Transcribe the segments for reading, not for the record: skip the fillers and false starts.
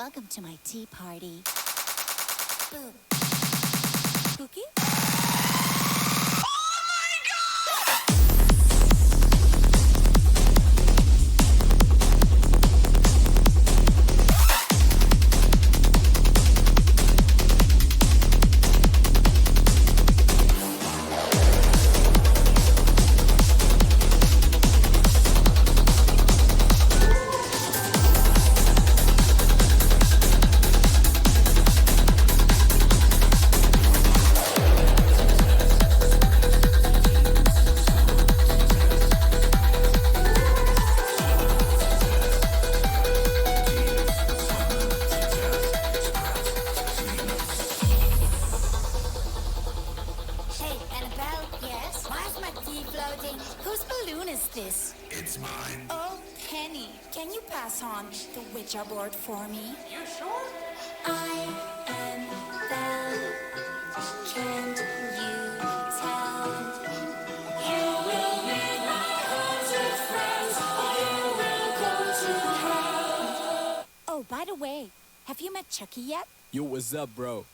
Welcome to my tea party. Boom. Cookie? Whose balloon is this? It's mine. Oh, Penny, can you pass on the Ouija board for me? You sure? I am the you met Chucky yet? Yo, what's up, bro?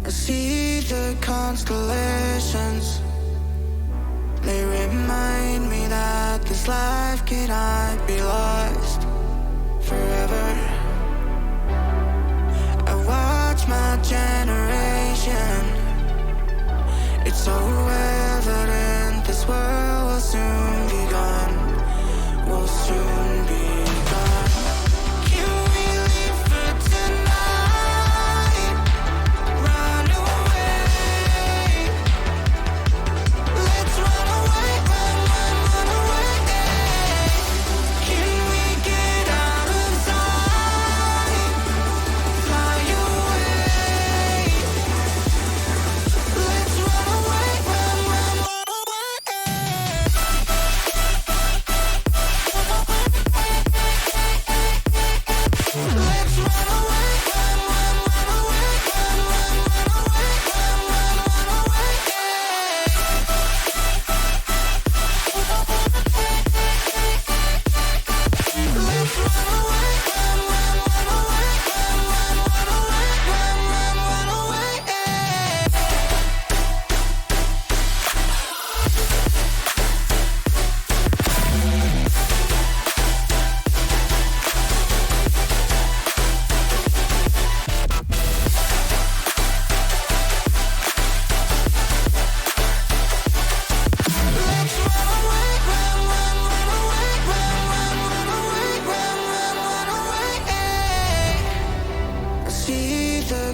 I see the constellations. They remind me that this life cannot be lost forever. I watch my generation. It's so evident this world will soon be gone. Will soon be gone. Can we live for tonight? Run away. Let's run away, run away. Can we get out of sight? Fly away. Let's run away, run away. Let's run away, run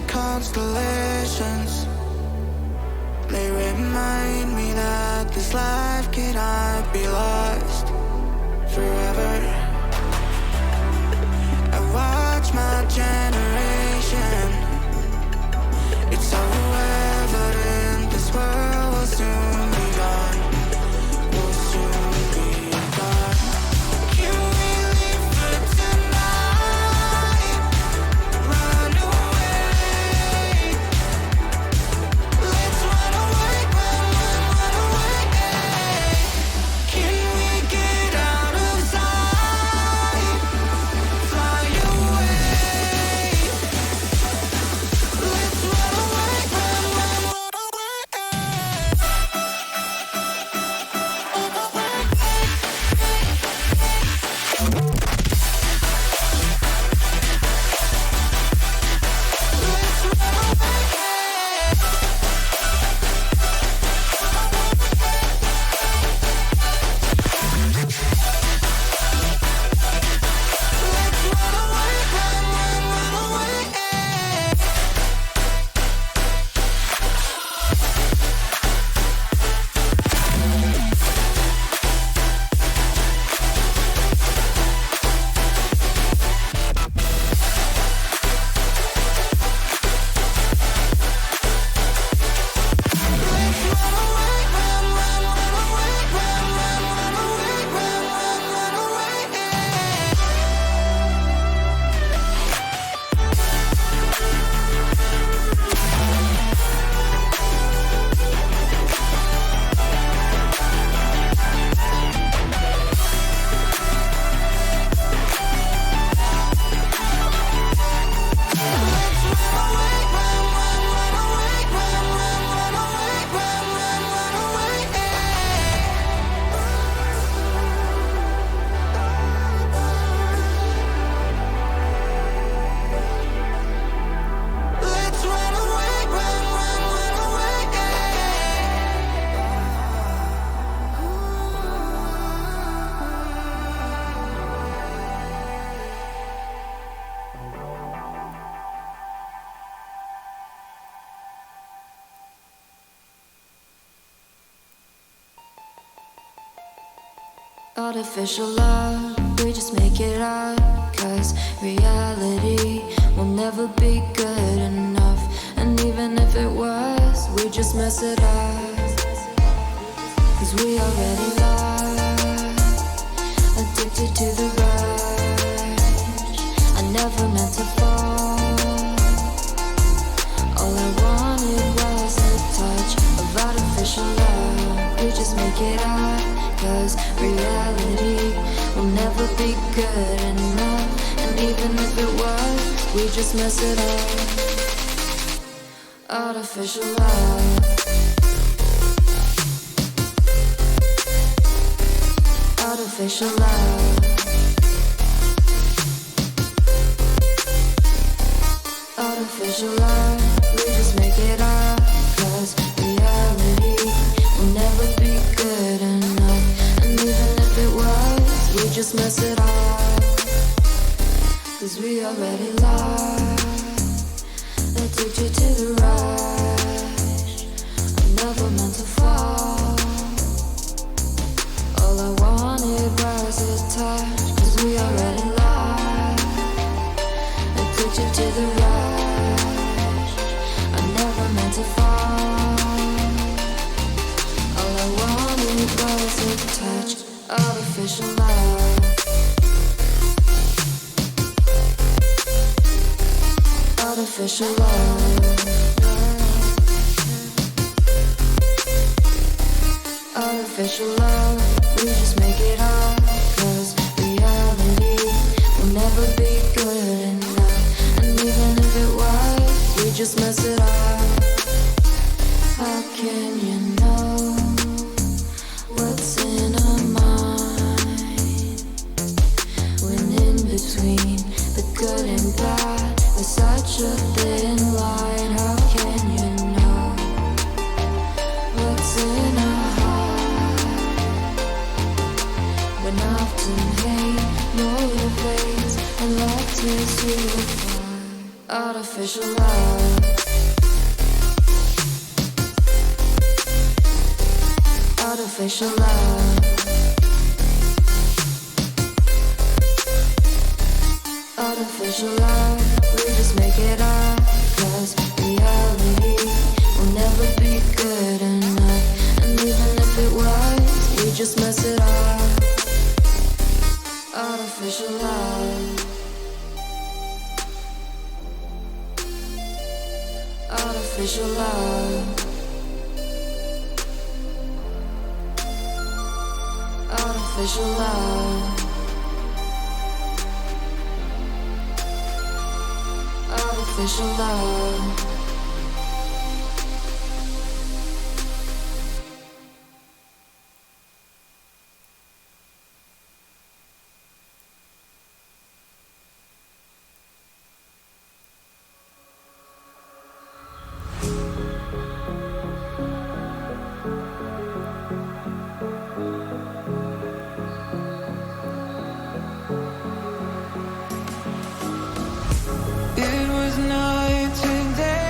constellations. They remind me that this life cannot be lost forever. I watch my generation. It's so evident this world will soon be gone. Will soon be gone. Can we live for tonight? Run away. Let's run away, run away. Can we Artificial love, we just make it up. Cause reality will never be good enough. And even if it was, we just mess it up. Cause we already lost, addicted to the rush. I never meant to fall. All I wanted was a touch of artificial love. We just make it up. Cause reality will never be good enough. And even if it was, we just mess it up. Artificial love. Artificial love. Artificial love. We just make it up. Cause reality will never be good enough. And even if it was, we just mess it up. Cause we already lost, addicted to the rush. I never meant to fall. All I wanted was a touch. Cause we already lost, addicted to the rush. I never meant to fall. All I wanted was a touch. Artificial love. Artificial love. Artificial love. We just make it up. Cause reality will never be good enough. And even if it was, we just mess it up. How can you know what's in our mind? When in between the good and bad, there's such a thin line. How can you know what's in our heart? When often hate motivates and love tears you apart. Artificial love. Artificial love. Artificial love. We just make it up. Cause reality will never be good enough. And even if it was, we just mess it up. Artificial love. Artificial love. Artificial love. Artificial love. It was night today.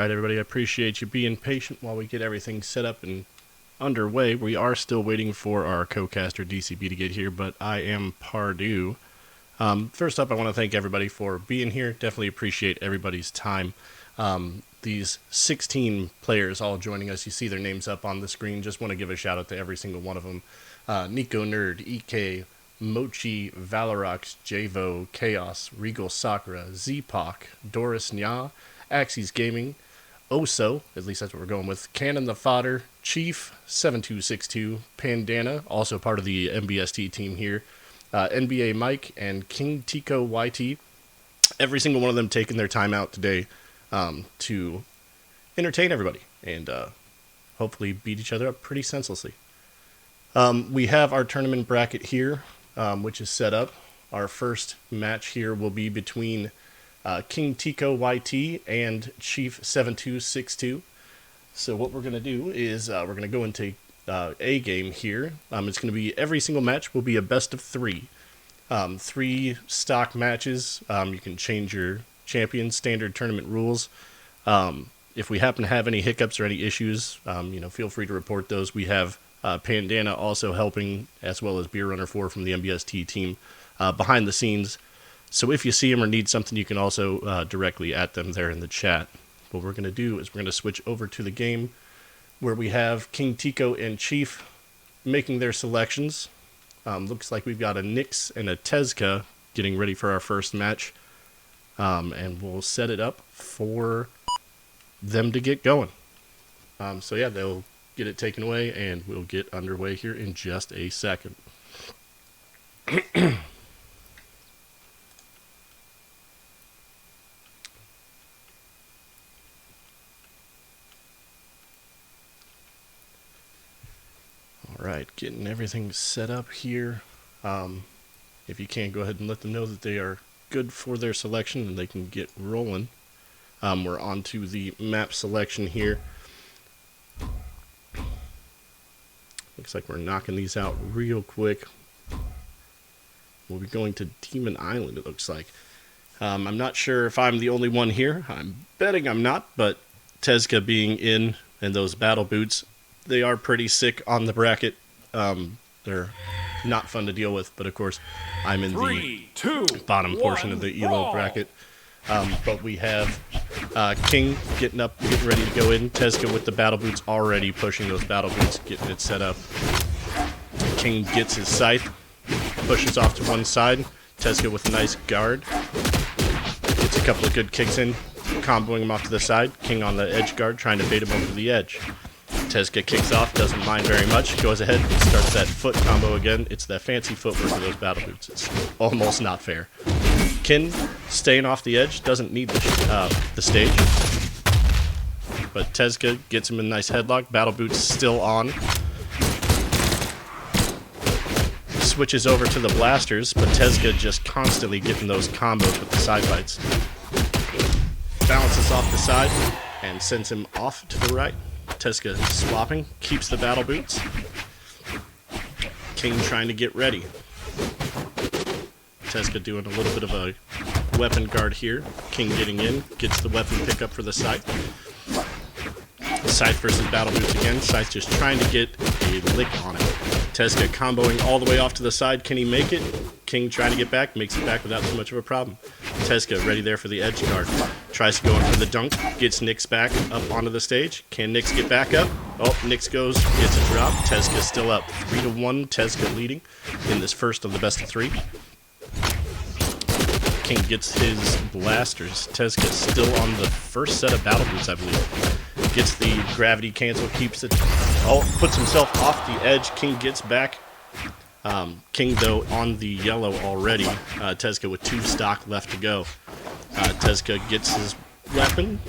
Alright everybody, I appreciate you being patient while we get everything set up and underway. We are still waiting for our co-caster DCB to get here, but I am Pardue. First up, I want to thank everybody for being here. Definitely appreciate everybody's time. These 16 players all joining us, you see their names up on the screen. Just want to give a shout out to every single one of them. Nico Nerd, EK, Mochi, Valorox, Javo, Chaos, Regal Sakura, Z-Poc, Doris Nya, Axes Gaming, Oso, at least that's what we're going with, Cannon the Fodder, Chief, 7262, Pandana, also part of the MBST team here, NBA Mike, and King Tico YT. Every single one of them taking their time out today to entertain everybody and hopefully beat each other up pretty senselessly. We have our tournament bracket here, which is set up. Our first match here will be between King Tico YT and Chief 7262. So what we're going to do is we're going to go into a game here. It's going to be every single match will be a best of 3. 3 stock matches. You can change your champion, standard tournament rules. If we happen to have any hiccups or any issues, feel free to report those. We have Pandana also helping, as well as Beer Runner 4 from the MBST team behind the scenes. So if you see them or need something, you can also directly at them there in the chat. What we're going to do is we're going to switch over to the game where we have King Tico and Chief making their selections. Looks like we've got a Nyx and a Tezca getting ready for our first match. And we'll set it up for them to get going. So yeah, they'll get it taken away and we'll get underway here in just a second. Alright, getting everything set up here. If you can, go ahead and let them know that they are good for their selection and they can get rolling. We're on to the map selection here. Looks like we're knocking these out real quick. We'll be going to Demon Island, it looks like. I'm not sure if I'm the only one here. I'm betting I'm not, but Tezca being in and those battle boots, they are pretty sick on the bracket. They're not fun to deal with, but of course, I'm in the bottom portion of the ELO bracket. But we have King getting ready to go in. Tezca with the battle boots already pushing those battle boots, getting it set up. King gets his scythe, pushes off to one side. Tezca with a nice guard. Gets a couple of good kicks in, comboing him off to the side. King on the edge guard, trying to bait him over the edge. Tezca kicks off, doesn't mind very much, goes ahead and starts that foot combo again. It's that fancy footwork of those battle boots. It's almost not fair. Kin staying off the edge, doesn't need the stage. But Tezca gets him a nice headlock. Battle boots still on. Switches over to the blasters, but Tezca just constantly getting those combos with the side bites. Balances off the side and sends him off to the right. Tezca swapping, keeps the battle boots. King trying to get ready. Tezca doing a little bit of a weapon guard here. King getting in, gets the weapon pickup for the Scythe. Scythe versus battle boots again. Scythe just trying to get a lick on it. Tezca comboing all the way off to the side. Can he make it? King trying to get back, makes it back without too much of a problem. Tezca ready there for the edge guard. Tries to go in for the dunk, gets Nyx back up onto the stage. Can Nyx get back up? Oh, Nyx goes, gets a drop. Tezca still up. 3-1, Tezca leading in this first of the best of 3. King gets his blasters. Tezca still on the first set of battle boots, I believe. Gets the gravity cancel, keeps it. Oh, puts himself off the edge. King gets back. King, though, on the yellow already. Tezca with 2 stock left to go. Tezca gets his weapon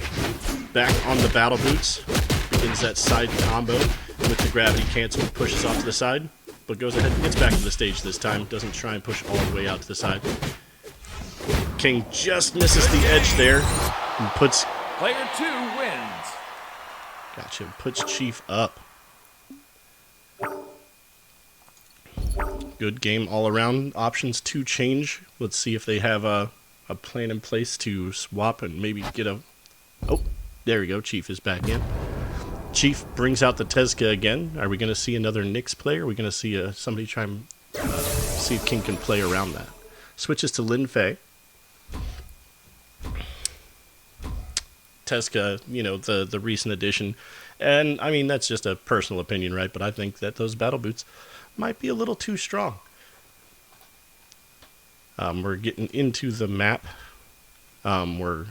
back on the battle boots. Begins that side combo with the gravity cancel. Pushes off to the side, but goes ahead and gets back to the stage this time. Doesn't try and push all the way out to the side. King just misses the edge there and puts... Player 2 wins. Gotcha. Puts Chief up. Good game all around. Options to change. Let's see if they have a plan in place to swap and maybe get a... Oh, There we go. Chief is back in. Chief brings out the Tezca again. Are we going to see another Nyx player? Are we going to see somebody try and see if King can play around that? Switches to Lin Fei. Tezca, you know, the recent addition. And, I mean, that's just a personal opinion, right? But I think that those battle boots might be a little too strong. We're getting into the map. We're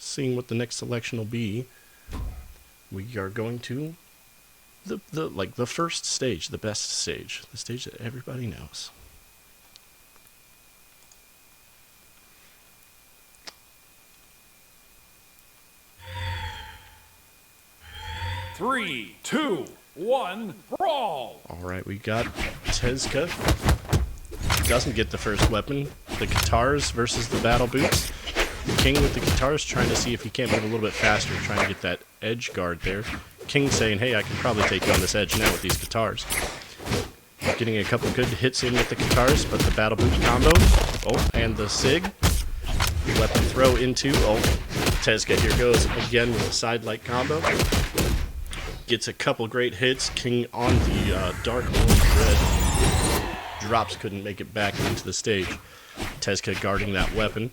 seeing what the next selection will be. We are going to the first stage, the best stage, the stage that everybody knows. Three, two, one, brawl! All right, we got Tezca. Doesn't get the first weapon. The guitars versus the battle boots. King with the guitars trying to see if he can't move a little bit faster, trying to get that edge guard there. King saying, hey, I can probably take you on this edge now with these guitars. Getting a couple good hits in with the guitars, but the battle boot combo. Oh, and the Sig. Weapon throw into. Oh, Tezca here goes again with the side light combo. Gets a couple great hits. King on the dark orange red. Drops, couldn't make it back into the stage. Tezca guarding that weapon.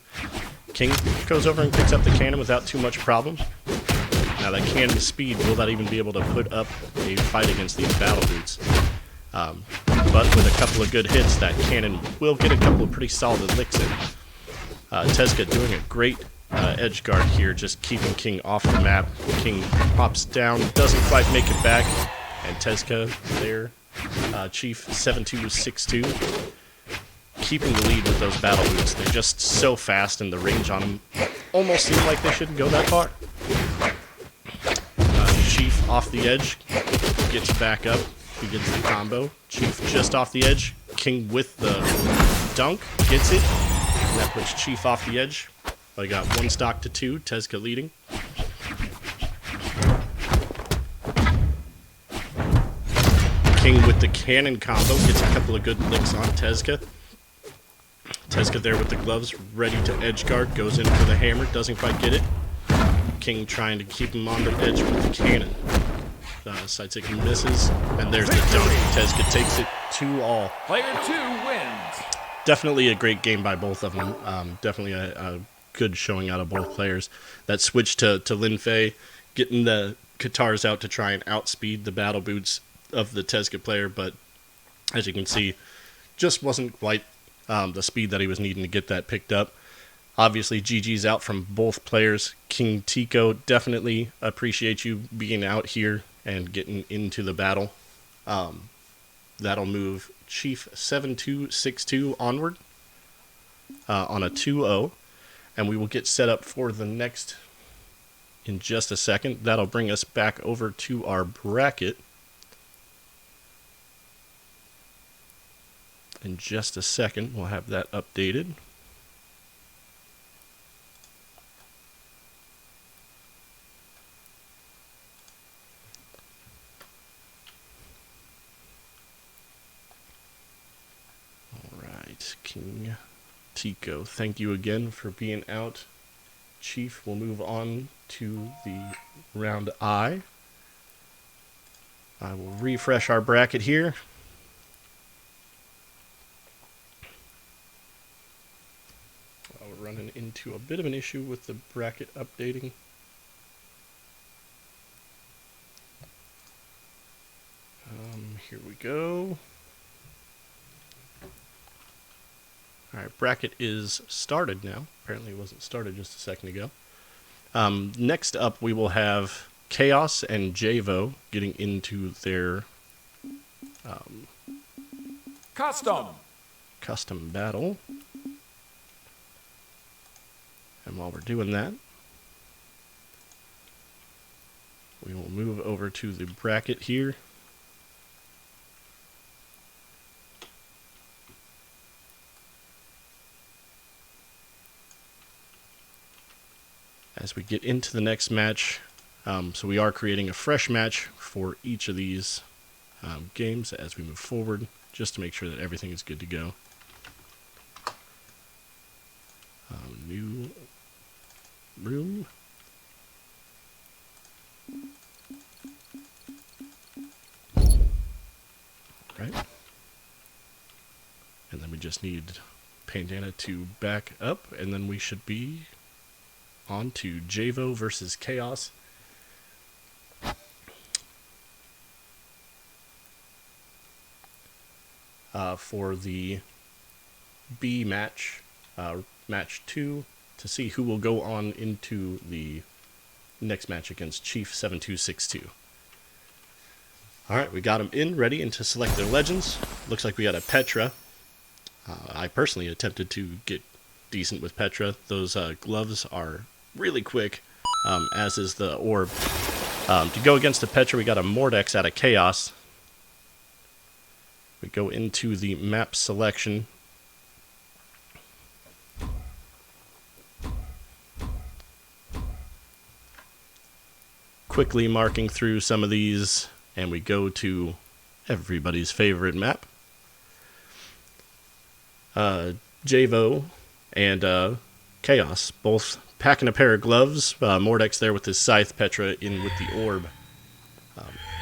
King goes over and picks up the cannon without too much problem. Now that cannon speed, will that even be able to put up a fight against these battle boots? But with a couple of good hits, that cannon will get a couple of pretty solid licks in. Tezca doing a great edge guard here, just keeping King off the map. King pops down, doesn't quite make it back, and Tezca there, Chief 7-2-6-2, keeping the lead with those battle boots. They're just so fast, and the range on them almost seem like they shouldn't go that far. Chief off the edge, gets back up, begins the combo. Chief just off the edge, King with the dunk, gets it, and that puts Chief off the edge. I got 1 stock to 2, Tezca leading. King with the cannon combo, gets a couple of good licks on Tezca. Tezca there with the gloves, ready to edge guard, goes in for the hammer, doesn't quite get it. King trying to keep him on the edge with the cannon. Side stick misses, and there's the dunk. Tezca takes it 2-all. Player 2 wins. Definitely a great game by both of them. Definitely a good showing out of both players. That switch to Lin Fei, getting the guitars out to try and outspeed the battle boots of the Tezca player, but as you can see, just wasn't quite the speed that he was needing to get that picked up. Obviously, GG's out from both players. King Tico, definitely appreciate you being out here and getting into the battle. That'll move Chief 7-2-6-2 onward on a 2-0. And we will get set up for the next in just a second. That'll bring us back over to our bracket. In just a second, we'll have that updated. King Tico, thank you again for being out. Chief will move on to the round I. I will refresh our bracket here. We're running into a bit of an issue with the bracket updating. Here we go. Alright, bracket is started now. Apparently it wasn't started just a second ago. Next up we will have Chaos and Javo getting into their custom battle. And while we're doing that, we will move over to the bracket here. As we get into the next match, so we are creating a fresh match for each of these games as we move forward, just to make sure that everything is good to go. New room. Right? And then we just need Pandana to back up, and then we should be on to Javo versus Chaos. For the B match, match 2, to see who will go on into the next match against Chief 7262. Alright, we got them in, ready, and to select their legends. Looks like we got a Petra. I personally attempted to get decent with Petra. Those gloves are really quick, as is the orb. To go against the Petra, we got a Mordex out of Chaos. We go into the map selection. Quickly marking through some of these, and we go to everybody's favorite map. Javo and Chaos both packing a pair of gloves. Mordex there with his scythe, Petra in with the orb.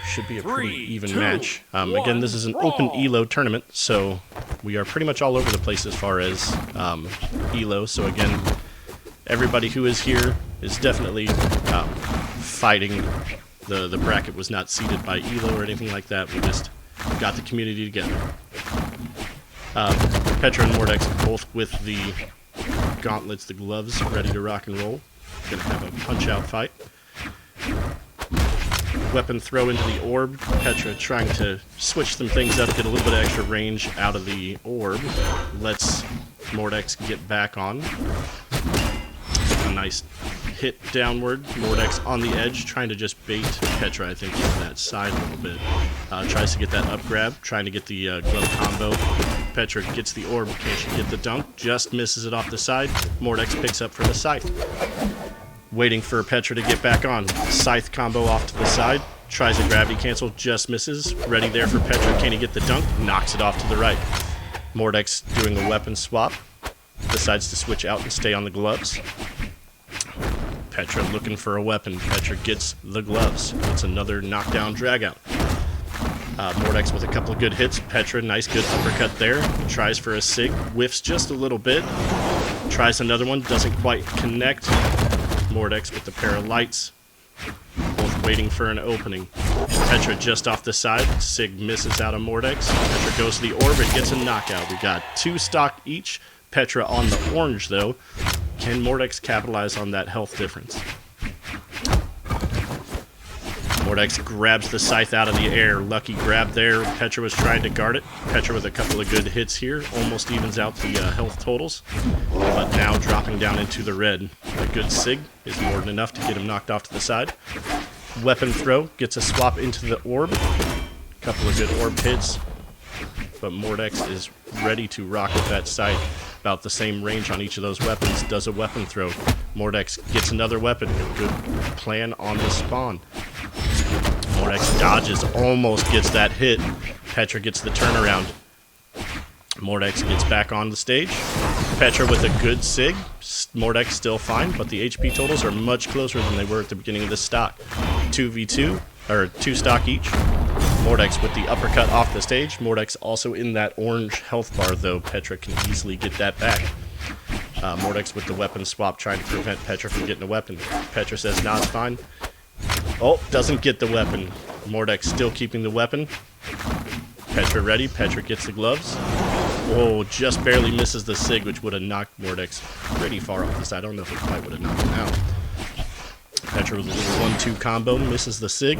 Should be a pretty even match. Again, this is an open ELO tournament, so we are pretty much all over the place as far as ELO. So again, everybody who is here is definitely fighting. The bracket was not seeded by ELO or anything like that. We just got the community together. Petra and Mordex both with the gauntlets, the gloves, ready to rock and roll. Gonna have a punch-out fight. Weapon throw into the orb. Petra trying to switch some things up, get a little bit of extra range out of the orb. Lets Mordex get back on. A nice hit downward. Mordex on the edge, trying to just bait Petra, I think, into that side a little bit. Tries to get that up grab, trying to get the glove combo. Petra gets the orb. Can she get the dunk? Just misses it off the side. Mordex picks up for the scythe. Waiting for Petra to get back on. Scythe combo off to the side. Tries a gravity cancel, just misses. Ready there for Petra. Can he get the dunk? Knocks it off to the right. Mordex doing a weapon swap. Decides to switch out and stay on the gloves. Petra looking for a weapon. Petra gets the gloves. It's another knockdown dragout. Mordex with a couple of good hits. Petra, nice good uppercut there. Tries for a sig. Whiffs just a little bit. Tries another one. Doesn't quite connect. Mordex with the pair of lights, both waiting for an opening. Petra just off the side. Sig misses out on Mordex. Petra goes to the orb and gets a knockout. We got 2 stock each. Petra on the orange, though. Can Mordex capitalize on that health difference? Mordex grabs the scythe out of the air. Lucky grab there. Petra was trying to guard it. Petra with a couple of good hits here. Almost evens out the health totals. But now dropping down into the red. A good sig is more than enough to get him knocked off to the side. Weapon throw. Gets a swap into the orb. Couple of good orb hits. But Mordex is ready to rock with that scythe. About the same range on each of those weapons. Does a weapon throw. Mordex gets another weapon. Good plan on the spawn. Mordex dodges, almost gets that hit. Petra gets the turnaround. Mordex gets back on the stage. Petra with a good sig. Mordex still fine, but the HP totals are much closer than they were at the beginning of this stock. 2v2, or 2 stock each. Mordex with the uppercut off the stage. Mordex also in that orange health bar, though. Petra can easily get that back. Mordex with the weapon swap, trying to prevent Petra from getting a weapon. Petra says, nah, it's fine. Oh, doesn't get the weapon. Mordex still keeping the weapon. Petra ready. Petra gets the gloves. Oh, just barely misses the sig, which would have knocked Mordex pretty far off the side. I don't know if it quite would have knocked him out. Petra with a little 1-2 combo, misses the sig.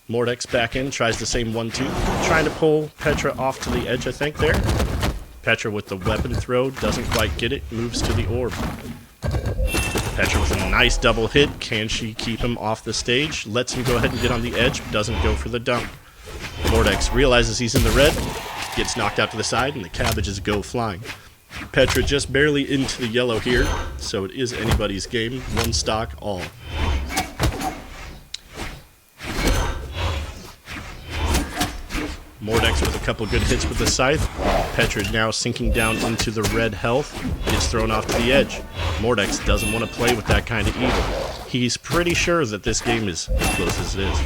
Mordex back in, tries the same 1-2. Trying to pull Petra off to the edge, I think, there. Petra with the weapon throw, doesn't quite get it, moves to the orb. Petra with a nice double hit. Can she keep him off the stage? Lets him go ahead and get on the edge, doesn't go for the dunk. Mordex realizes he's in the red, gets knocked out to the side, and the cabbages go flying. Petra just barely into the yellow here, so it is anybody's game. 1 stock all. Mordex with a couple good hits with the scythe. Petra now sinking down into the red health. Gets thrown off to the edge. Mordex doesn't want to play with that kind of evil. He's pretty sure that this game is as close as it is.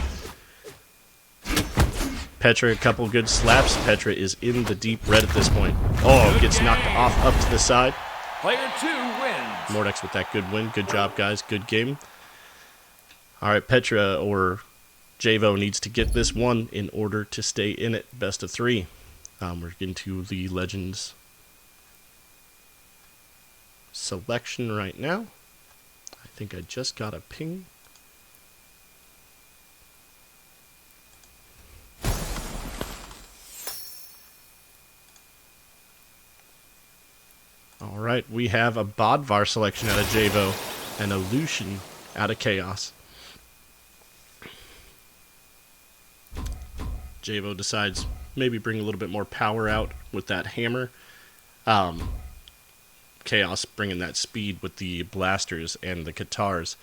Petra, a couple good slaps. Petra is in the deep red at this point. Oh, gets knocked off up to the side. Player 2 wins. Mordex with that good win. Good job, guys. Good game. All right, Petra or Javo needs to get this one in order to stay in it. Best of 3. We're getting to the Legends selection right now. I think I just got a ping. All right, we have a Bodvar selection out of Javo and a Lucian out of Chaos. Javo decides maybe bring a little bit more power out with that hammer. Chaos bringing that speed with the blasters and the guitars.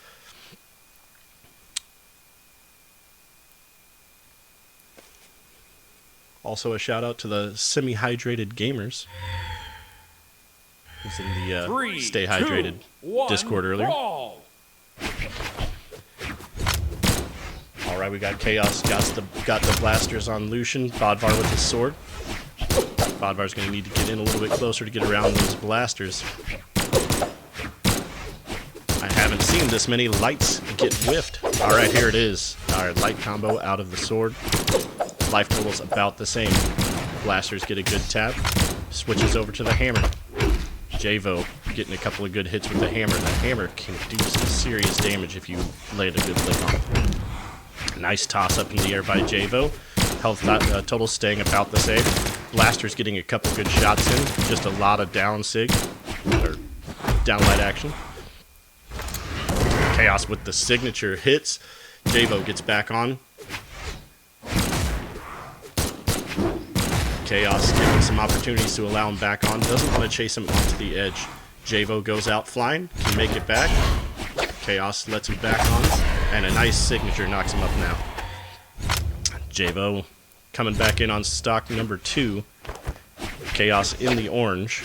Also a shout out to the semi-hydrated gamers. Who's in the Three, Stay Hydrated 2, 1, Discord earlier. brawl. All right, we got Chaos, got the blasters on Lucian. Bodvar with his sword. Bodvar's going to need to get in a little bit closer to get around those blasters. I haven't seen this many lights get whiffed. All right, here it is. All right, light combo out of the sword. Life total's about the same. Blasters get a good tap. Switches over to the hammer. Javo getting a couple of good hits with the hammer. The hammer can do some serious damage if you lay it a good lick on. Nice toss up in the air by Javo. Health total staying about the same. Blaster's getting a couple good shots in. Just a lot of down sig, or downlight action. Chaos with the signature hits. Javo gets back on. Chaos giving some opportunities to allow him back on. Doesn't want to chase him onto the edge. Javo goes out flying. Can make it back. Chaos lets him back on. And a nice signature knocks him up now. Javo coming back in on stock number 2. Chaos in the orange.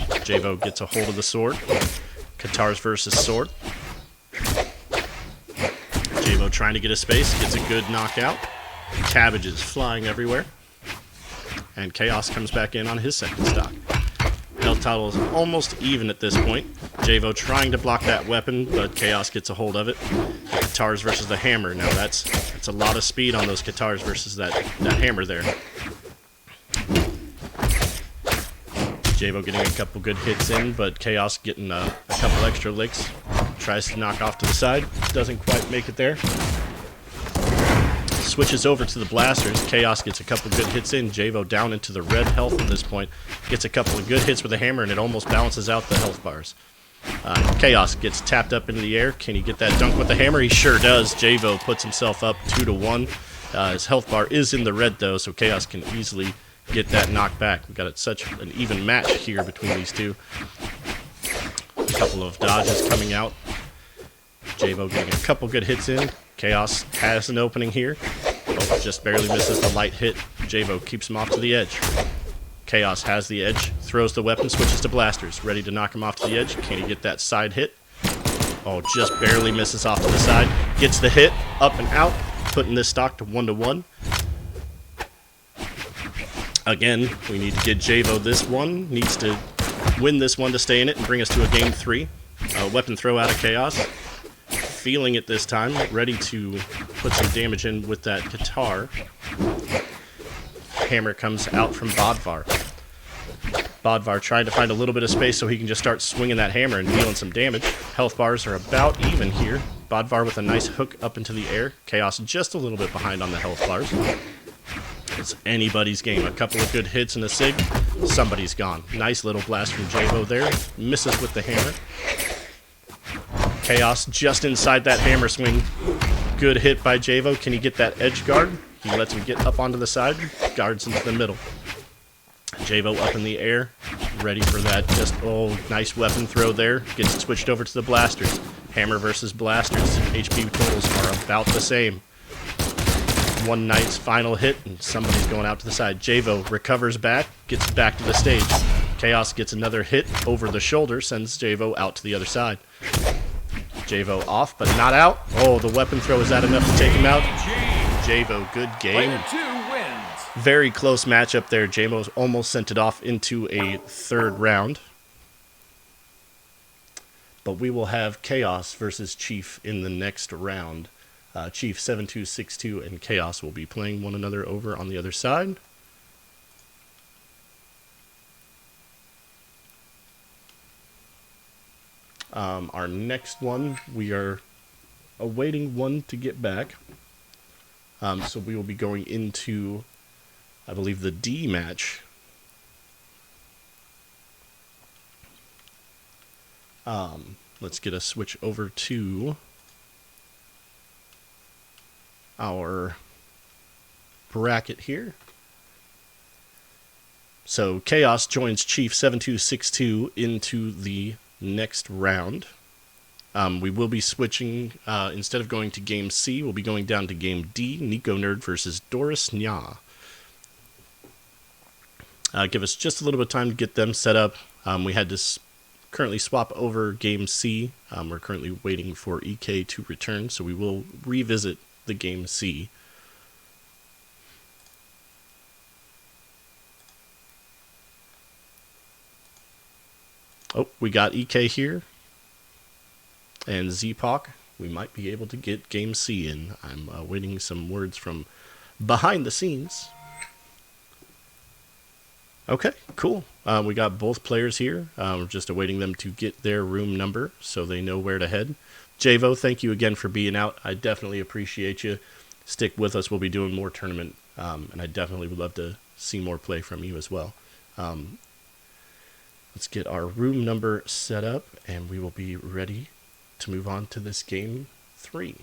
Javo gets a hold of the sword. Katars versus sword. Javo trying to get a space. Gets a good knockout. Cabbages flying everywhere. And Chaos comes back in on his second stock. Health total is almost even at this point. Javo trying to block that weapon, but Chaos gets a hold of it. The Katars versus the hammer. Now that's a lot of speed on those Katars versus that hammer there. Javo getting a couple good hits in, but Chaos getting a couple extra licks. Tries to knock off to the side. Doesn't quite make it there. Switches over to the blasters. Chaos gets a couple good hits in. Javo down into the red health at this point. Gets a couple of good hits with the hammer, and it almost balances out the health bars. Chaos gets tapped up into the air. Can he get that dunk with the hammer? He sure does. Javo puts himself up 2-1. His health bar is in the red, though, so Chaos can easily get that knocked back. We've got such an even match here between these two. A couple of dodges coming out. Javo getting a couple good hits in. Chaos has an opening here. Oh, just barely misses the light hit. Javo keeps him off to the edge. Chaos has the edge. Throws the weapon, switches to blasters. Ready to knock him off to the edge. Can he get that side hit? Oh, just barely misses off to the side. Gets the hit. Up and out. Putting this stock to 1-1. Again, we need to get Javo this one. Needs to win this one to stay in it and bring us to a game 3. Weapon throw out of Chaos. Feeling it this time, ready to put some damage in with that guitar. Hammer comes out from Bodvar. Bodvar trying to find a little bit of space so he can just start swinging that hammer and dealing some damage. Health bars are about even here. Bodvar with a nice hook up into the air. Chaos just a little bit behind on the health bars. It's anybody's game. A couple of good hits and a sig. Somebody's gone. Nice little blast from Javo there. Misses with the hammer. Chaos just inside that hammer swing. Good hit by Javo. Can he get that edge guard? He lets him get up onto the side. Guards into the middle. Javo up in the air. Ready for that. Just, nice weapon throw there. Gets switched over to the blasters. Hammer versus blasters. HP totals are about the same. One Knight's final hit, and somebody's going out to the side. Javo recovers back. Gets back to the stage. Chaos gets another hit over the shoulder. Sends Javo out to the other side. Javo off, but not out. Oh, the weapon throw, is that enough to take him out? Javo. Good game. Player 2 wins. Very close matchup there. Javo almost sent it off into a third round. But we will have Chaos versus Chief in the next round. Chief 7262 and Chaos will be playing one another over on the other side. Our next one, we are awaiting one to get back. So we will be going into, I believe, the D match. Let's get a switch over to our bracket here. So Chaos joins Chief 7262 into the next round. We will be switching, instead of going to game C, we'll be going down to game D, Nico Nerd versus Doris Nya. Give us just a little bit of time to get them set up. We had to currently swap over game C. We're currently waiting for EK to return, so we will revisit the game C. Oh, we got EK here. And Zpoc, we might be able to get game C in. I'm waiting some words from behind the scenes. Okay, cool. We got both players here. We're just awaiting them to get their room number so they know where to head. Javo, thank you again for being out. I definitely appreciate you. Stick with us. We'll be doing more tournament, and I definitely would love to see more play from you as well. Let's get our room number set up, and we will be ready to move on to this game 3.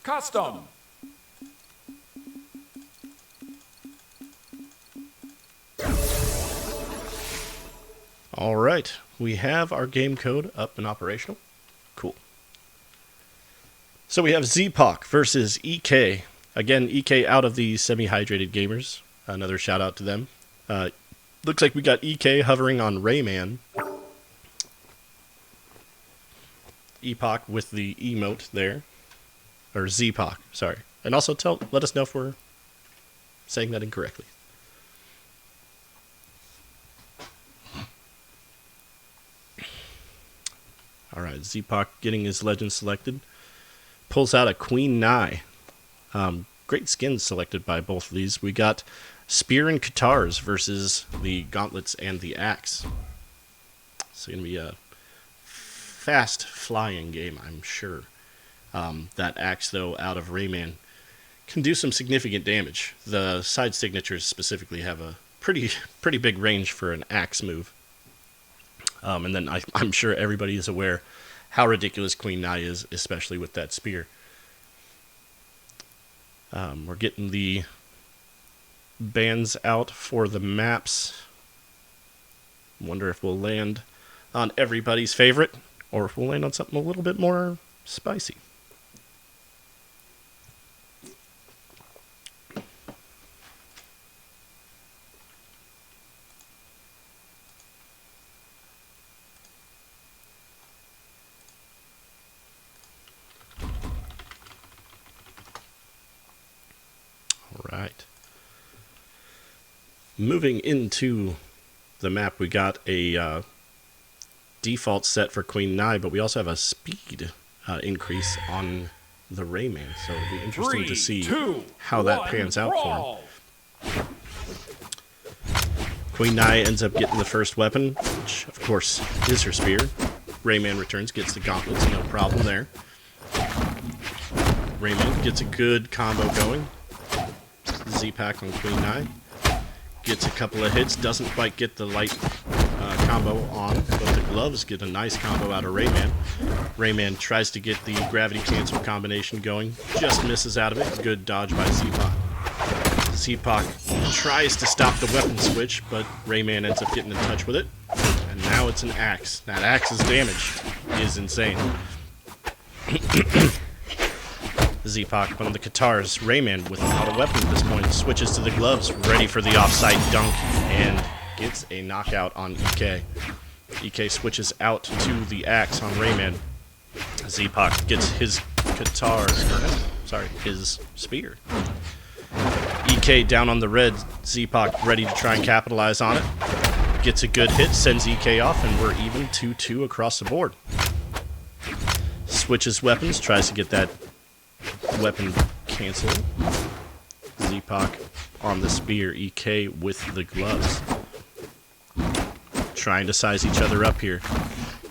Custom. All right, we have our game code up and operational. Cool. So we have Zpoc versus EK. Again, EK out of the semi-hydrated gamers. Another shout out to them. Looks like we got EK hovering on Rayman. Epoch with the emote there. Or Zpoc, sorry. And also let us know if we're saying that incorrectly. Alright, Zpoc getting his legend selected. Pulls out a Queen Nai. Great skins selected by both of these. We got Spear and Katars versus the Gauntlets and the Axe. It's going to be a fast flying game, I'm sure. That Axe, though, out of Rayman, can do some significant damage. The side signatures specifically have a pretty big range for an Axe move. And then I'm sure everybody is aware how ridiculous Queen Nai is, especially with that spear. We're getting the bands out for the maps. Wonder if we'll land on everybody's favorite, or if we'll land on something a little bit more spicy. Right. Moving into the map, we got a default set for Queen Nai, but we also have a speed increase on the Rayman, so it'll be interesting to see how that pans out for him. Queen Nai ends up getting the first weapon, which of course is her spear. Rayman returns, gets the gauntlets, no problem there. Rayman gets a good combo going. Z-Pack on Queen Nai. Gets a couple of hits, doesn't quite get the light combo on, but the gloves get a nice combo out of Rayman. Rayman tries to get the gravity cancel combination going, just misses out of it. Good dodge by Z-Pack. Z-Pak tries to stop the weapon switch, but Rayman ends up getting in touch with it. And now it's an axe. That axe's damage is insane. Z-Pak on the guitars. Rayman, without a weapon at this point, switches to the gloves, ready for the offside dunk, and gets a knockout on EK. EK switches out to the axe on Rayman. Z-Pak gets his his spear. EK down on the red. Z-Pak ready to try and capitalize on it. Gets a good hit, sends EK off, and we're even 2-2 across the board. Switches weapons, tries to get that weapon canceled. Z-Pak on the spear, EK with the gloves. Trying to size each other up here.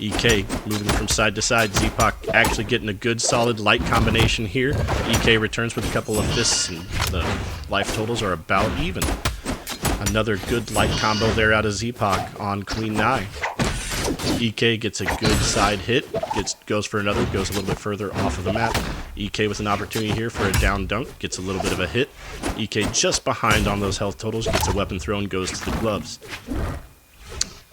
EK moving from side to side. Z-Pak actually getting a good solid light combination here. EK returns with a couple of fists, and the life totals are about even. Another good light combo there out of Z-Pak on Queen Nai. EK gets a good side hit, goes for another, goes a little bit further off of the map. EK with an opportunity here for a down dunk, gets a little bit of a hit. EK just behind on those health totals, gets a weapon thrown, goes to the gloves.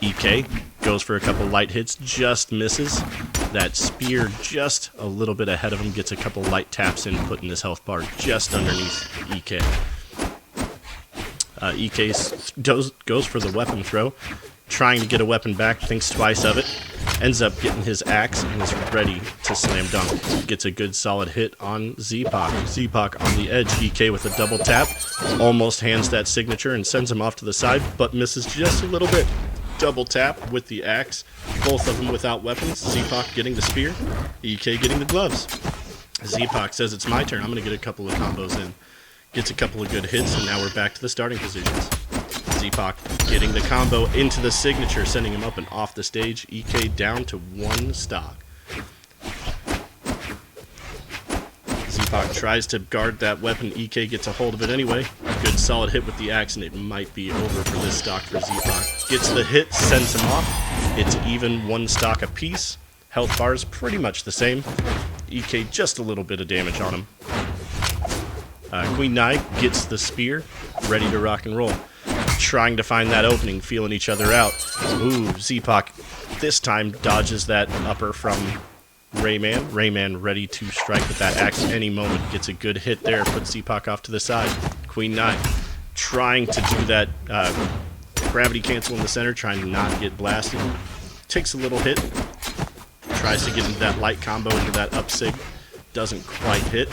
EK goes for a couple light hits, just misses. That spear just a little bit ahead of him, gets a couple light taps in, putting his health bar just underneath EK. EK goes for the weapon throw, trying to get a weapon back, thinks twice of it, ends up getting his axe and is ready to slam dunk. Gets a good solid hit on Z-Pak. Z-Pak on the edge, EK with a double tap, almost hands that signature and sends him off to the side, but misses just a little bit. Double tap with the axe, both of them without weapons. Z-Pak getting the spear, EK getting the gloves. Z-Pak says it's my turn, I'm going to get a couple of combos in. Gets a couple of good hits, and now we're back to the starting positions. Z-Pak getting the combo into the signature, sending him up and off the stage. EK down to one stock. Z-Pak tries to guard that weapon. EK gets a hold of it anyway. Good solid hit with the axe, and it might be over for this stock for Z-Pak. Gets the hit, sends him off. It's even one stock apiece. Health bars pretty much the same. EK just a little bit of damage on him. Queen Nai gets the spear, ready to rock and roll. Trying to find that opening, feeling each other out. Ooh, Z-Pak this time dodges that upper from Rayman. Rayman ready to strike with that axe any moment. Gets a good hit there, puts Z-Pak off to the side. Queen Nai trying to do that gravity cancel in the center, trying to not get blasted. Takes a little hit. Tries to get into that light combo into that up sig. Doesn't quite hit.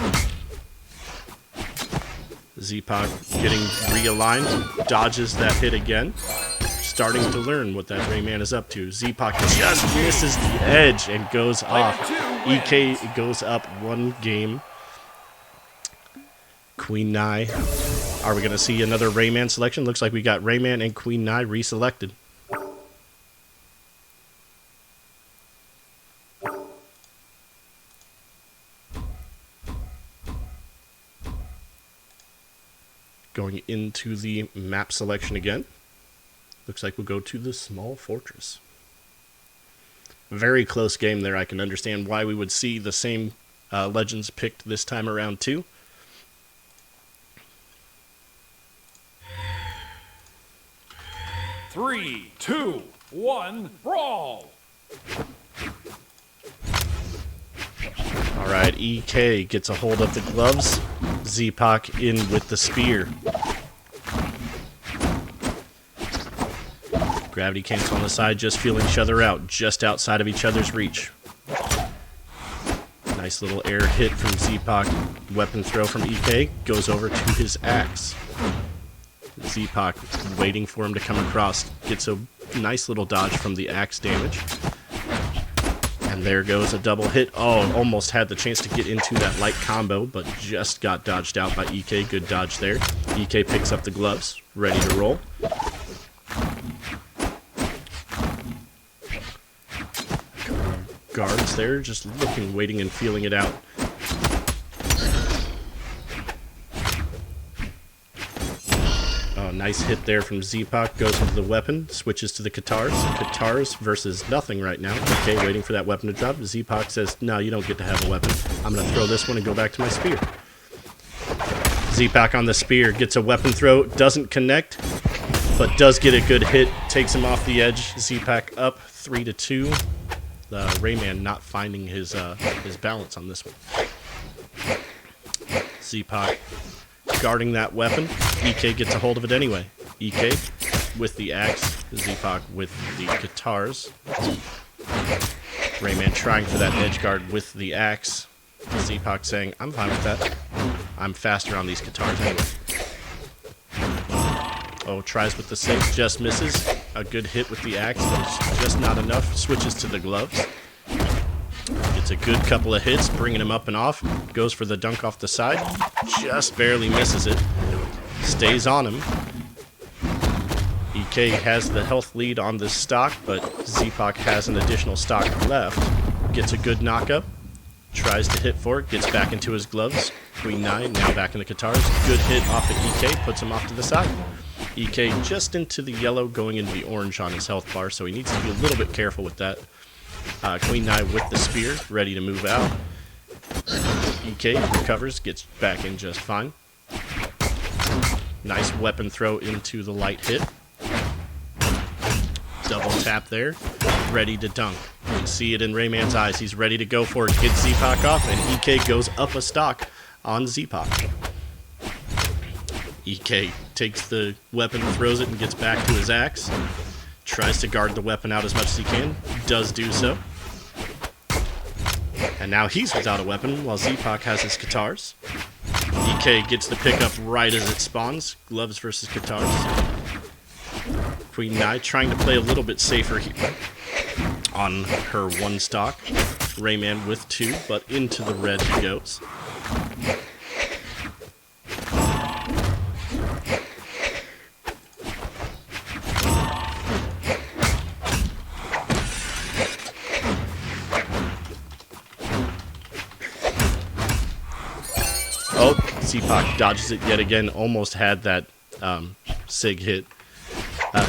Z-Pak getting realigned, dodges that hit again. Starting to learn what that Rayman is up to. Z-Pak just misses the edge and goes off. EK goes up one game. Queen Nai. Are we going to see another Rayman selection? Looks like we got Rayman and Queen Nai reselected. Going into the map selection again. Looks like we'll go to the small fortress. Very close game there. I can understand why we would see the same legends picked this time around too. Three, two, one, brawl! Alright, EK gets a hold of the gloves. Z-Pak in with the spear. Gravity cancel on the side, just feeling each other out, just outside of each other's reach. Nice little air hit from Z-Pak. Weapon throw from EK, goes over to his axe. Z-Pak waiting for him to come across, gets a nice little dodge from the axe damage. And there goes a double hit. Oh, almost had the chance to get into that light combo, but just got dodged out by EK. Good dodge there. EK picks up the gloves, ready to roll. Guards there, just looking, waiting, and feeling it out. Oh, nice hit there from Z-Pak. Goes into the weapon, switches to the guitars. Guitars versus nothing right now. Okay, waiting for that weapon to drop. Z-Pak says, no, you don't get to have a weapon. I'm going to throw this one and go back to my spear. Z-Pack on the spear, gets a weapon throw, doesn't connect, but does get a good hit, takes him off the edge. Z-Pack up 3-2. Rayman not finding his balance on this one. Z-Pack guarding that weapon. EK gets a hold of it anyway. EK with the axe, Z-Pack with the guitars. Rayman trying for that edge guard with the axe. Z-Pack saying, I'm fine with that. I'm faster on these guitars anyway. Oh, tries with the 6, just misses. A good hit with the axe, but it's just not enough. Switches to the gloves. Gets a good couple of hits, bringing him up and off. Goes for the dunk off the side. Just barely misses it. Stays on him. EK has the health lead on this stock, but Z-Pack has an additional stock left. Gets a good knockup. Tries to hit for it. Gets back into his gloves. Queen 9, now back in the guitars. Good hit off of EK. Puts him off to the side. EK just into the yellow, going into the orange on his health bar, so he needs to be a little bit careful with that. Queen 9 with the spear, ready to move out. EK recovers, gets back in just fine. Nice weapon throw into the light hit. Double tap there, ready to dunk. You can see it in Rayman's eyes. He's ready to go for it. Gets Z-Pack off, and EK goes up a stock on Z-Pack. EK takes the weapon, throws it, and gets back to his axe. Tries to guard the weapon out as much as he can. Does do so. And now he's without a weapon, while Z-Pack has his guitars. EK gets the pickup right as it spawns. Gloves versus guitars. Queen 9 trying to play a little bit safer here on her 1 stock. Rayman with 2, but into the red he goes. Oh, Z-Pack dodges it yet again. Almost had that SIG hit.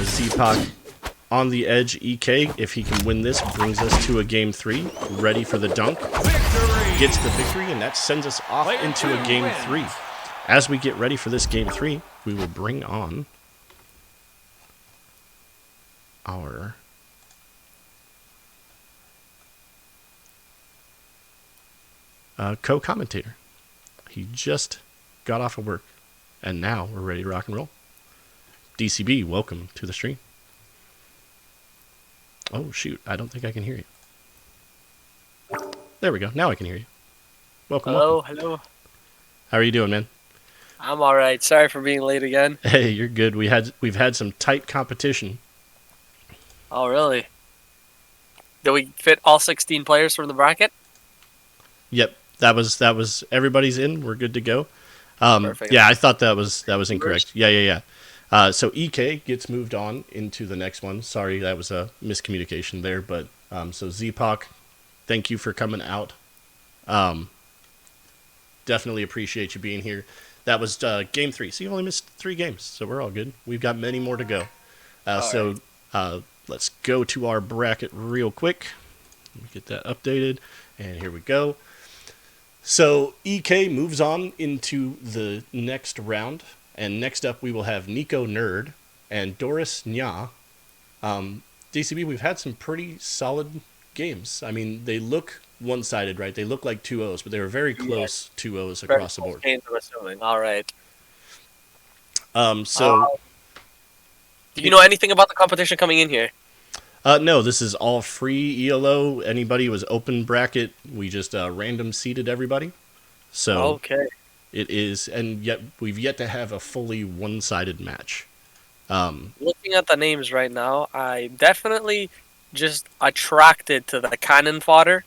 Z-Pack on the edge. EK, if he can win this, brings us to a game 3. Ready for the dunk. Victory! Gets the victory, and that sends us off into a game 3. As we get ready for this game 3, we will bring on our co-commentator. He just got off of work, and now we're ready to rock and roll. DCB, welcome to the stream. Oh, shoot. I don't think I can hear you. There we go. Now I can hear you. Welcome. Hello. How are you doing, man? I'm all right. Sorry for being late again. Hey, you're good. We've had some tight competition. Oh, really? Did we fit all 16 players from the bracket? Yep. That was everybody's in. We're good to go. Perfect. Yeah, I thought that was incorrect. Yeah. So EK gets moved on into the next one. Sorry, that was a miscommunication there. But so Z-Pack, thank you for coming out. Definitely appreciate you being here. That was game 3. So you only missed 3 games, so we're all good. We've got many more to go. Let's go to our bracket real quick. Let me get that updated, and here we go. So EK moves on into the next round. And next up, we will have Nico Nerd and Doris Nya. DCB, we've had some pretty solid games. I mean, they look one-sided, right? They look like 2-0s, but they were very close 2-0s across the board. I'm assuming. All right. So, do you know anything about the competition coming in here? no, this is all free ELO. Anybody was open bracket. We just random seeded everybody. So Okay. it is, and yet we've yet to have a fully one-sided match. Looking at the names right now, I'm definitely just attracted to the cannon fodder.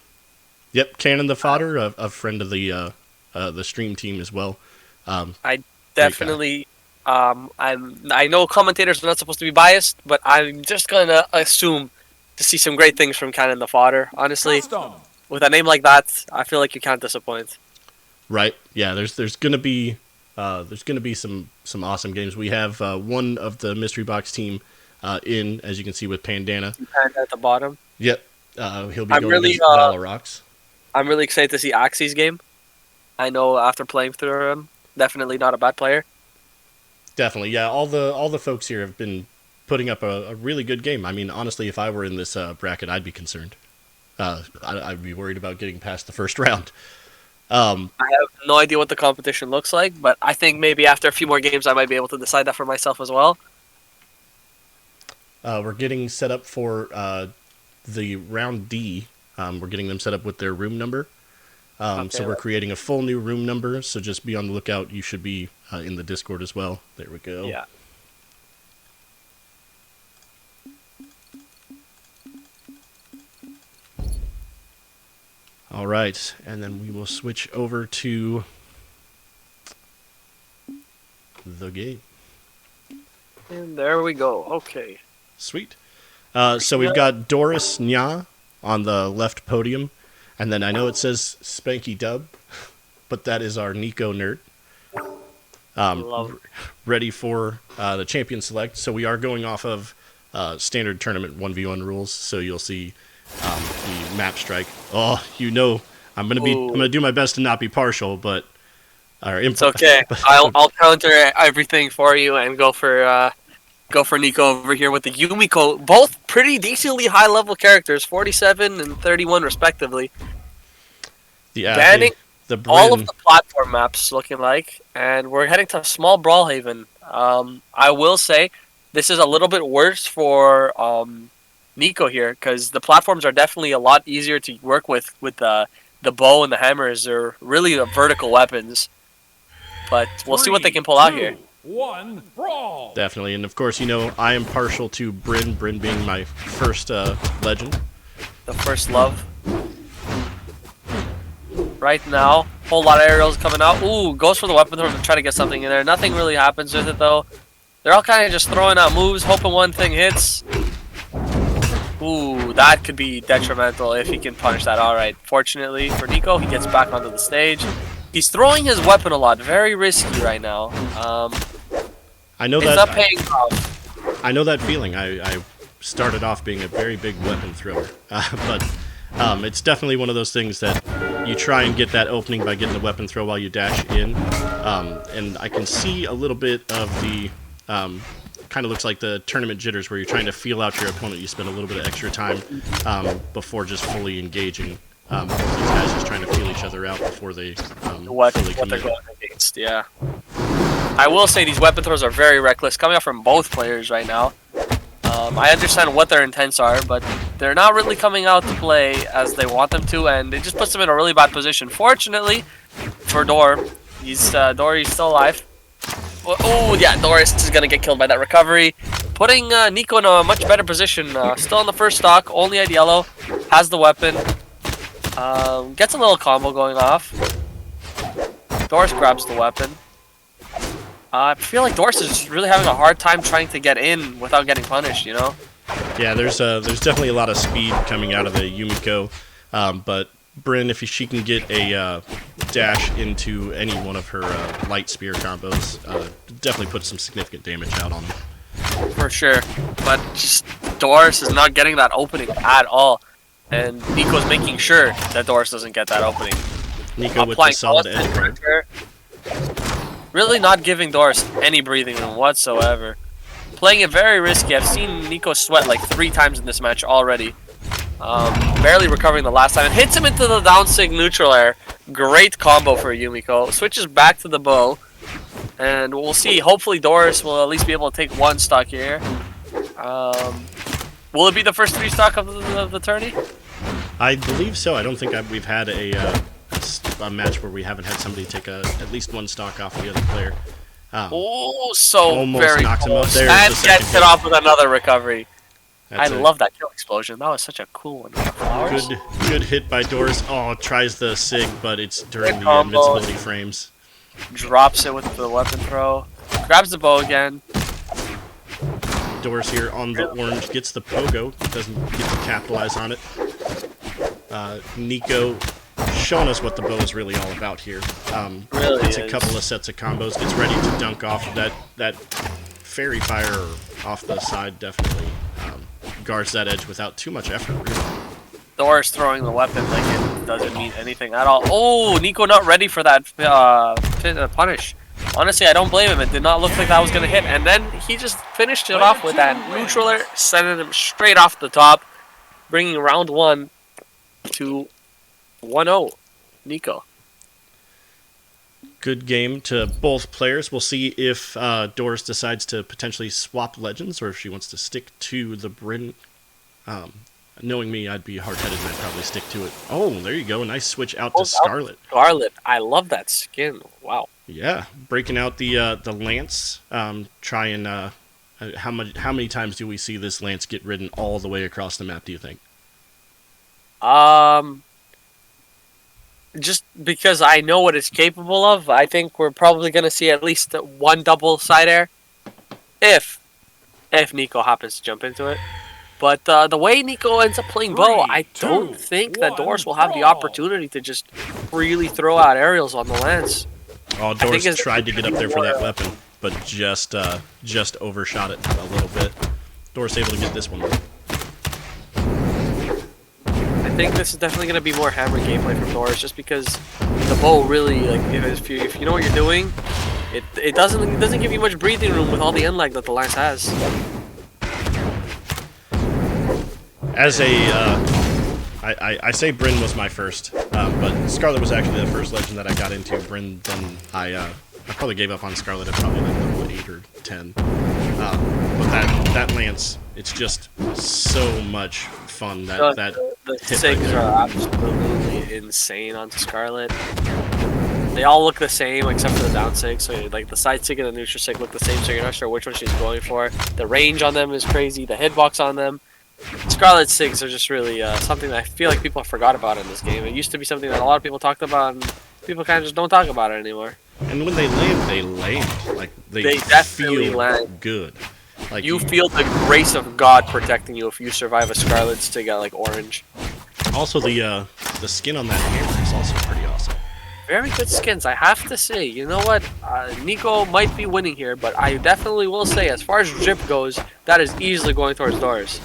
Yep, Cannon the Fodder, a friend of the stream team as well. I definitely, I know commentators are not supposed to be biased, but I'm just gonna assume to see some great things from Cannon the Fodder. Honestly, Custom. with a name like that, I feel like you can't disappoint. Right. Yeah. There's gonna be some awesome games. We have one of the mystery box team in, as you can see, with Pandana. And at the bottom, Yep. He'll be I'm going really, against Valorox. I'm really excited to see Axie's game. I know after playing through him, Definitely not a bad player. Definitely, yeah. All the folks here have been putting up a really good game. I mean, honestly, if I were in this bracket, I'd be concerned. I'd be worried about getting past the first round. I have no idea what the competition looks like, but I think maybe after a few more games, I might be able to decide that for myself as well. We're getting set up for the round D. We're getting them set up with their room number. So we're creating a full new room number. So just be on the lookout. You should be in the Discord as well. There we go. Yeah. All right, and then we will switch over to the game. And there we go. Okay. Sweet. So we've got Doris Nya on the left podium, and then I know it says Spanky Dub, but that is our Nico nerd. Ready for the champion select. So we are going off of standard tournament 1v1 rules. So you'll see the map strike. Oh, you know, I'm gonna do my best to not be partial, but it's okay. I'll counter everything for you and go for Nico over here with the Yumiko. Both pretty decently high level characters, 47 and 31 respectively. Banning all of the platform maps looking like, and we're heading to small Brawlhaven. I will say this is a little bit worse for Nico here, because the platforms are definitely a lot easier to work with the bow and the hammers. They're really the vertical weapons. But we'll see what they can pull out here. 1, brawl! Definitely, and of course, you know, I am partial to Bryn being my first legend. The first love. Right now, whole lot of aerials coming out. Ooh, goes for the weapon throw to try to get something in there. Nothing really happens with it, though. They're all kind of just throwing out moves, hoping one thing hits. Ooh, that could be detrimental if he can punish that. Alright, fortunately for Nico, he gets back onto the stage. He's throwing his weapon a lot. Very risky right now. I know it's that. Not paying off. I know that feeling. I started off being a very big weapon thrower. But it's definitely one of those things that you try and get that opening by getting the weapon throw while you dash in. And I can see a little bit of the... kind of looks like the tournament jitters where you're trying to feel out your opponent. You spend a little bit of extra time before just fully engaging. These guys just trying to feel each other out before they what they're going against. Yeah, I will say these weapon throws are very reckless, coming out from both players right now. I understand what their intents are, but they're not really coming out to play as they want them to, and it just puts them in a really bad position. Fortunately for Doris still alive. Oh, yeah, Doris is going to get killed by that recovery. Putting Nico in a much better position. Still on the first stock, only at yellow. Has the weapon. Gets a little combo going off. Doris grabs the weapon. I feel like Doris is really having a hard time trying to get in without getting punished, you know? Yeah, there's definitely a lot of speed coming out of the Yumiko. But Bryn, if she can get a dash into any one of her light spear combos, definitely puts some significant damage out on them. For sure. But just Doris is not getting that opening at all. And Nico's making sure that Doris doesn't get that opening. Nico with the solid edge guard. Really not giving Doris any breathing room whatsoever. Playing it very risky. I've seen Nico sweat like 3 times in this match already. Barely recovering the last time. It hits him into the down sig neutral air. Great combo for Yumiko. Switches back to the bow. And we'll see. Hopefully Doris will at least be able to take 1 stock here. Will it be the first 3 stock of the tourney? I believe so. I don't think we've had a match where we haven't had somebody take at least 1 stock off the other player. Almost very knocks him close. up there. And gets it off with another recovery. I love that kill explosion. That was such a cool one. Good hit by Doris. Oh, tries the sig, but it's during the invincibility frames. Drops it with the weapon throw. Grabs the bow again. Doris here on the orange gets the pogo. Doesn't get to capitalize on it. Nico showing us what the bow is really all about here. It's a couple of sets of combos. Gets ready to dunk off that fairy fire off the side. Definitely guards that edge without too much effort. Really. Doris throwing the weapon like it doesn't mean anything at all. Oh, Nico not ready for that punish. Honestly, I don't blame him. It did not look like that was going to hit. And then he just finished it off with that neutraler, sending him straight off the top, bringing round 1 to 1-0. Nico. Good game to both players. We'll see if Doris decides to potentially swap legends or if she wants to stick to the Bryn. Knowing me, I'd be hard-headed and I'd probably stick to it. Oh, there you go. A nice switch out to Scarlet. Scarlet. I love that skin. Wow. Yeah, breaking out the Lance. How many times do we see this Lance get ridden all the way across the map, do you think? Just because I know what it's capable of, I think we're probably going to see at least one double side air. If Nico happens to jump into it. But the way Nico ends up playing bow, I don't think that Doris will have the opportunity to just really throw out aerials on the Lance. Oh, Doris tried to get up there for that weapon, but just overshot it a little bit. Doris able to get this one. I think this is definitely going to be more hammer gameplay from Doris, just because the bow really, like, if you know what you're doing, it doesn't give you much breathing room with all the end lag that the Lance has. As I say Bryn was my first, but Scarlet was actually the first legend that I got into. Bryn, then I probably gave up on Scarlet at probably like level 8 or 10. But that Lance, it's just so much fun. The SIGs are absolutely insane on Scarlet. They all look the same except for the down SIG. So like the side SIG and the neutral SIG look the same, so you're not sure which one she's going for. The range on them is crazy. The hitbox on them. Scarlet SIGs are just really something that I feel like people forgot about in this game. It used to be something that a lot of people talked about, and people kind of just don't talk about it anymore. And when they land. Like they definitely feel land good. Like you feel the grace of God protecting you if you survive a Scarlet SIG at like orange. Also, the skin on that hammer is also pretty awesome. Very good skins, I have to say. You know what? Nico might be winning here, but I definitely will say, as far as drip goes, that is easily going towards Doris.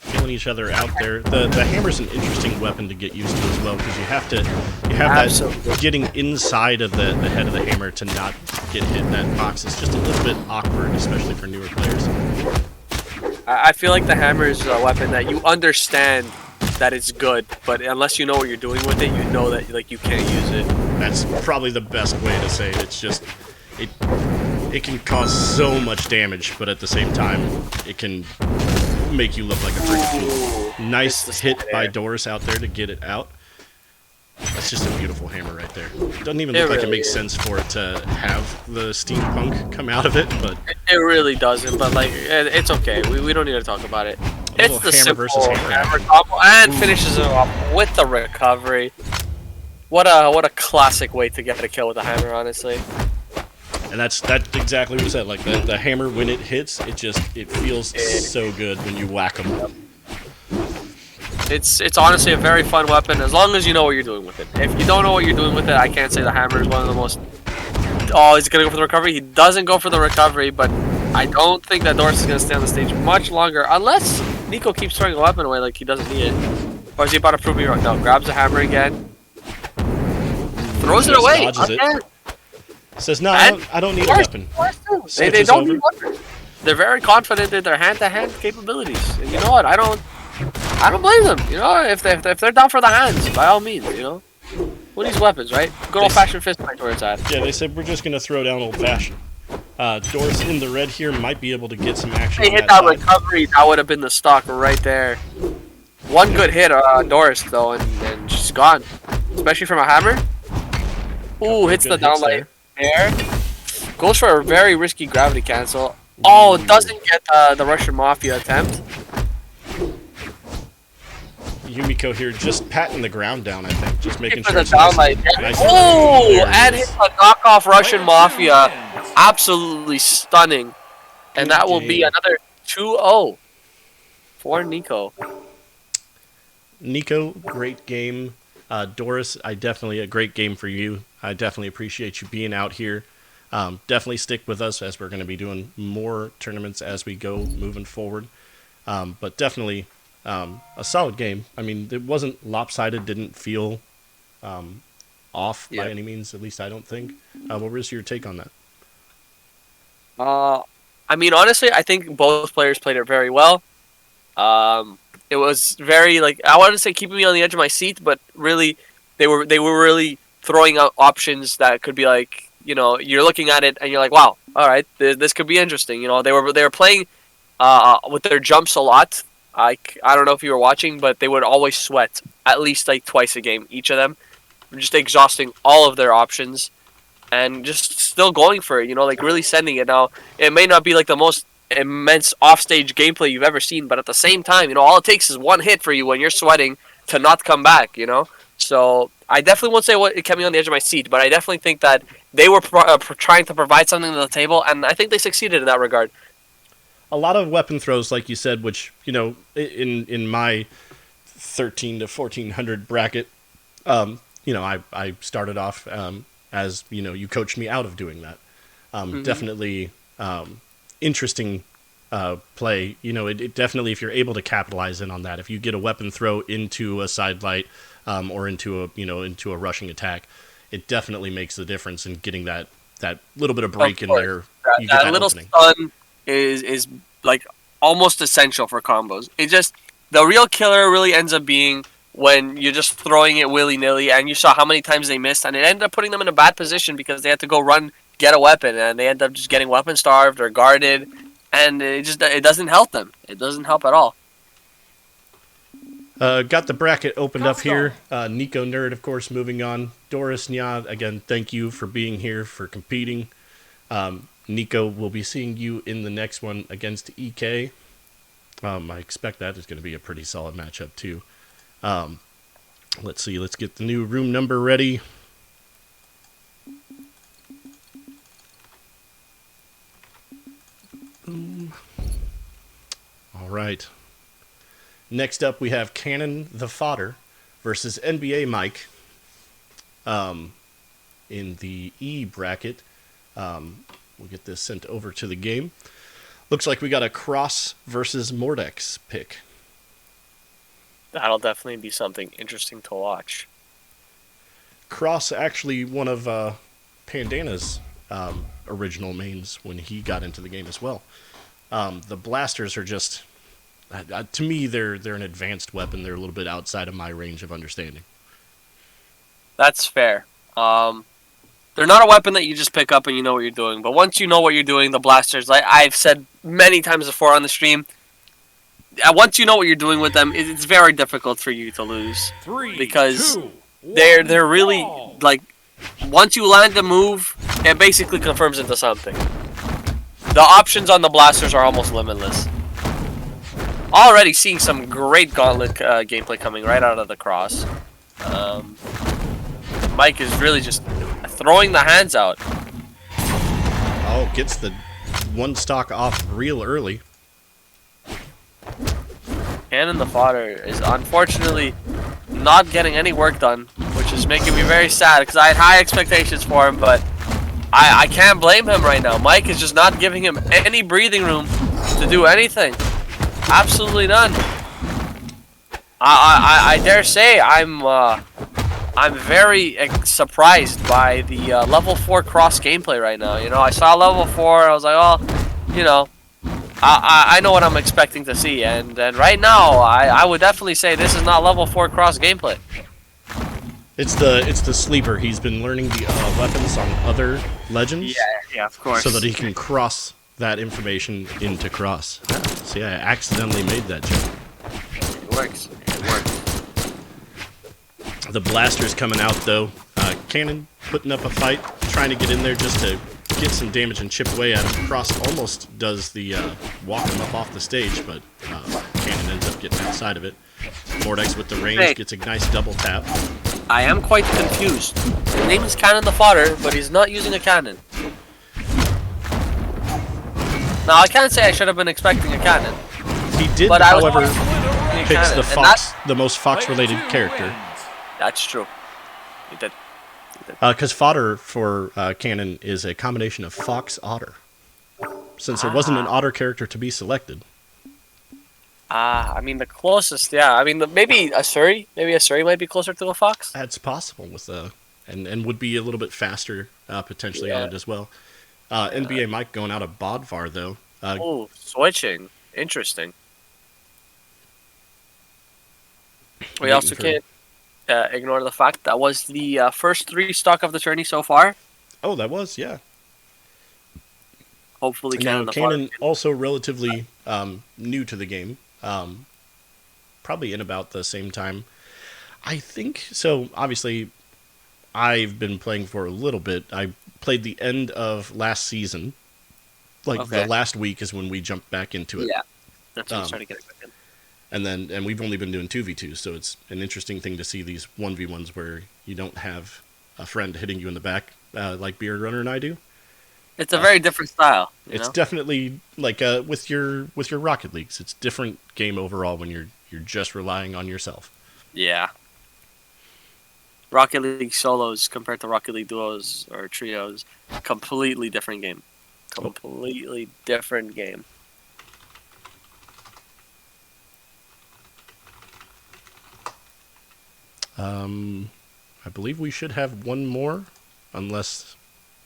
Killing each other out there. The hammer's an interesting weapon to get used to as well, because you have that getting inside of the head of the hammer to not get hit. That box is just a little bit awkward, especially for newer players. I feel like the hammer is a weapon that you understand that it's good, but unless you know what you're doing with it, you know that like you can't use it. That's probably the best way to say it. It's just it can cause so much damage, but at the same time, it can make you look like a freaking fool. Nice hit by Doris out there to get it out. That's just a beautiful hammer right there. Doesn't even look like it makes sense for it to have the steampunk come out of it, but it really doesn't. But like, it's okay. We don't need to talk about it. It's the simple versus hammer combo, and finishes it off with the recovery. What a classic way to get a kill with a hammer, honestly. And that's exactly what you said. Like the hammer, when it hits, it feels so good when you whack them. It's honestly a very fun weapon as long as you know what you're doing with it. If you don't know what you're doing with it, I can't say the hammer is one of the most. Oh, he's gonna go for the recovery. He doesn't go for the recovery, but I don't think that Doris is gonna stay on the stage much longer unless Nico keeps throwing a weapon away like he doesn't need it. Or is he about to prove me wrong? No, grabs the hammer again, throws it away. It. Says no, I don't need a weapon. They don't need weapons. They're very confident in their hand-to-hand capabilities, and you know what? I don't blame them. You know, if they're down for the hands, by all means, you know. Who needs weapons, right? Good old-fashioned fist fight where it's at. Yeah, they said we're just gonna throw down old-fashioned. Doris in the red here might be able to get some action. They hit that recovery, that would have been the stock right there. One good hit on Doris though, and she's gone. Especially from a hammer. Ooh, hits the downlight there. Goes for a very risky gravity cancel. Oh, doesn't get the Russian Mafia attempt. Yumiko here just patting the ground down, I think. Just making for sure the downlight. nice. Oh, and hit a knockoff Russian Mafia. Absolutely stunning. And that will be another 2-0 for Nico. Nico, great game. Doris, a great game for you. I definitely appreciate you being out here. Definitely stick with us as we're going to be doing more tournaments as we go moving forward. But definitely a solid game. I mean, it wasn't lopsided, didn't feel off by Yeah. any means. At least I don't think. What was your take on that? I mean, honestly, I think both players played it very well. It was very like I wanted to say keeping me on the edge of my seat, but really, they were really throwing out options that could be like you're looking at it and you're like, wow, all right, this could be interesting. They were playing with their jumps a lot. I don't know if you were watching, but they would always sweat at least like twice a game, each of them, just exhausting all of their options and just still going for it. Like really sending it. Now it may not be like the most immense offstage gameplay you've ever seen, but at the same time, all it takes is one hit for you when you're sweating to not come back. So I definitely won't say it kept me on the edge of my seat, but I definitely think that they were trying to provide something to the table, and I think they succeeded in that regard. A lot of weapon throws, like you said, which in my 13 to 1400 bracket, I started off as you coached me out of doing that. Definitely interesting play. It definitely, if you're able to capitalize in on that, if you get a weapon throw into a side light or into a rushing attack, it definitely makes the difference in getting that little bit of break in there. You get that little opening. stun is like almost essential for combos. The real killer really ends up being when you're just throwing it willy-nilly, and you saw how many times they missed, and it ended up putting them in a bad position because they had to go run, get a weapon, and they end up just getting weapon starved or guarded, and it doesn't help them. It doesn't help at all. Got the bracket opened up here. Nico Nerd, of course, moving on. Doris Nya, again, thank you for being here, for competing. Nico, we'll be seeing you in the next one against EK. I expect that is going to be a pretty solid matchup, too. Let's see. Let's get the new room number ready. All right. Next up, we have Cannon the Fodder versus NBA Mike in the E bracket. We'll get this sent over to the game. Looks like we got a Cross versus Mordex pick. That'll definitely be something interesting to watch. Cross actually one of Pandana's original mains when he got into the game as well. The blasters are just, to me, they're an advanced weapon. They're a little bit outside of my range of understanding. That's fair. They're not a weapon that you just pick up and you know what you're doing. But once you know what you're doing, the blasters, like I've said many times before on the stream, once you know what you're doing with them, it's very difficult for you to lose. Because they're really, like, once you land the move, it basically confirms into something. The options on the blasters are almost limitless. Already seeing some great gauntlet gameplay coming right out of the Cross. Mike is really just throwing the hands out. Oh, gets the one stock off real early. Cannon the Fodder is unfortunately not getting any work done, which is making me very sad because I had high expectations for him, but I can't blame him right now. Mike is just not giving him any breathing room to do anything. Absolutely none. I dare say I'm very surprised by the level 4 Cross gameplay right now. I saw level 4, I was like, oh, I know what I'm expecting to see, and right now I would definitely say this is not level 4 Cross gameplay. It's the sleeper. He's been learning the weapons on other legends. Yeah, of course. So that he can cross that information into Cross. See, I accidentally made that joke. It works. The blasters coming out though. Cannon putting up a fight, trying to get in there just to get some damage and chip away at him. Cross almost does the walk him up off the stage, but Cannon ends up getting outside of it. Mordex with the range gets a nice double tap. I am quite confused. His name is Cannon the Fodder, but he's not using a cannon. Now, I can't say I should have been expecting a cannon. He did, but however, picks picks the Fox, the most Fox-related character. That's true. He did. Because fodder for Cannon is a combination of Fox Otter. Since there wasn't an Otter character to be selected. I mean, the closest, yeah. I mean, maybe Asuri. Maybe Asuri might be closer to a Fox. That's possible with and would be a little bit faster potentially on it as well. NBA Mike going out of Bodvar though. Switching. Interesting. We Waiting also for- can't ignore the fact that was the first 3 stock of the tourney so far. Oh, that was, yeah. Hopefully, Now, Cannon. Cannon also relatively new to the game. Probably in about the same time. I think, so obviously, I've been playing for a little bit. I played the end of last season. Like, the last week is when we jumped back into it. Yeah, that's when we started getting back in. And we've only been doing 2v2, so it's an interesting thing to see these 1v1s where you don't have a friend hitting you in the back like Beard Runner and I do. It's a very different style. It's definitely like with your Rocket Leagues. It's different game overall when you're just relying on yourself. Yeah. Rocket League solos compared to Rocket League duos or trios, completely different game. Completely different game. I believe we should have one more, unless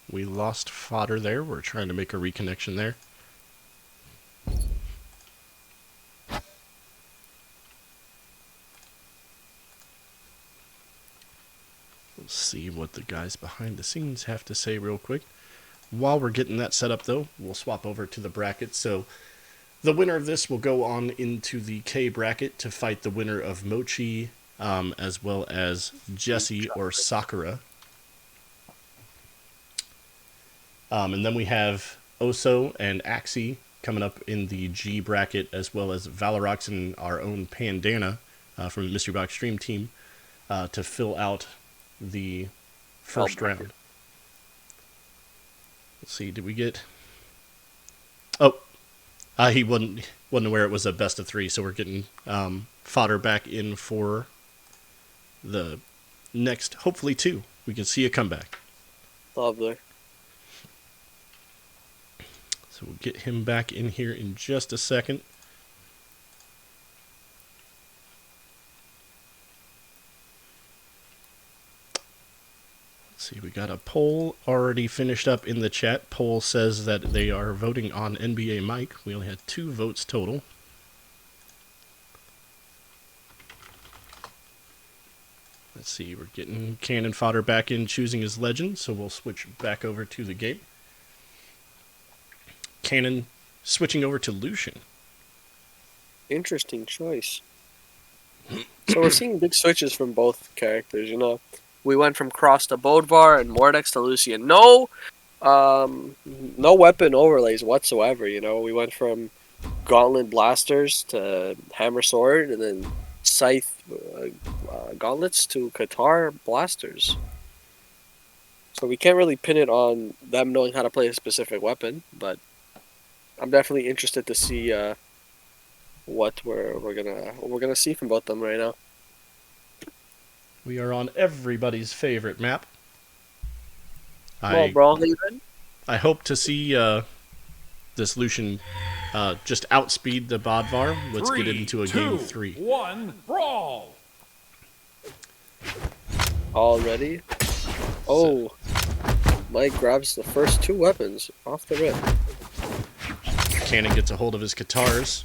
we lost fodder there. We're trying to make a reconnection there. Let's see what the guys behind the scenes have to say real quick. While we're getting that set up, though, we'll swap over to the bracket. So the winner of this will go on into the K bracket to fight the winner of Mochi, as well as Jesse or Sakura. And then we have Oso and Axie coming up in the G bracket, as well as Valorox and our own Pandana from the Mystery Box Stream team to fill out the first round. Let's see, did we get... Oh, he wasn't aware it was a best of 3, so we're getting fodder back in for the next, hopefully 2. We can see a comeback. Lovely. So we'll get him back in here in just a second. Let's see, we got a poll already finished up in the chat. Poll says that they are voting on NBA Mike. We only had 2 votes total. Let's see, we're getting Cannon Fodder back in, choosing his legend, so we'll switch back over to the game. Cannon switching over to Lucian. Interesting choice. So we're seeing big switches from both characters, you know. We went from Cross to Bodvar and Mordex to Lucian. No weapon overlays whatsoever, you know. We went from Gauntlet Blasters to Hammer Sword, and then Scythe Gauntlets to Qatar Blasters. So we can't really pin it on them knowing how to play a specific weapon, but I'm definitely interested to see what we're gonna see from both of them right now. We are on everybody's favorite map. Well, Brawlhalla. I hope to see this Lucian just outspeed the Bodvar. Let's get into a game 3. 1, brawl! Already? Oh, Mike grabs the first 2 weapons off the rip. Cannon gets a hold of his guitars.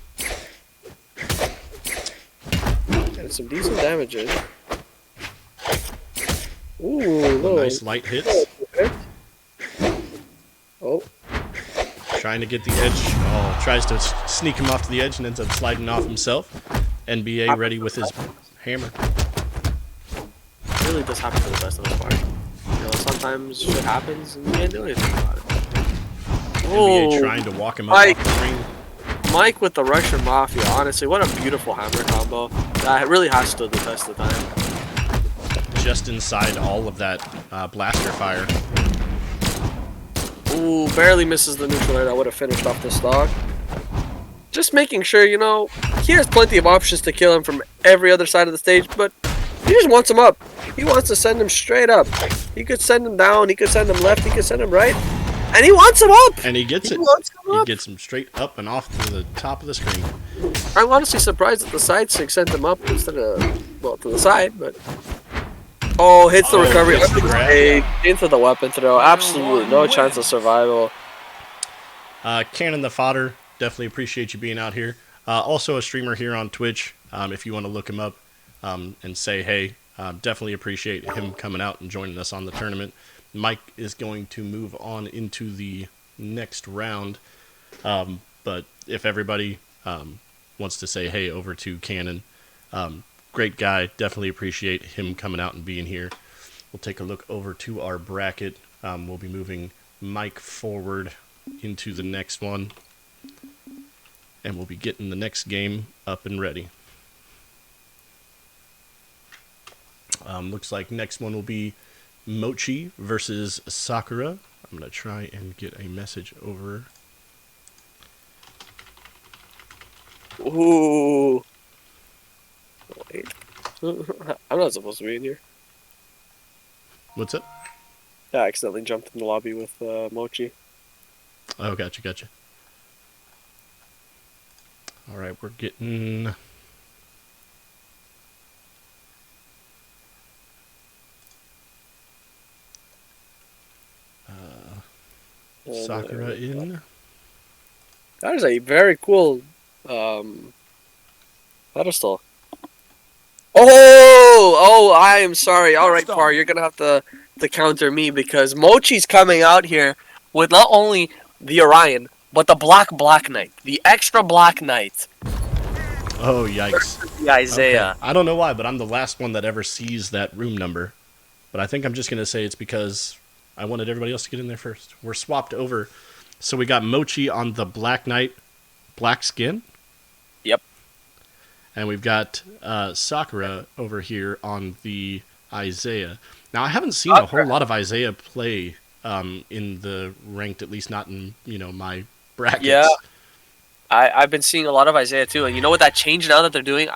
And some decent damage in. Ooh, little Nice light hits. Oh, Trying to get the edge. Oh, tries to sneak him off to the edge and ends up sliding off himself. NBA ready with his hammer. it really does happen to the best of us party. You know, sometimes shit happens and you can't do anything about it. NBA trying to walk him up Mike. off the screen. Mike with the Russian Mafia, honestly, what a beautiful hammer combo. That really has stood the test of time. Just inside all of that blaster fire. Ooh, barely misses the neutral air that would have finished off the stock. Just making sure, you know, he has plenty of options to kill him from every other side of the stage, but he just wants him up. He wants to send him straight up. He could send him down, he could send him left, he could send him right, and he wants him up! And he gets it. Wants him He up. gets him straight up and off to the top of the screen. I'm honestly surprised that the side stick sent him up instead of, well, to the side, but Oh, hits the recovery. Gets the grab. Into the weapon throw. Absolutely no chance of survival. Cannon the Fodder, definitely appreciate you being out here. Also a streamer here on Twitch. If you want to look him up and say hey, definitely appreciate him coming out and joining us on the tournament. Mike is going to move on into the next round. But if everybody wants to say hey over to Cannon, great guy. Definitely appreciate him coming out and being here. We'll take a look over to our bracket. We'll be moving Mike forward into the next one. And we'll be getting the next game up and ready. Looks like next one will be Mochi versus Sakura. I'm going to try and get a message over. Ooh. Wait. I'm not supposed to be in here. What's up? Yeah, I accidentally jumped in the lobby with Mochi. Oh, gotcha. All right, we're getting... Sakura in. That is a very cool pedestal. Oh, I am sorry. All right, Par, you're gonna have to counter me because Mochi's coming out here with not only the Orion but the Black Knight, the extra Black Knight. Oh, yikes. The Isaiah. Okay. I don't know why, but I'm the last one that ever sees that room number. But I think I'm just gonna say it's because I wanted everybody else to get in there first. We're swapped over. So we got Mochi on the Black Knight, black skin. Yep. And we've got Sakura over here on the Isaiah. Now, I haven't seen a whole lot of Isaiah play in the ranked, at least not in, my brackets. Yeah. I've been seeing a lot of Isaiah too. And you know what that change now that they're doing,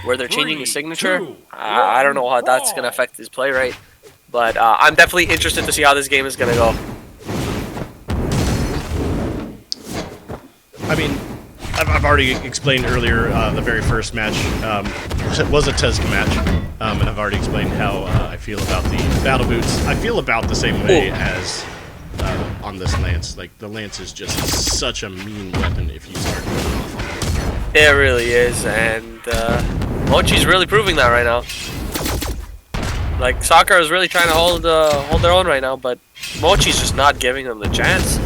where they're changing the signature? I don't know how that's going to affect his play rate. But I'm definitely interested to see how this game is going to go. I mean, I've already explained earlier the very first match was a Tezca match. And I've already explained how I feel about the battle boots. I feel about the same way as on this Lance. Like, the Lance is just such a mean weapon if you start going off on it. It really is. And Mochi's really proving that right now. Like, Sakura is really trying to hold their own right now, but Mochi's just not giving them the chance.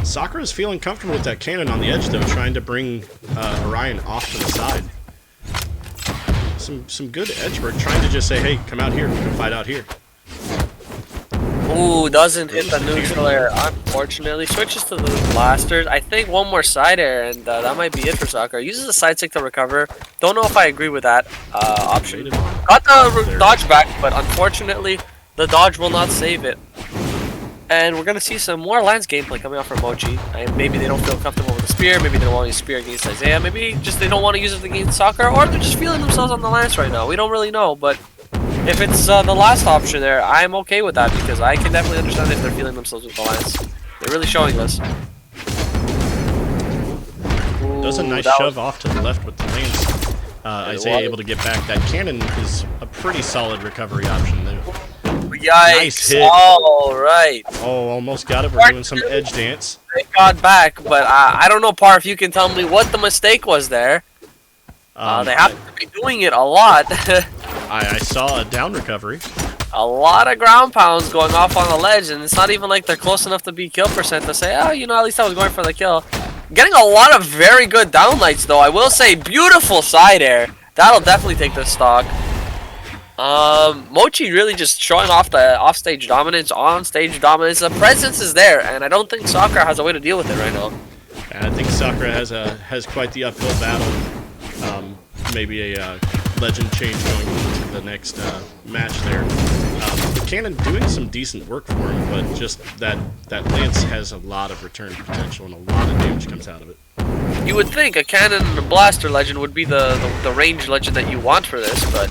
Sakura's feeling comfortable with that cannon on the edge, though, trying to bring Orion off to the side. Some good edge work, trying to just say, hey, come out here, come fight out here. Ooh, doesn't hit the neutral air, unfortunately. Switches to the blasters. I think one more side air, and that might be it for Sakura. Uses a side stick to recover. Don't know if I agree with that option. Got the dodge back, but unfortunately, the dodge will not save it. And we're going to see some more Lance gameplay coming out from Mochi. And maybe they don't feel comfortable with the spear. Maybe they don't want to use spear against Isaiah. Maybe just they don't want to use it against Sakura. Or they're just feeling themselves on the Lance right now. We don't really know. But if it's the last option there, I'm okay with that. Because I can definitely understand if they're feeling themselves with the Lance. They're really showing us. Ooh, does a nice shove off to the left with the Lance. Isaiah able to get back. That cannon is a pretty solid recovery option there. Yikes. Nice hit. All right. Oh, almost got it. We're doing some edge dance. They got back, but I don't know, Par, if you can tell me what the mistake was there. They have to be doing it a lot. I saw a down recovery. A lot of ground pounds going off on the ledge, and it's not even like they're close enough to be kill percent to say, oh, at least I was going for the kill. Getting a lot of very good downlights, though. I will say, beautiful side air. That'll definitely take the stock. Mochi really just showing off the offstage dominance, on-stage dominance. The presence is there, and I don't think Sakura has a way to deal with it right now. And I think Sakura has quite the uphill battle. Maybe a legend change going into the next match there. The cannon doing some decent work for him, but just that Lance has a lot of return potential and a lot of damage comes out of it. You would think a cannon and a blaster legend would be the range legend that you want for this, but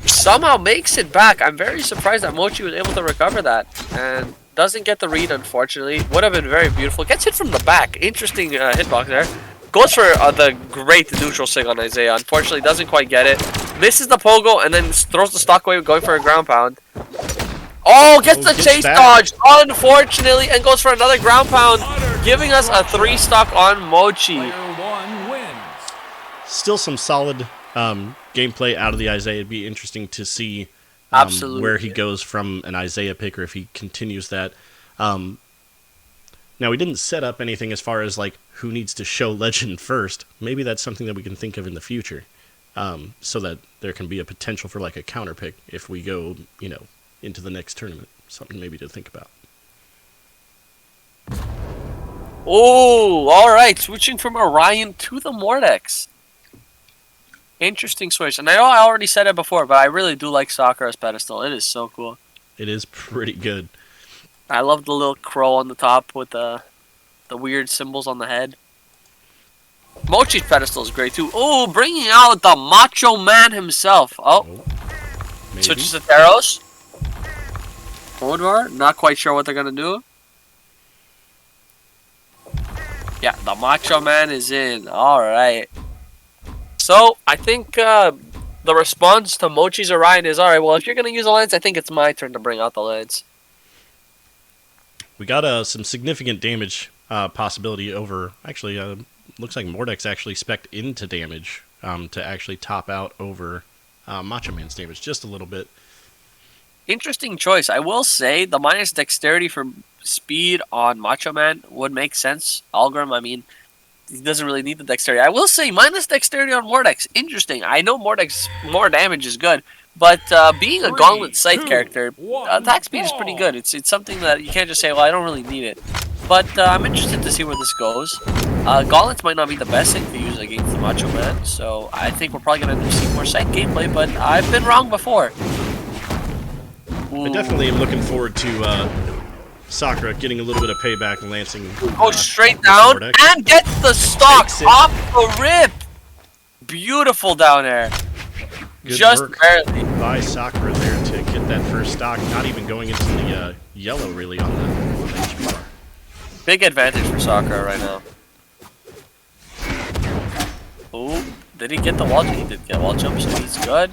somehow makes it back. I'm very surprised that Mochi was able to recover that and doesn't get the read, unfortunately. Would have been very beautiful. Gets hit from the back. Interesting hitbox there. Goes for the great neutral sig on Isaiah. Unfortunately, doesn't quite get it. Misses the pogo and then throws the stock away, going for a ground pound. Oh, gets the gets chase that. dodge, unfortunately, and goes for another ground pound, giving us a 3 stock on Mochi. Player 1 wins. Still some solid gameplay out of the Isaiah. It'd be interesting to see Absolutely. where he goes from an Isaiah pick or if he continues that. Now, we didn't set up anything as far as like who needs to show legend first. Maybe that's something that we can think of in the future, so that there can be a potential for like a counter pick if we go, into the next tournament. Something maybe to think about. Oh, all right. Switching from Orion to the Mordex. Interesting switch. And I know I already said it before, but I really do like Sakura's pedestal. It is so cool. It is pretty good. I love the little crow on the top with the weird symbols on the head. Mochi's pedestal is great too. Oh, bringing out the Macho Man himself. Oh, Maybe. switches to Theros. Forward bar. Not quite sure what they're gonna do. Yeah, the Macho Man is in. All right. So I think the response to Mochi's Orion is, all right. Well, if you're gonna use a lance, I think it's my turn to bring out the lance. We got some significant damage possibility over. Actually, looks like Mordex actually spec'd into damage to actually top out over Macho Man's damage just a little bit. Interesting choice. I will say the minus dexterity for speed on Macho Man would make sense. Algrim, I mean, he doesn't really need the dexterity. I will say minus dexterity on Mordex. Interesting. I know Mordex more damage is good, but being a 3, Gauntlet Scythe 2, character, 1, attack speed is pretty good. It's something that you can't just say, well, I don't really need it. But I'm interested to see where this goes. Gauntlets might not be the best thing to use against the Macho Man, so I think we're probably going to end up seeing more Scythe gameplay, but I've been wrong before. I definitely am looking forward to Sakura getting a little bit of payback and lancing. Go straight down Mordex. and gets the stock Takes it. off the rip. Beautiful down air. Good Just work barely. by Sakura there to get that first stock, not even going into the yellow really on the HP bar. Big advantage for Sakura right now. Oh, did he get the wall jump? He did get a wall jump, so he's good.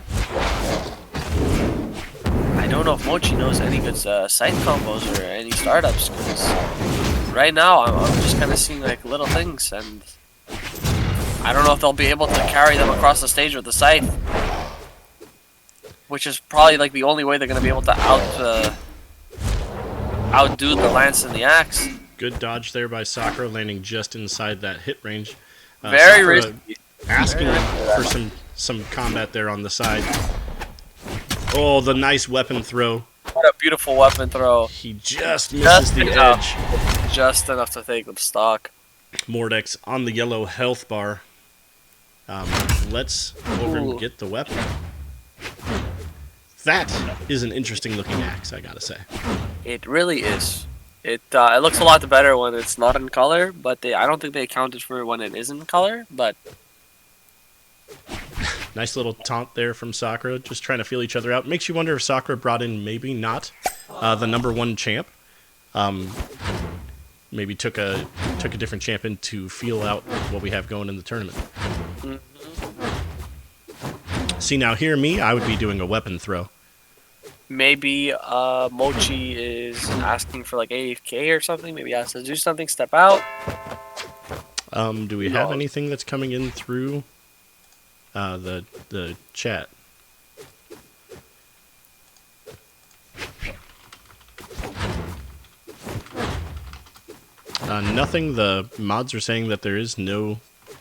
I don't know if Mochi knows any good scythe combos or any startups, because right now I'm just kind of seeing like little things, and I don't know if they'll be able to carry them across the stage with the scythe, which is probably like the only way they're going to be able to outdo the lance and the axe. Good dodge there by Sakura, landing just inside that hit range. Very Sakura risky. asking for some combat there on the side. Oh, the nice weapon throw. What a beautiful weapon throw. He just misses the enough. edge. Just enough to take the stock. Mordex on the yellow health bar. Let's over and get the weapon. That is an interesting looking axe, I gotta say. It really is. It looks a lot better when it's not in color, but I don't think they accounted for it when it is in color, but... Nice little taunt there from Sakura, just trying to feel each other out. Makes you wonder if Sakura brought in maybe not the #1 champ. Maybe took a different champion to feel out what we have going in the tournament. See, now hear me, I would be doing a weapon throw. Maybe Mochi is asking for like AFK or something. Maybe he has to do something, step out. Do we have anything that's coming in through the chat? Nothing. The mods are saying that there is no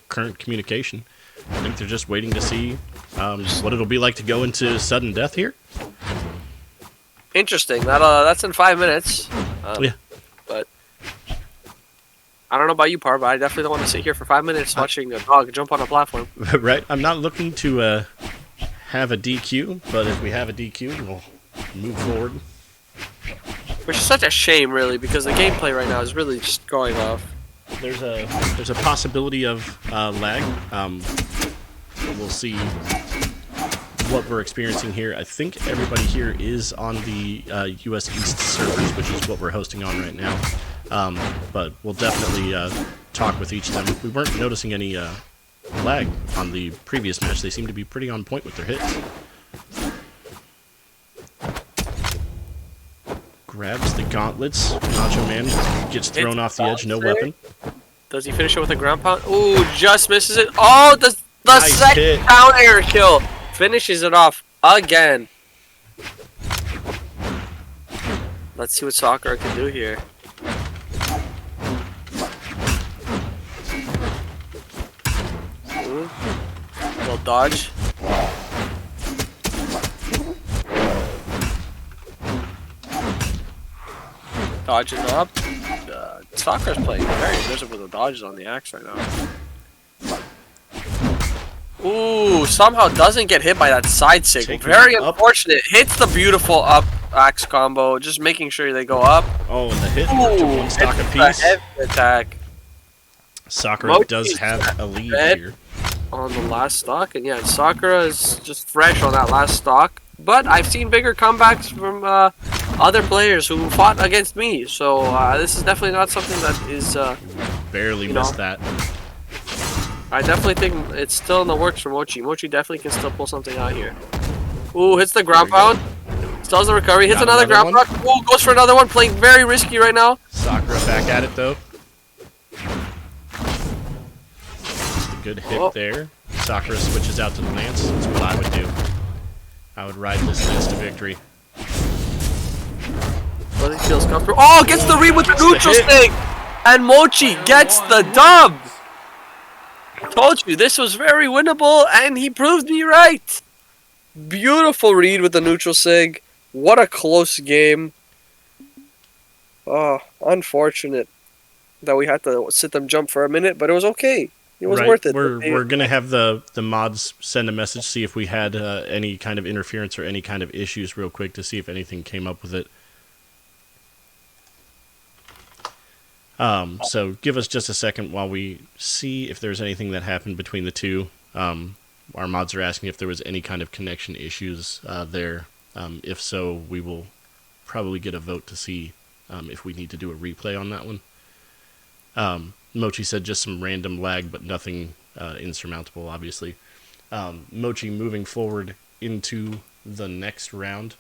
current communication. I think they're just waiting to see what it'll be like to go into sudden death here. Interesting. That's in 5 minutes. Yeah. But I don't know about you, Par, but I definitely don't want to sit here for 5 minutes watching a dog jump on a platform. Right. I'm not looking to have a DQ, but if we have a DQ, we'll move forward. Which is such a shame, really, because the gameplay right now is really just going off. There's a possibility of lag. We'll see what we're experiencing here. I think everybody here is on the US East servers, which is what we're hosting on right now. But we'll definitely talk with each of them. We weren't noticing any lag on the previous match. They seem to be pretty on point with their hits. Grabs the gauntlets. Macho Man gets thrown off the edge, no weapon. Does he finish it with a ground pound? Ooh, just misses it. Oh, the Nice second hit. pound air kill. Finishes it off again. Let's see what Sakura can do here. Ooh. Little dodge. Dodging up. Sakura's playing very aggressive with the dodges on the axe right now. Ooh, somehow doesn't get hit by that side sig. Taking Very it up. unfortunate. Hits the beautiful up axe combo, just making sure they go up. Oh, and the hit to Ooh, one stock hits the apiece. heavy attack Sakura Mochi's does have a lead dead. here. On the last stock, and yeah, Sakura is just fresh on that last stock. But I've seen bigger comebacks from other players who fought against me, so this is definitely not something that is. Barely You missed know. that. I definitely think it's still in the works for Mochi. Mochi definitely can still pull something out here. Ooh, hits the ground pound. Still has the recovery. Hits Got another another ground pound. Ooh, goes for another one. Playing very risky right now. Sakura back at it though. Just a good hit Oh. there. Sakura switches out to the lance. That's what I would do. I would ride this lance to victory. But he feels comfortable. Oh, gets the read with the Gets the neutral hit. stick. And Mochi gets the dub. Told you, this was very winnable, and he proved me right. Beautiful read with the neutral sig. What a close game. Oh, unfortunate that we had to sit them jump for a minute, but it was okay. It was worth it. We're gonna have the mods send a message, see if we had any kind of interference or any kind of issues real quick to see if anything came up with it. So give us just a second while we see if there's anything that happened between the two. Our mods are asking if there was any kind of connection issues there. If so, we will probably get a vote to see if we need to do a replay on that one. Mochi said just some random lag, but nothing insurmountable, obviously. Mochi moving forward into the next round.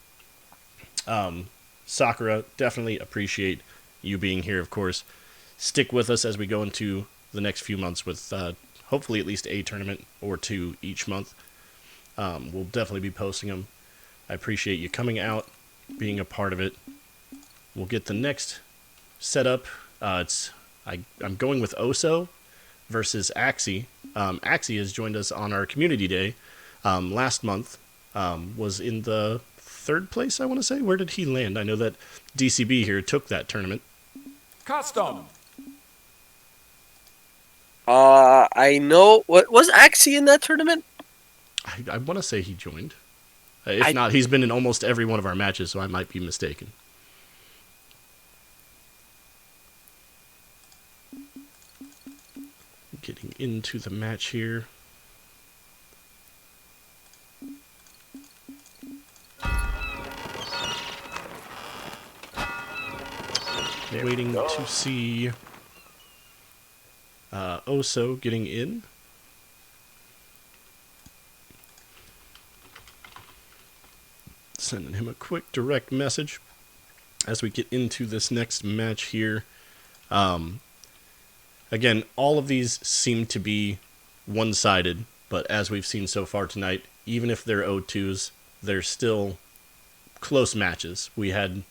Sakura, definitely appreciate you being here, of course. Stick with us as we go into the next few months with hopefully at least a tournament or two each month. We'll definitely be posting them. I appreciate you coming out, being a part of it. We'll get the next setup. I'm going with Oso versus Axie. Axie has joined us on our community day last month. Was in the third place, I want to say. Where did he land? I know that DCB here took that tournament. Custom. I know. What was Axie in that tournament? I want to say he joined. If not, he's been in almost every one of our matches, so I might be mistaken. Getting into the match here. Waiting to see Oso getting in. Sending him a quick direct message as we get into this next match here. Again, all of these seem to be one-sided, but as we've seen so far tonight, even if they're 0-2s, they're still close matches. We had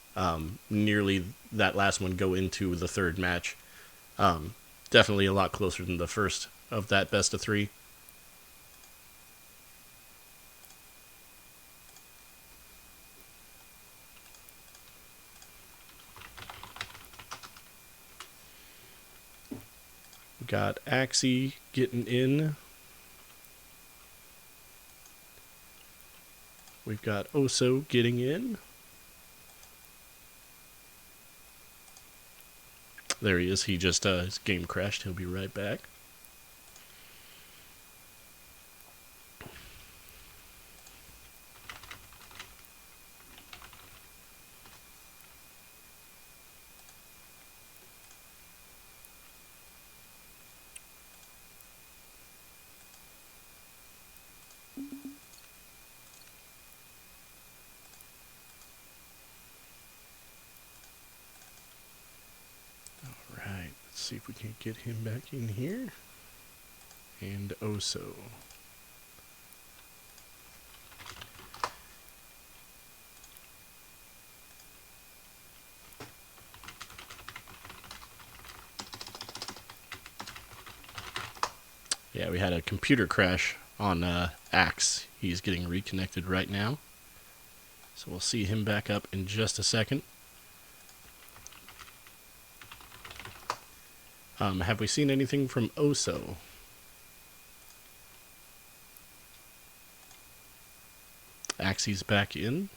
nearly that last one go into the third match. Definitely a lot closer than the first of that best of three. We got Axie getting in. We've got Oso getting in. There he is. He just, his game crashed. He'll be right back. see if we can get him back in here. And Oso. Yeah, we had a computer crash on Axe. He's getting reconnected right now. So we'll see him back up in just a second. Have we seen anything from Oso? Axie's back in.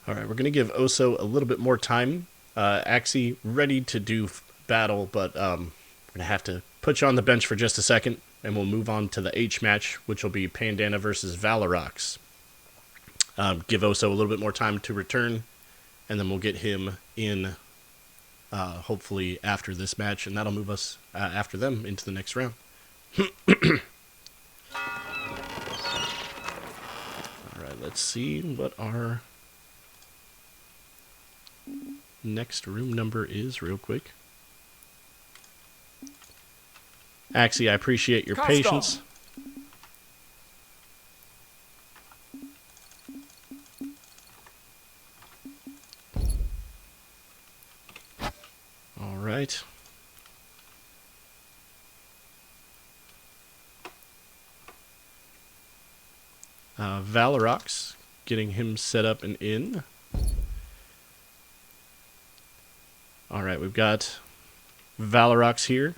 Alright, we're going to give Oso a little bit more time. Axie ready to do battle, but we're going to have to put you on the bench for just a second, and we'll move on to the H match, which will be Pandana versus Valorox. Give Oso a little bit more time to return, and then we'll get him in hopefully after this match, and that'll move us after them into the next round. Alright, let's see what our next room number is real quick. Axie, I appreciate your patience. All right. Valorox, getting him set up and in. All right, we've got Valorox here.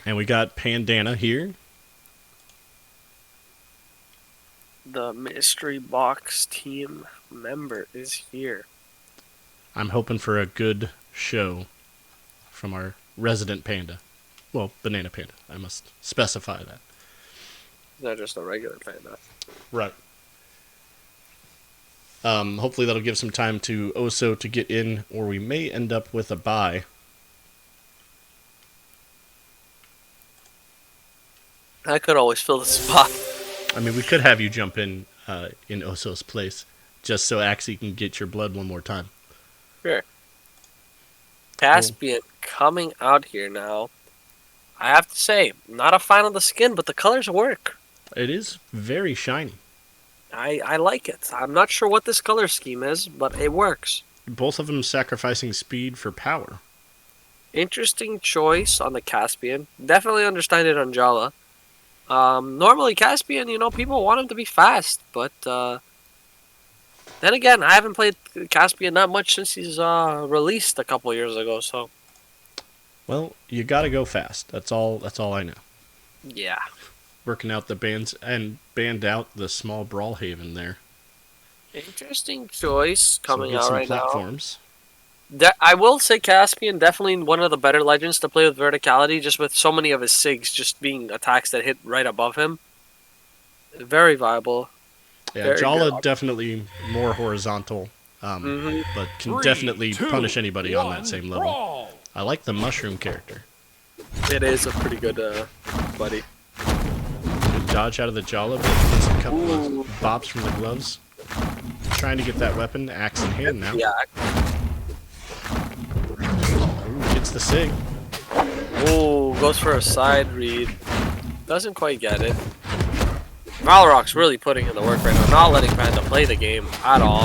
And we got Pandana here. The mystery box team member is here. I'm hoping for a good show from our resident panda. Well, banana panda. I must specify that. Not just a regular panda. Right. Hopefully that'll give some time to Oso to get in, or we may end up with a bye. I could always fill the spot. I mean, we could have you jump in Oso's place, just so Axie can get your blood one more time. Sure. Caspian coming out here now. I have to say, not a fan of the skin, but the colors work. It is very shiny. I like it. I'm not sure what this color scheme is, but it works. Both of them sacrificing speed for power. Interesting choice on the Caspian. Definitely understand it on Jala. Normally Caspian, people want him to be fast, but then again, I haven't played Caspian that much since he's released a couple years ago, so. Well, you gotta go fast. That's all I know. Yeah. Working out the bands and banned out the small Brawlhaven there. Interesting choice coming so out some right platforms. now. I will say Caspian definitely one of the better legends to play with verticality, just with so many of his SIGs just being attacks that hit right above him. Very viable. Yeah, Very Jala good. definitely more horizontal, but can definitely punish anybody on that same level. Brawl. I like the mushroom character. It is a pretty good buddy. Good dodge out of the Jala, but gets a couple of bops from the gloves. Trying to get that weapon, axe in hand now. Yeah. Ooh, gets the SIG. Ooh, goes for a side read. Doesn't quite get it. Valorox really putting in the work right now, not letting Panda play the game at all.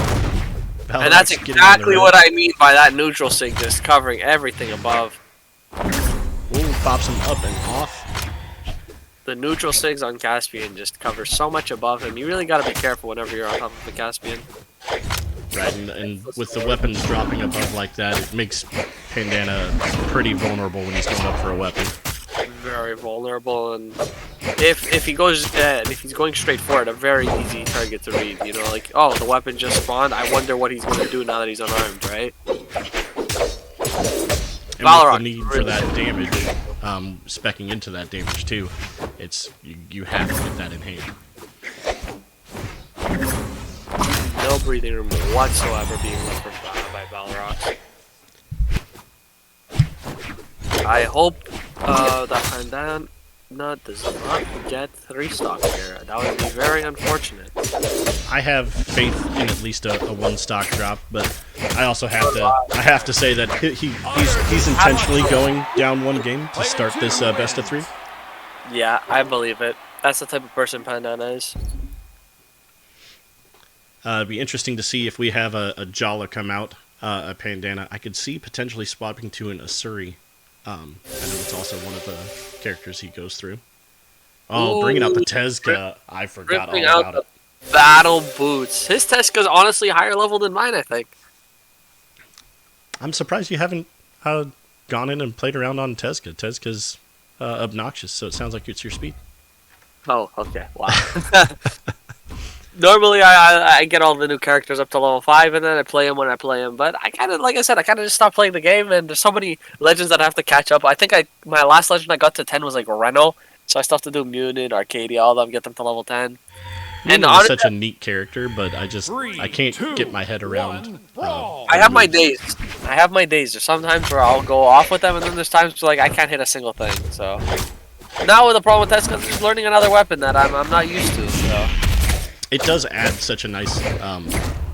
And that's Valorox getting on the exactly road. what I mean by that neutral SIG, just covering everything above. Ooh, pops him up and off. The neutral SIGs on Caspian just cover so much above him. You really got to be careful whenever you're on top of the Caspian. Right, and with the weapons dropping above like that, it makes Pandana pretty vulnerable when he's going up for a weapon. Very vulnerable, and if he goes if he's going straight for it, a very easy target to read. Like, oh, the weapon just spawned. I wonder what he's going to do now that he's unarmed, right? And with the need for that damage, speccing into that damage too, you have to get that in hand. no breathing room whatsoever being left for by Balrog. I hope that Pandana does not get 3-stock here. That would be very unfortunate. I have faith in at least a 1-stock drop, but I also have to say that he's intentionally going down one game to start this best of 3. Yeah, I believe it. That's the type of person Pandana is. It'd be interesting to see if we have a Brawlhalla come out, a Pandana. I could see potentially swapping to an Asuri. I know it's also one of the characters he goes through. Oh, bringing out the Tezca. I forgot all about it. Battle boots. His Tezca's honestly higher level than mine, I think. I'm surprised you haven't gone in and played around on Tezca. Tezca's obnoxious, so it sounds like it's your speed. Oh, okay. Wow. Normally, I get all the new characters up to level 5, and then I play them when I play them. But I kind of, like I said, I kind of just stopped playing the game, and there's so many legends that I have to catch up. I think my last legend I got to 10 was like Reno, so I still have to do Munin, Arcadia, all of them, get them to level 10. And is such a neat character, but I can't get my head around. I have my days. There's sometimes where I'll go off with them, and then there's times where, like, I can't hit a single thing. So now with the problem with that's because I'm just learning another weapon that I'm not used to. So it does add such a nice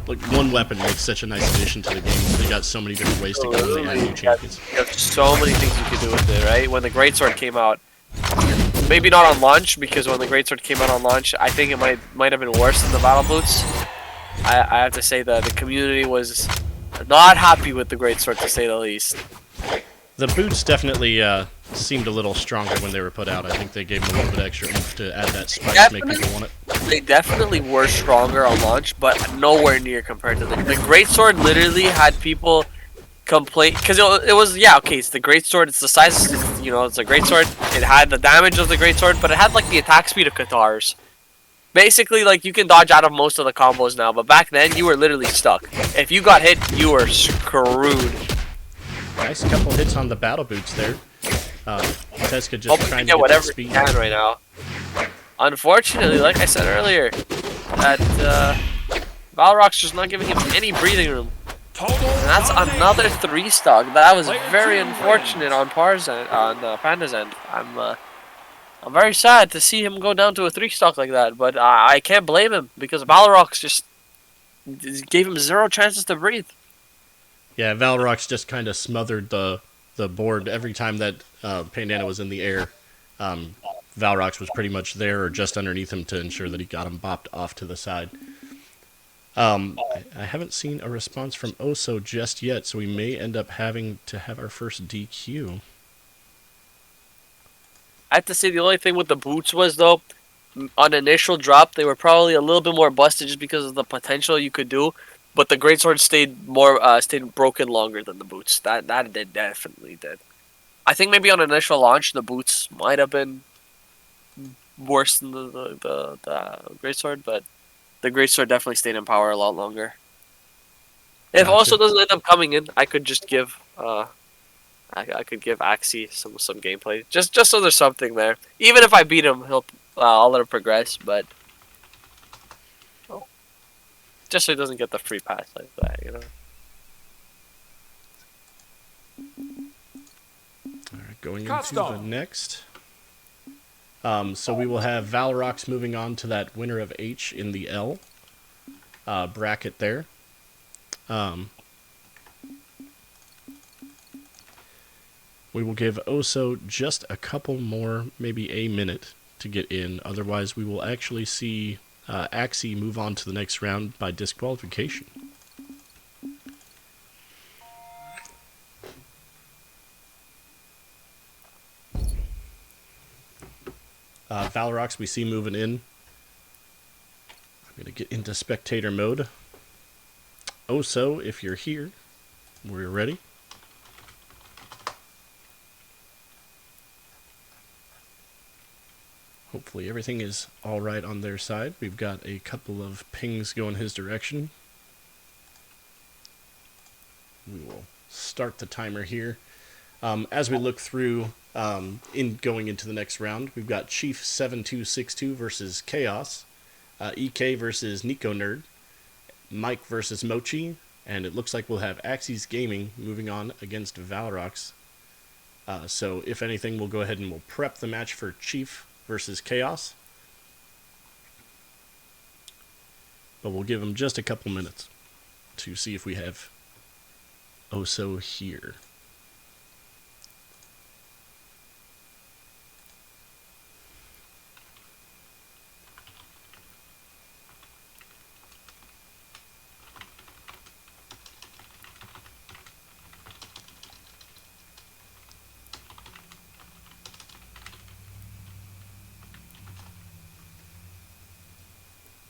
like one weapon makes such a nice addition to the game. They got so many different ways to go and they add new champions. You have so many things you can do with it, right? When the Greatsword came out, maybe not on launch, because when the Greatsword came out on launch, I think it might have been worse than the Battle Boots. I have to say that the community was not happy with the Greatsword, to say the least. The boots definitely seemed a little stronger when they were put out. I think they gave them a little bit extra oomph to add that spice to make people want it. They definitely were stronger on launch, but nowhere near compared to the Greatsword. Literally had people complain because it was it's the Greatsword. It's the size, it's a Greatsword. It had the damage of the Greatsword, but it had like the attack speed of Katars. Basically, like, you can dodge out of most of the combos now, but back then you were literally stuck. If you got hit, you were screwed. Nice couple hits on the battle boots there. Tezca just trying to get get whatever speed. he can right now. Unfortunately, like I said earlier, that Balrog's just not giving him any breathing room. And that's another 3-stock. That was very unfortunate on Panda's end. I'm very sad to see him go down to a 3-stock like that, but I can't blame him because Balrog's just gave him 0 chances to breathe. Yeah, Valrox just kind of smothered the board every time that Pandana was in the air. Valrox was pretty much there or just underneath him to ensure that he got him bopped off to the side. I haven't seen a response from Oso just yet, so we may end up having to have our first DQ. I have to say the only thing with the boots was, though, on initial drop, they were probably a little bit more busted just because of the potential you could do. But the Greatsword stayed broken longer than the boots. That it definitely did. I think maybe on initial launch the boots might have been worse than the Greatsword, but the Greatsword definitely stayed in power a lot longer. If also doesn't end up coming in, I could just give I could give Axie some gameplay just so there's something there. Even if I beat him, I'll let him progress, but. Just so he doesn't get the free pass like that, Alright, going into the next. So we will have Valrox moving on to that winner of H in the L bracket there. We will give Oso just a couple more, maybe a minute to get in. Otherwise, we will actually see Axie move on to the next round by disqualification. Valrox we see moving in. I'm going to get into spectator mode. Oso, if you're here, we're ready. Hopefully everything is alright on their side. We've got a couple of pings going his direction. We will start the timer here. As we look through going into the next round, we've got Chief 7262 versus Chaos, EK versus Nico Nerd, Mike versus Mochi, and it looks like we'll have Axis Gaming moving on against Valrox. So if anything, we'll go ahead and we'll prep the match for Chief versus Chaos. But we'll give them just a couple minutes to see if we have Oso here.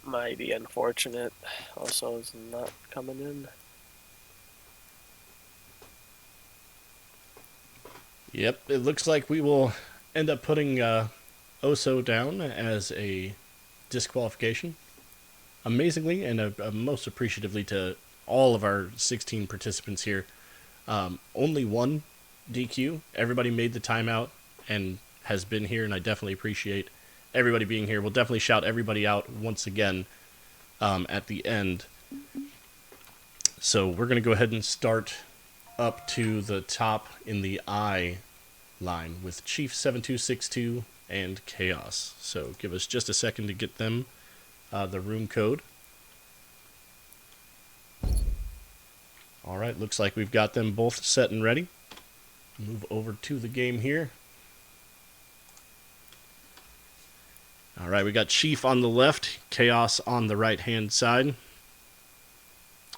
Mighty unfortunate. Also, is not coming in. Yep, it looks like we will end up putting Oso down as a disqualification. Amazingly, and most appreciatively to all of our 16 participants here, only one DQ. Everybody made the timeout and has been here, and I definitely appreciate everybody being here. We'll definitely shout everybody out once again at the end. So we're going to go ahead and start up to the top in the I line with Chief 7262 and Chaos. So give us just a second to get them the room code. All right, looks like we've got them both set and ready. Move over to the game here. All right, we got Chief on the left, Chaos on the right-hand side.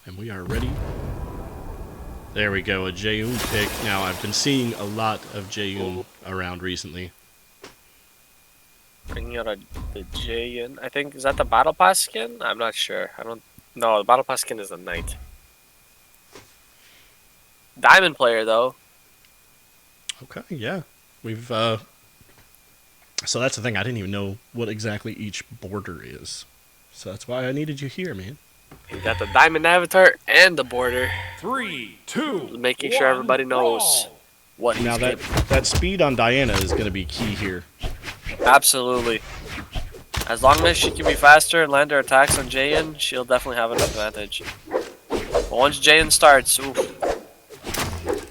And we are ready. There we go, a Jaeyoon pick. Now, I've been seeing a lot of Jaeyoon around recently. Bringing out the Jaeyoon. I think, is that the Battle Pass skin? I'm not sure. No, the Battle Pass skin is the Knight. Diamond player, though. Okay, yeah. We've, so that's the thing, I didn't even know what exactly each border is. So that's why I needed you here, man. You got the Diamond Avatar and the border. 3, 2, Making sure everybody knows brawl. what he's Now getting. that speed on Diana is going to be key here. Absolutely. As long as she can be faster and land her attacks on Jaeyoon, she'll definitely have an advantage. But once Jaeyoon starts, oof,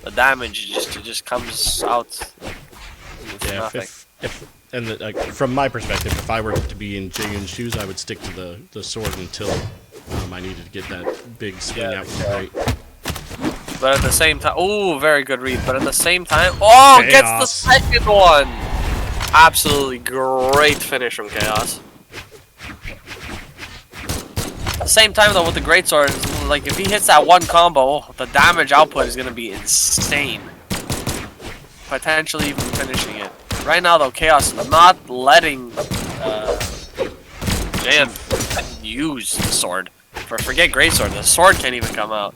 the damage just comes out like it's Yeah, nothing. From my perspective, if I were to be in Jaeyoon's shoes, I would stick to the sword until I needed to get that big swing out with the great. But at the same time, ooh, very good read. But at the same time, oh, Chaos. gets the second one. Absolutely great finish from Chaos. At the same time, though, with the greatsword, like if he hits that one combo, the damage output is gonna be insane. Potentially even finishing it. Right now, though, Chaos not letting Jan use the sword. Forget greatsword, the sword can't even come out.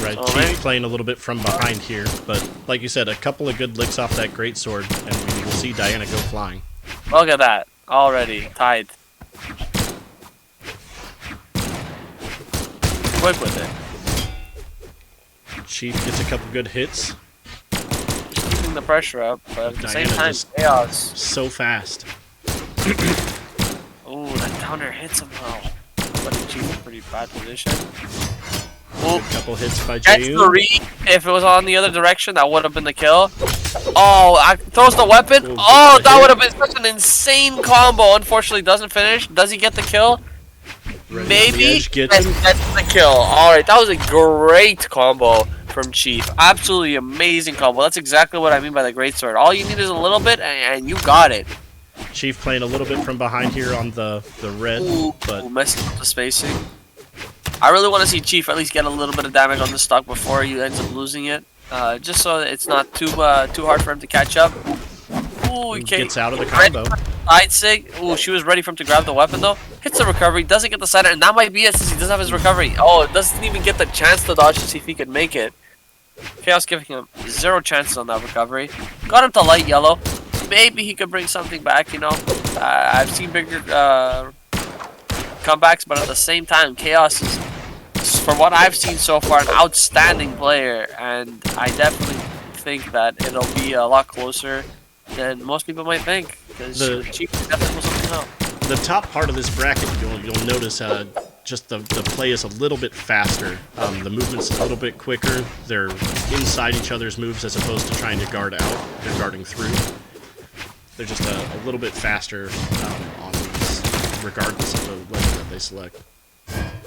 Right, So Chief maybe- playing a little bit from behind here, but like you said, a couple of good licks off that greatsword, and we will see Diana go flying. Look at that, already tied. Quick with it. Chief gets a couple good hits. Keeping the pressure up, but at the same Diana time, just- Chaos. So fast. Ooh, that downer hits him though. But he Chief's in a pretty bad position. Ooh, A couple hits by gets the Jaeyoon. read. If it was on the other direction, that would have been the kill. Oh, throws the weapon. Ooh, Oh, good that hit. would have been such an insane combo. Unfortunately, doesn't finish. Does he get the kill? Right on the Maybe. edge, gets Yes, him. that's the kill. Alright, that was a great combo from Chief. Absolutely amazing combo. That's exactly what I mean by the greatsword. All you need is a little bit, and you got it. Chief playing a little bit from behind here on the red, but Ooh, messing up the spacing. I really want to see Chief at least get a little bit of damage on the stock before he ends up losing it. Just so that it's not too hard for him to catch up. Ooh, he gets out of the combo. Side sig. Ooh, she was ready for him to grab the weapon though. Hits the recovery, doesn't get the center, and that might be it since he doesn't have his recovery. Oh, it doesn't even get the chance to dodge to see if he could make it. Chaos giving him 0 chances on that recovery. Got him to light yellow. Maybe he could bring something back, you know. I've seen bigger comebacks, but at the same time, Chaos is, from what I've seen so far, an outstanding player, and I definitely think that it'll be a lot closer than most people might think, because The- Chief definitely will something out. the top part of this bracket, you'll notice just the play is a little bit faster. The movement's a little bit quicker. They're inside each other's moves as opposed to trying to guard out. They're guarding through. They're just a little bit faster on these, regardless of the weapon that they select.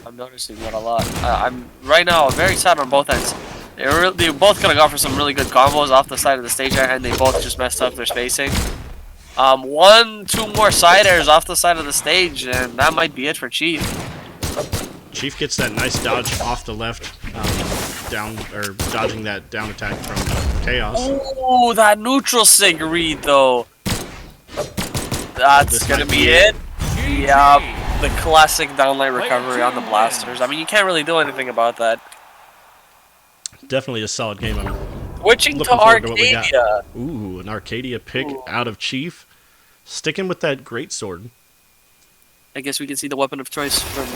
I'm noticing that a lot. I'm right now very sad on both ends. They both could have gone for some really good combos off the side of the stage, and they both just messed up their spacing. 2 more side airs off the side of the stage, and that might be it for Chief. Chief gets that nice dodge off the left, dodging that down attack from Chaos. Oh, that neutral sig read though. That's gonna be it. Yeah. The classic downlight recovery on the blasters. I mean, you can't really do anything about that. Definitely a solid game. I'm Switching to looking forward to what we Arcadia. got. Ooh, an Arcadia pick out of Chief. Sticking with that greatsword. I guess we can see the weapon of choice from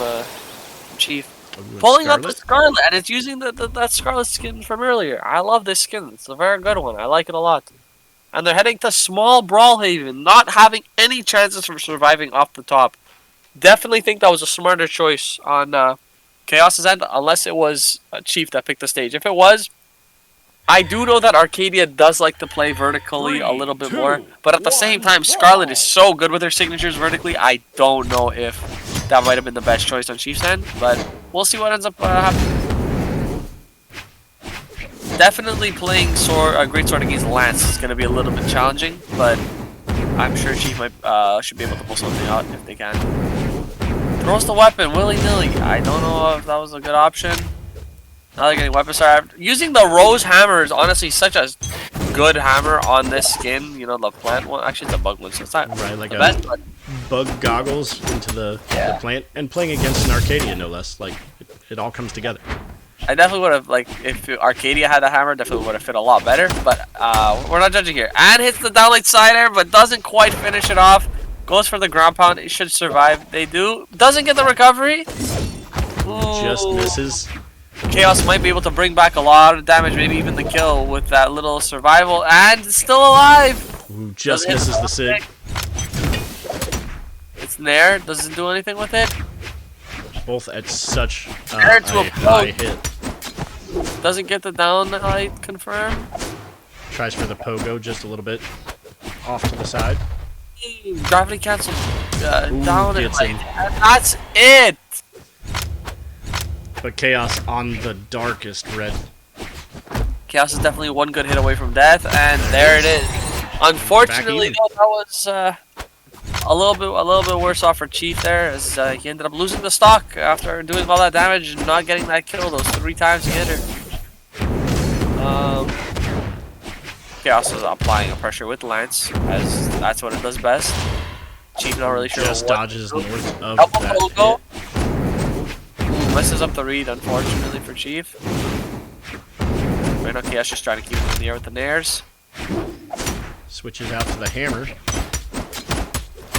Chief. Ooh, Pulling up the Scarlet. Scarlet, and it's using that Scarlet skin from earlier. I love this skin. It's a very good one. I like it a lot. And they're heading to small Brawlhaven, not having any chances for surviving off the top. Definitely think that was a smarter choice on Chaos's end, unless it was Chief that picked the stage. If it was, I do know that Arcadia does like to play vertically a little bit more, but at the same time, Scarlet is so good with her signatures vertically, I don't know if that might have been the best choice on Chief's end, but we'll see what ends up happening. Definitely playing Greatsword against Lance is going to be a little bit challenging, but I'm sure Chief might should be able to pull something out if they can. Throws the weapon willy-nilly. I don't know if that was a good option. Now they're getting weapon starved. Using the Rose Hammer is honestly such a good hammer on this skin. You know, the plant one. Actually, it's a bug one, so it's not Right, like the a best, but bug goggles into the plant, and playing against an Arcadia, no less. Like, it all comes together. I definitely would have, like, if Arcadia had a hammer, definitely would have fit a lot better. But we're not judging here. And hits the downlight side air, but doesn't quite finish it off. Goes for the ground pound. It should survive. They do. Doesn't get the recovery. Ooh. Just misses. Chaos might be able to bring back a lot of damage, maybe even the kill with that little survival. And still alive. Ooh, just misses the sig. It's Nair. Doesn't do anything with it. Both at such Nair to a a high poke. hit. Doesn't get the downlight confirmed. Tries for the pogo just a little bit off to the side. Gravity cancel Ooh, down and gets like, him. and that's it. But Chaos on the darkest red. Chaos is definitely one good hit away from death, and there it is. Unfortunately, even. though, that was a little bit worse off for Chief there, as he ended up losing the stock after doing all that damage and not getting that kill those 3 times he hit her. Chaos is applying a pressure with Lance, as that's what it does best. Chief not really sure Just what dodges to do. north of Elbow that pogo. hit. Ooh, messes up the read, unfortunately, for Chief. Right now, Chaos just trying to keep him in the air with the nairs. Switches out to the hammer.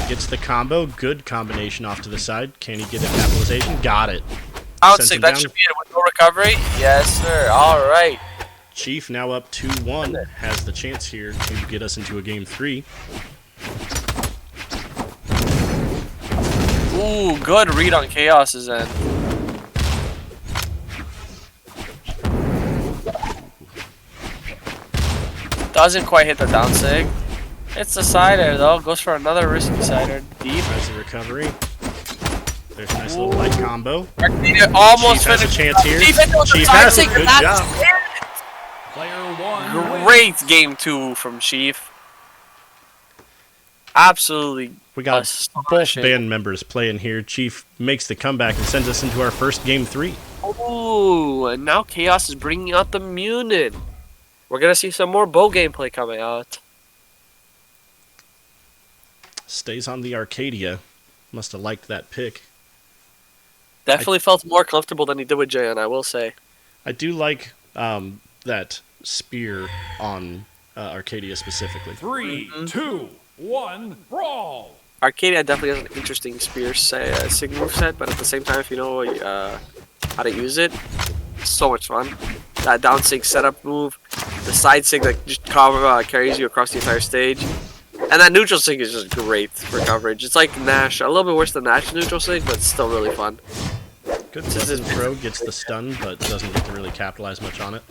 Gets the combo. Good combination off to the side. Can he get a capitalization? Got it. I would Sends say him that down. should be it with no recovery. Yes, sir. All right. Chief now up 2-1. Has the chance here to get us into a game 3. Ooh, good read on Chaos's end. Doesn't quite hit the down sig. It's the side air though. Goes for another risky side air. Deep. Tries the recovery. There's a nice little light combo. Arcadia almost Chief has a finished. chance here. Chief hit it with the Chief side has it. sig, and Good that's job. it. Player 1 Great game 2 from Chief. Absolutely. We got both astonishing. band members playing here. Chief makes the comeback and sends us into our first game 3. Ooh, and now Chaos is bringing out the Munin. We're gonna see some more bow gameplay coming out. Stays on the Arcadia. Must have liked that pick. Definitely felt more comfortable than he did with Jayan, I will say. I do like that spear on Arcadia specifically. 3, 2, 1, brawl! Arcadia definitely has an interesting spear sig move set, but at the same time, if you know how to use it, it's so much fun. That down sig setup move, the side sig that just carries you across the entire stage, and that neutral sig is just great for coverage. It's like Nash, a little bit worse than Nash neutral sig, but it's still really fun. Good weapon throw, gets the stun, but doesn't get to really capitalize much on it.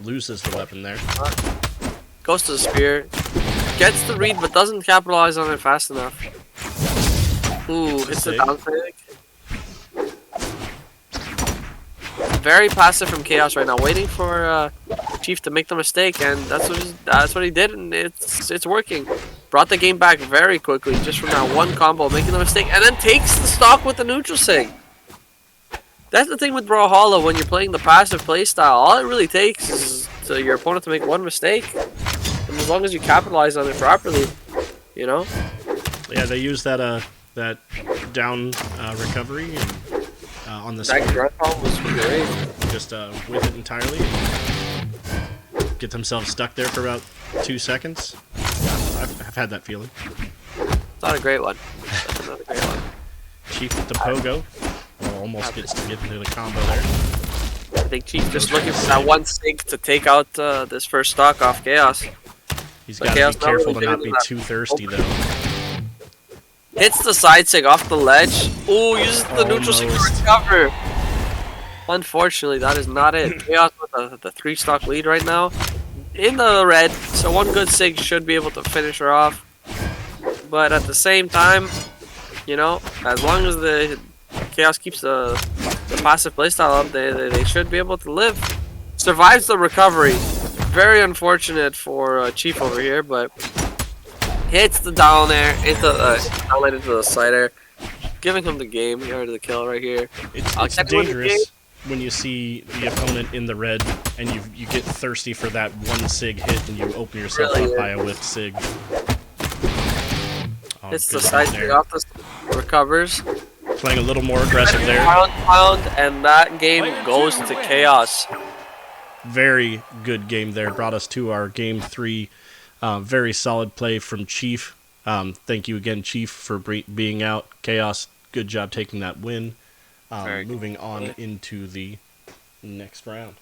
Loses the weapon there. Goes to the spear. Gets the read, but doesn't capitalize on it fast enough. Ooh, hits the down kick. Very passive from Chaos right now, waiting for Chief to make the mistake, and that's what he did, and it's working. Brought the game back very quickly, just from that one combo, making the mistake, and then takes the stock with the neutral sig. That's the thing with Brawlhalla, when you're playing the passive playstyle, all it really takes is your opponent to make one mistake, and as long as you capitalize on it properly, you know. Yeah, they use that that down recovery and, on the That grunt bomb was great. just whip it entirely. Get themselves stuck there for about 2 seconds. I've had that feeling. It's not a great one. That's not a great one. Chief with the pogo. Well, almost gets to get into the combo there. I think Chief just looking for that one sig to take out this first stock off Chaos. He's But got to Chaos be careful not to really not be getting too thirsty, though. Hits the side sig off the ledge. Ooh, uses the neutral sig to Almost. recover. Unfortunately, that is not it. Chaos with the 3 stock lead right now. In the red, so one good sig should be able to finish her off. But at the same time, you know, as long as the Chaos keeps the passive playstyle up, they should be able to live. Survives the recovery. Very unfortunate for Chief over here, but hits the down air into outlet into the side air, giving him the game. He earned the kill right here. It's dangerous when you see the opponent in the red and you get thirsty for that one sig hit and you open yourself Really up by a whiff sig. Oh, Hits good the side there. sig off the recovers. Playing a little more aggressive there. Pound, and that game goes to Chaos. Very good game there. Brought us to our game 3. Very solid play from Chief. Thank you again, Chief, for being out. Chaos, good job taking that win. Moving on into the next round.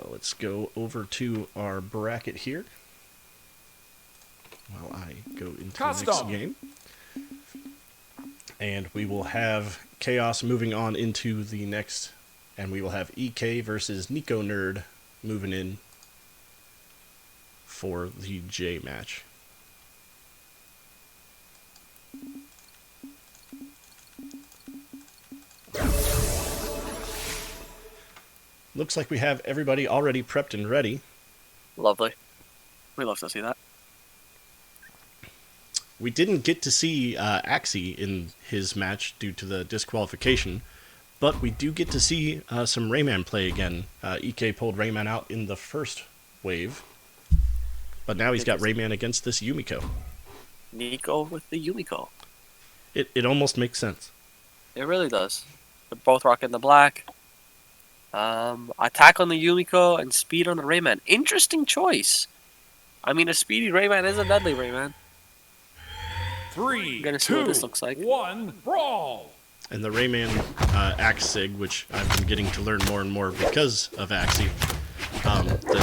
Let's go over to our bracket here while I go into the next game. And we will have Chaos moving on into the next, and we will have EK versus Nico Nerd moving in for the J match. Looks like we have everybody already prepped and ready. Lovely. We love to see that. We didn't get to see Axie in his match due to the disqualification, but we do get to see some Rayman play again. EK pulled Rayman out in the first wave, but now he's got Rayman against this Yumiko. Nico with the Yumiko. It almost makes sense. It really does. They're both rocking the black. Attack on the Yumiko and speed on the Rayman. Interesting choice. I mean, a speedy Rayman is a deadly Rayman. 3, I'm gonna see what this looks like. 1, brawl! And the Rayman Axe Sig, which I've been getting to learn more and more because of Axie,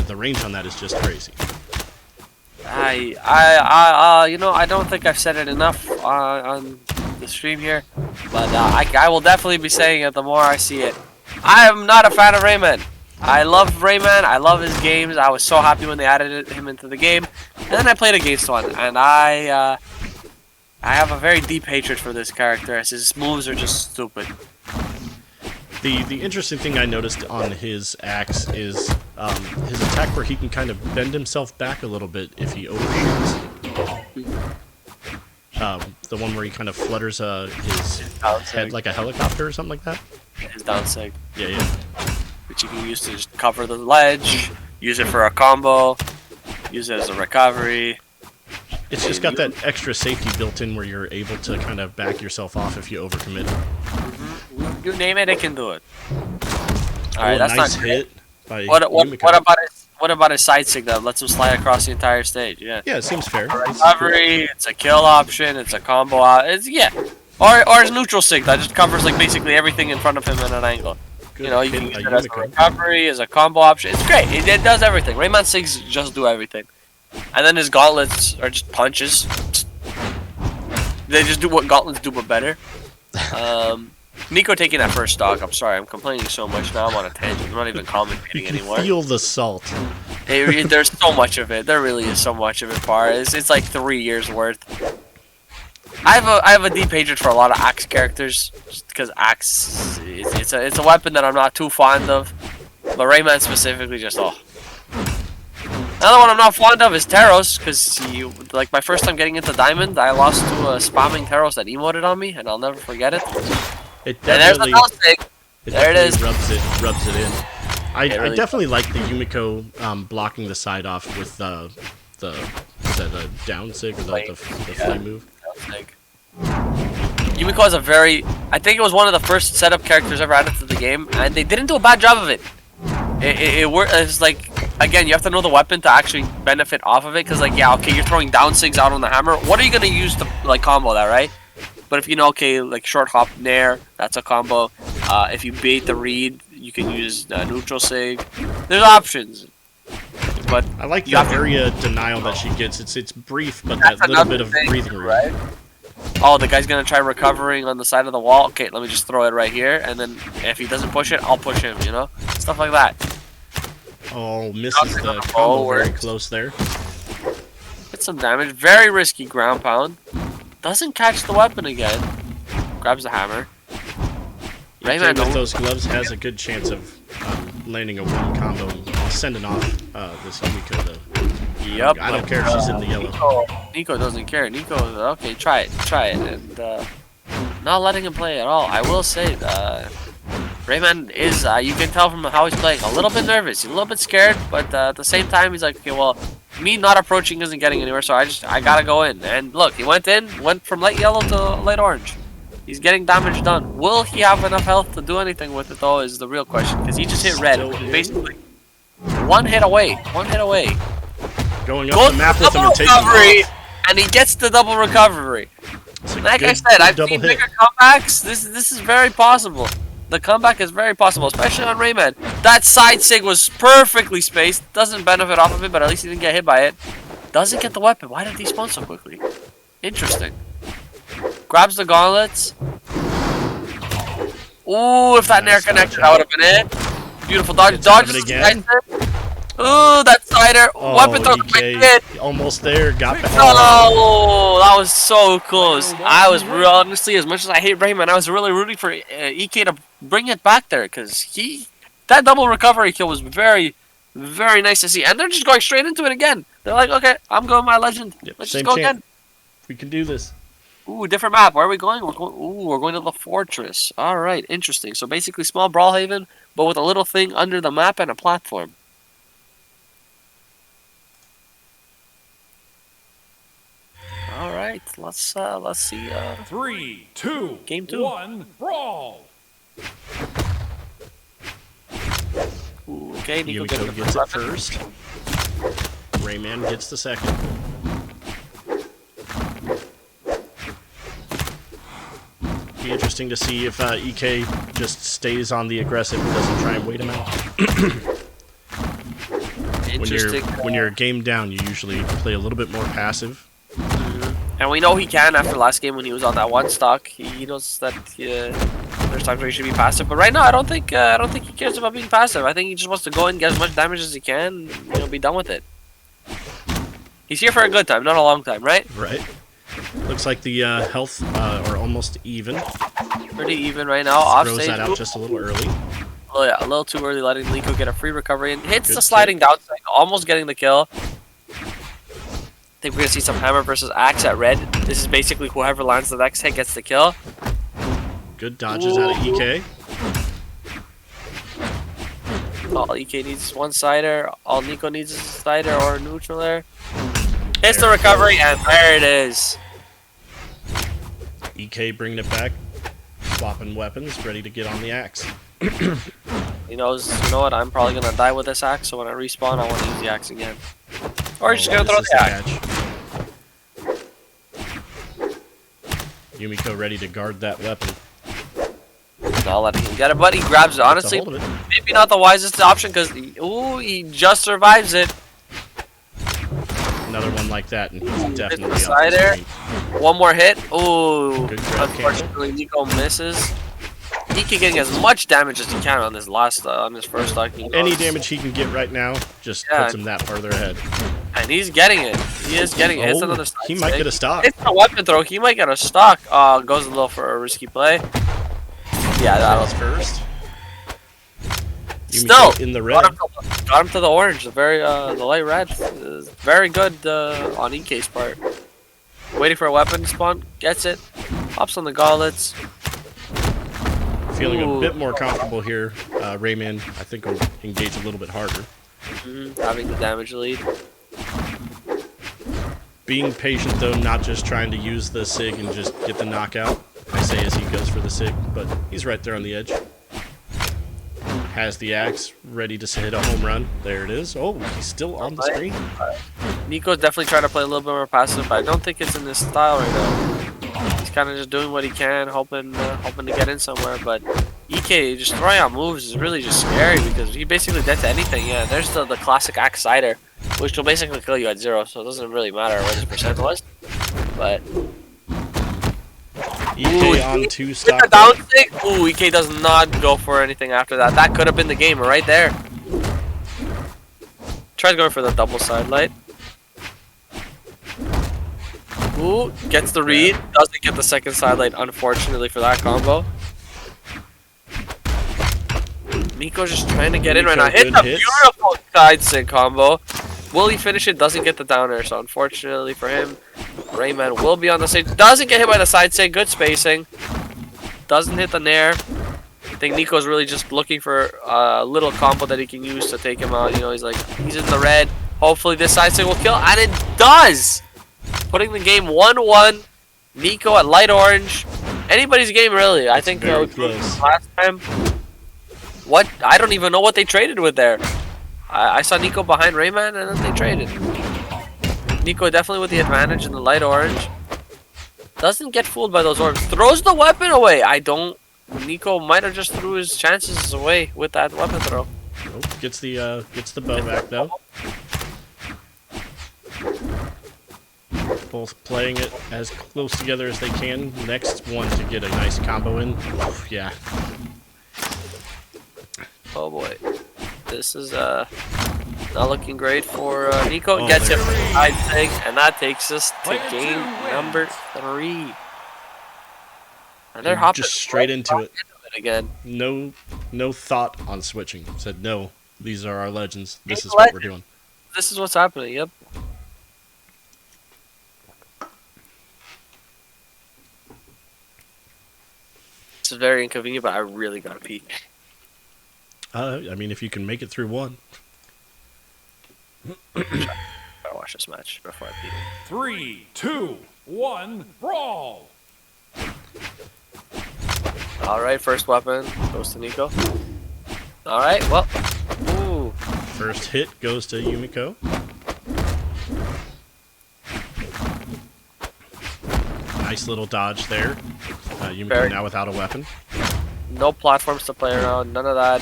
the range on that is just crazy. You know, I don't think I've said it enough on the stream here, but I will definitely be saying it the more I see it. I am not a fan of Rayman. I love Rayman. I love his games. I was so happy when they added him into the game, and then I played against one, and I have a very deep hatred for this character, as his moves are just stupid. The interesting thing I noticed on his axe is his attack where he can kind of bend himself back a little bit if he overshoots. The one where he kind of flutters his head like a helicopter or something like that. His down sig, Yeah. which you can use to just cover the ledge, use it for a combo, use it as a recovery. It's just got that extra safety built in where you're able to kind of back yourself off if you overcommit. You name it, it can do it. All right, Oh, that's nice not great. hit by What Yumiko. about his side sig that lets him slide across the entire stage? Yeah. Yeah, it seems fair. Recovery, it's a kill option, it's a combo it's or his neutral sig that just covers like basically everything in front of him at an angle. Good You know, you hit can by use it as a Yumiko. recovery, as a combo option. It's great. It does everything. Rayman sigs just do everything. And then his gauntlets are just punches. They just do what gauntlets do, but better. Nico taking that first stock. I'm sorry, I'm complaining so much now. I'm on a tangent. I'm not even commentating You can anymore. feel the salt. There's so much of it. There really is so much of it, Par. It's like 3 years worth. I have a deep hatred for a lot of Axe characters, just because Axe it's a weapon that I'm not too fond of. But Rayman specifically, just Another one I'm not fond of is Taros, because like my first time getting into Diamond, I lost to spamming Taros that emoted on me, and I'll never forget it. It And there's the definitely, Nulstig. There it is. Rubs it in. I really definitely like the Yumiko blocking the side off with the down sig or the flame move. Yumiko has a I think it was one of the first setup characters ever added to the game, and they didn't do a bad job of it. It's like, again, you have to know the weapon to actually benefit off of it, because like, yeah, okay, you're throwing down sigs out on the hammer. What are you gonna use to like combo that, right? But if you know, okay, like short hop nair, that's a combo. If you bait the read, you can use neutral sig. There's options. But I like the area denial that she gets. It's brief, but that little bit of breathing room. Right? Oh, the guy's gonna try recovering on the side of the wall. Okay, let me just throw it right here, and then if he doesn't push it, I'll push him. You know, stuff like that. Oh, misses the combo very close there. Get some damage. Very risky ground pound. Doesn't catch the weapon again. Grabs the hammer. Rayman with those gloves has a good chance of landing a one combo and sending off this Yumiko. Yep. I don't care if she's in the yellow. Nico doesn't care. Nico, okay, try it, and not letting him play at all. I will say, Rayman is, you can tell from how he's playing, a little bit nervous. He's a little bit scared, but at the same time, he's like, okay, well, me not approaching isn't getting anywhere, so I gotta go in. And look, he went from light yellow to light orange. He's getting damage done. Will he have enough health to do anything with it, though, is the real question. Because he just hit red, basically. One hit away. Going up the map with him and taking off. And he gets the double recovery. Like I said, I've seen bigger comebacks. This is very possible. The comeback is very possible, especially on Rayman. That side sig was perfectly spaced. Doesn't benefit off of it, but at least he didn't get hit by it. Doesn't get the weapon. Why did he spawn so quickly? Interesting. Grabs the gauntlets. Ooh, if that nair connected, that would have been it. Beautiful dodge. Dodges again. Ooh, that cider. Oh, Weapon throw EK, almost there. Got back. Oh, that was so close. I was honestly, as much as I hate Rayman, I was really rooting for EK to bring it back there, because that double recovery kill was very, very nice to see. And they're just going straight into it again. They're like, okay, I'm going my legend. Yep, Let's just go again. We can do this. Ooh, different map. Where are we going? We're going to the fortress. All right, interesting. So basically, small Brawlhaven, but with a little thing under the map and a platform. All right, let's see. 3, 2, Game 2. 1, brawl. Ooh, okay, Nico gets it first. Rayman gets the second. Be interesting to see if EK just stays on the aggressive and doesn't try and wait him out. When you're game down, you usually play a little bit more passive. And we know he can after last game when he was on that one stock. He knows that there's times where he should be passive. But right now, I don't think he cares about being passive. I think he just wants to go in, get as much damage as he can, be done with it. He's here for a good time, not a long time, right? Right. Looks like the health are almost even. Pretty even right now. Throws that out just a little early. Oh yeah, a little too early, letting Nico get a free recovery and hits the sliding down side, almost getting the kill. I think we're gonna see some hammer versus axe at red. This is basically whoever lands the next hit gets the kill. Good dodges out of EK. All EK needs one sider. All Nico needs is a sider or a neutral there. Hits the recovery, and there it is. EK bringing it back, swapping weapons, ready to get on the axe. He knows, you know what, I'm probably gonna die with this axe, so when I respawn, I want to use the axe again. Or he's just gonna throw the axe. Yumiko ready to guard that weapon. Not letting him get it, but he grabs it. Honestly, maybe not the wisest option, because he just survives it. Another one one like that, and he's Hit definitely the off side the air. screen. One more hit. Ooh. Good grab Unfortunately, Nico misses. He can getting as much damage as he can on his first stock. Any damage he can get right now just Yeah. puts him that farther ahead. And he's getting it. He is getting it. It's Oh, another side he might stick. get a stock. It's a weapon throw. He might get a stock. Goes a little for a risky play. Yeah, that was first. still in the got red. him to the orange. The light red is very good on EK's part. Waiting for a weapon spawn, gets it, hops on the gauntlets. Feeling Ooh. a bit more comfortable here. Rayman, I think, will engage a little bit harder. Having the damage lead. Being patient, though, not just trying to use the SIG and just get the knockout. I say as he goes for the SIG, but he's right there on the edge. Has the axe, ready to hit a home run. There it is. Oh, he's still on the screen. Nico's definitely trying to play a little bit more passive, but I don't think it's in his style right now. He's kind of just doing what he can, hoping to get in somewhere. But EK just throwing out moves is really just scary because he basically dead to anything. Yeah, there's the classic axe sider, which will basically kill you at 0, so it doesn't really matter what his percent was. But EK on 2 with stock. the down stick, ooh, EK does not go for anything after that. That could have been the game right there. Tries going for the double side light. Ooh, gets the read. Doesn't get the second side light, unfortunately, for that combo. Nico's just trying to get in right now. Nico, Hits good a hits. beautiful side stick combo. Will he finish it? Doesn't get the down air, so unfortunately for him, Rayman will be on the stage. Doesn't get hit by the side stick. Good spacing. Doesn't hit the nair. I think Nico's really just looking for a little combo that he can use to take him out. You know, he's in the red. Hopefully this side stick will kill, and it does! Putting the game 1-1. Nico at light orange. Anybody's game, really. I think very close. last time. What? I don't even know what they traded with there. I saw Nico behind Rayman, and then they traded. Nico definitely with the advantage in the light orange. Doesn't get fooled by those orbs. Throws the weapon away. Nico might have just threw his chances away with that weapon throw. Oh, gets the bow back though. Both playing it as close together as they can. Next one to get a nice combo in. Oof, yeah. Oh boy. This is not looking great for Nico. Oh, Gets there it it for the is. side thing, and that takes us to Player two game wins. number 3. And they're hopping Just straight into it. again. No thought on switching. Said no. These are our legends. This These is what we're legends. doing. This is what's happening. Yep. This is very inconvenient, but I really gotta pee. I mean, if you can make it through one. Gotta watch this match before I pee. 3, 2, 1, brawl! All right, first weapon goes to Nico. All right, well, ooh, First hit goes to Yumiko. Nice little dodge there. Yumiko Very- now without a weapon. no platforms to play around, none of that.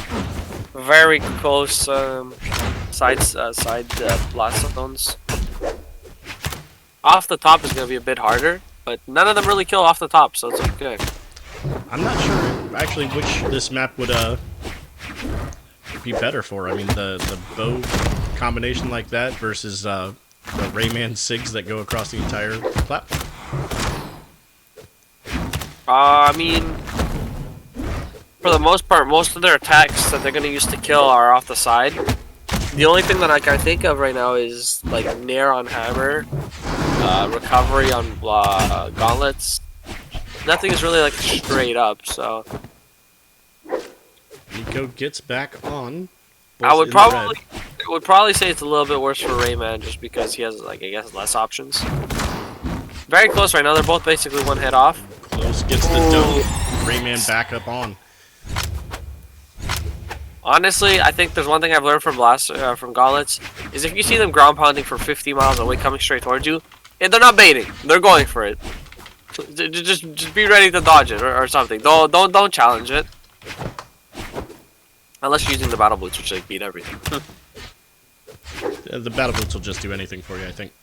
Very close side blast zones. Off the top is gonna be a bit harder, but none of them really kill off the top, so it's okay. I'm not sure actually which this map would be better for. I mean, the bow combination like that versus the Rayman SIGs that go across the entire platform. I mean, for the most part, most of their attacks that they're gonna use to kill are off the side. The only thing that I can think of right now is like Nair on hammer, recovery on gauntlets. Nothing is really like straight up, so Nico gets back on. I would both in the red. probably say it's a little bit worse for Rayman just because he has like I guess less options. Very close right now. They're both basically one hit off. Close gets the dome. Rayman back up on. Honestly, I think there's one thing I've learned from gauntlets is if you see them ground pounding from 50 miles away coming straight towards you, and they're not baiting, they're going for it. Just be ready to dodge it or something. Don't challenge it. Unless you're using the battle boots, which like beat everything. The battle boots will just do anything for you, I think.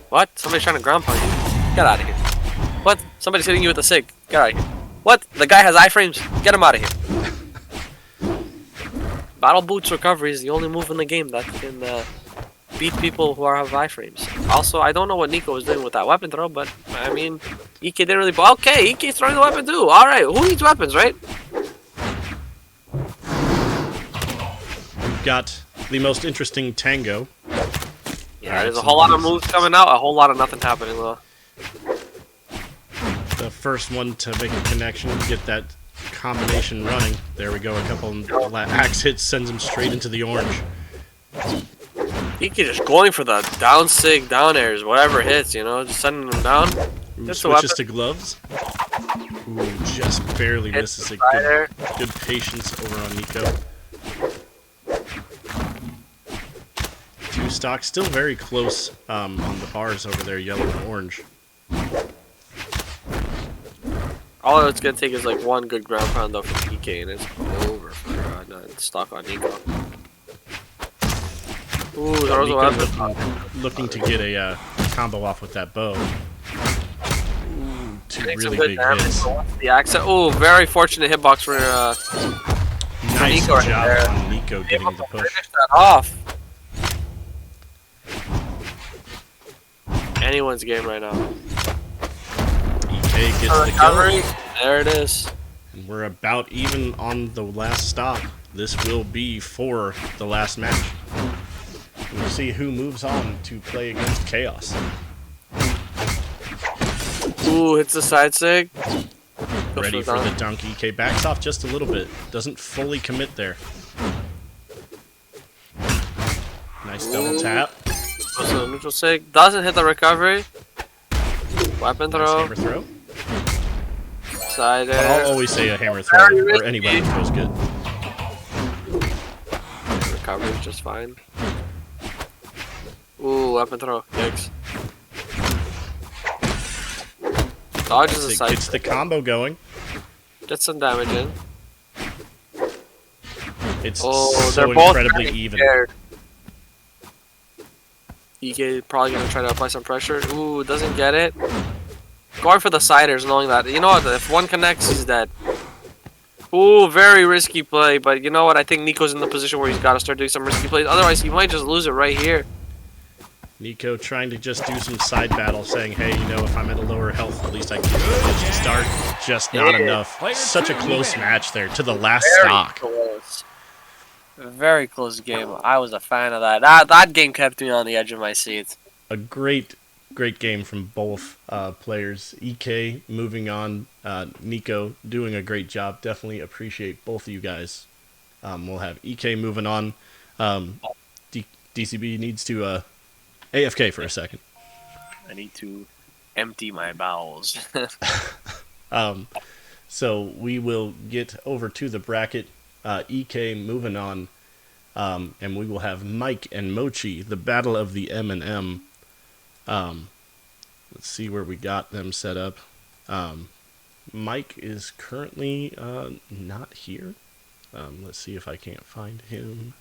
What? Somebody's trying to ground pound you. Get out of here. What? Somebody's hitting you with a SIG. Get out of here. What? The guy has iframes. Get him out of here. Battle Boots recovery is the only move in the game that can beat people who have iframes. Also, I don't know what Nico was doing with that weapon throw, but I mean, EK didn't really. Okay, EK's throwing the weapon too. All right, who needs weapons, right? We've got the most interesting tango. Yeah, there's a whole lot of moves coming out, a whole lot of nothing happening though. The first one to make a connection, get that combination running. There we go, a couple axe hits sends him straight into the orange. EK just going for the down sig, down airs, whatever hits, you know, just sending them down. Ooh, switches to gloves. Ooh, just barely misses it. Good patience over on Nico. Two stock, still very close on the bars over there, yellow and orange. All it's gonna take is like one good ground pound though from EK, and it's over for stock on Nico. Ooh, throws a weapon. Looking to get a combo off with that bow. Ooh, two really big hits. The accent. Ooh, very fortunate hitbox for nice Nico job right on Nico getting the push. Finish that off. Anyone's game right now. EK gets the kill. There it is. And we're about even on the last stop. This will be for the last match. We'll see who moves on to play against Chaos. Ooh, hits the side sig. Ready for the dunk. EK backs off just a little bit. Doesn't fully commit there. Nice double tap. So neutral sig. Doesn't hit the recovery. Weapon throw. Nice hammer throw. Side air. I'll always say a hammer throw or any weapon throw is good. Recovery is just fine. Ooh, weapon throw. Yikes. Dodges the side. Gets the combo going. Gets some damage in. It's so they're incredibly even. Scared. EK probably gonna try to apply some pressure. Ooh, doesn't get it. Going for the siders, knowing that, you know what, if one connects, he's dead. Ooh, very risky play, but you know what, I think Nico's in the position where he's got to start doing some risky plays. Otherwise, he might just lose it right here. Nico trying to just do some side battle, saying, hey, you know, if I'm at a lower health, at least I can get a pitch to start. Just not enough. Such a close match there to the last stock. Close. Very close game. I was a fan of that. That game kept me on the edge of my seat. A great game from both players. EK moving on. Nico doing a great job. Definitely appreciate both of you guys. We'll have EK moving on. DCB needs to AFK for a second. I need to empty my bowels. So we will get over to the bracket. EK moving on. And we will have Mike and Mochi, the battle of the M&M. Let's see where we got them set up. Mike is currently not here. Let's see if I can't find him.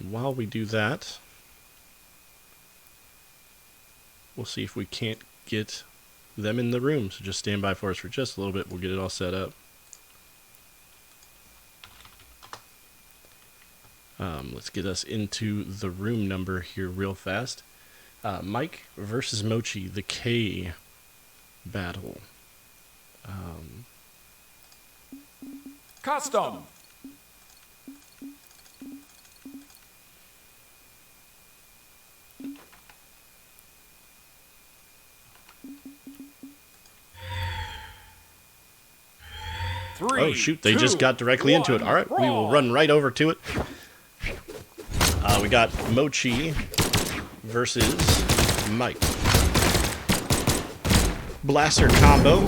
While we do that, we'll see if we can't get them in the room. So just stand by for us for just a little bit. We'll get it all set up. Let's get us into the room number here real fast. Mike versus Mochi, the K battle. Custom. Oh shoot, they just got directly into it. Alright, we will run right over to it. We got Mochi versus Mike. Blaster combo.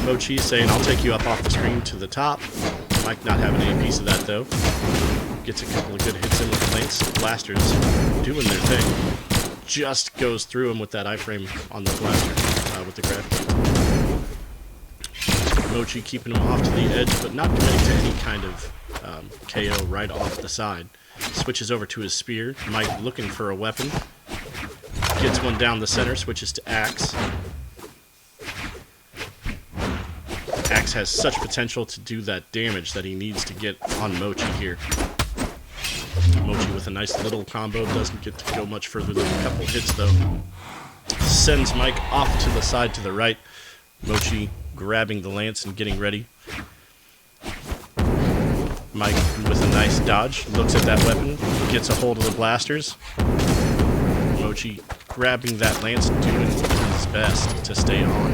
Mochi saying, I'll take you up off the screen to the top. Mike not having any piece of that though. Gets a couple of good hits in with the Lance. Blasters doing their thing. just goes through him with that iframe on the blaster with the grab cancel. Mochi keeping him off to the edge, but not committing to any kind of KO right off the side. Switches over to his spear. Mike looking for a weapon. Gets one down the center, switches to Axe. Axe has such potential to do that damage that he needs to get on Mochi here. Mochi with a nice little combo, doesn't get to go much further than a couple hits though. Sends Mike off to the side to the right. Mochi grabbing the lance and getting ready. Mike with a nice dodge, looks at that weapon, gets a hold of the blasters. Mochi grabbing that lance, doing his best to stay on.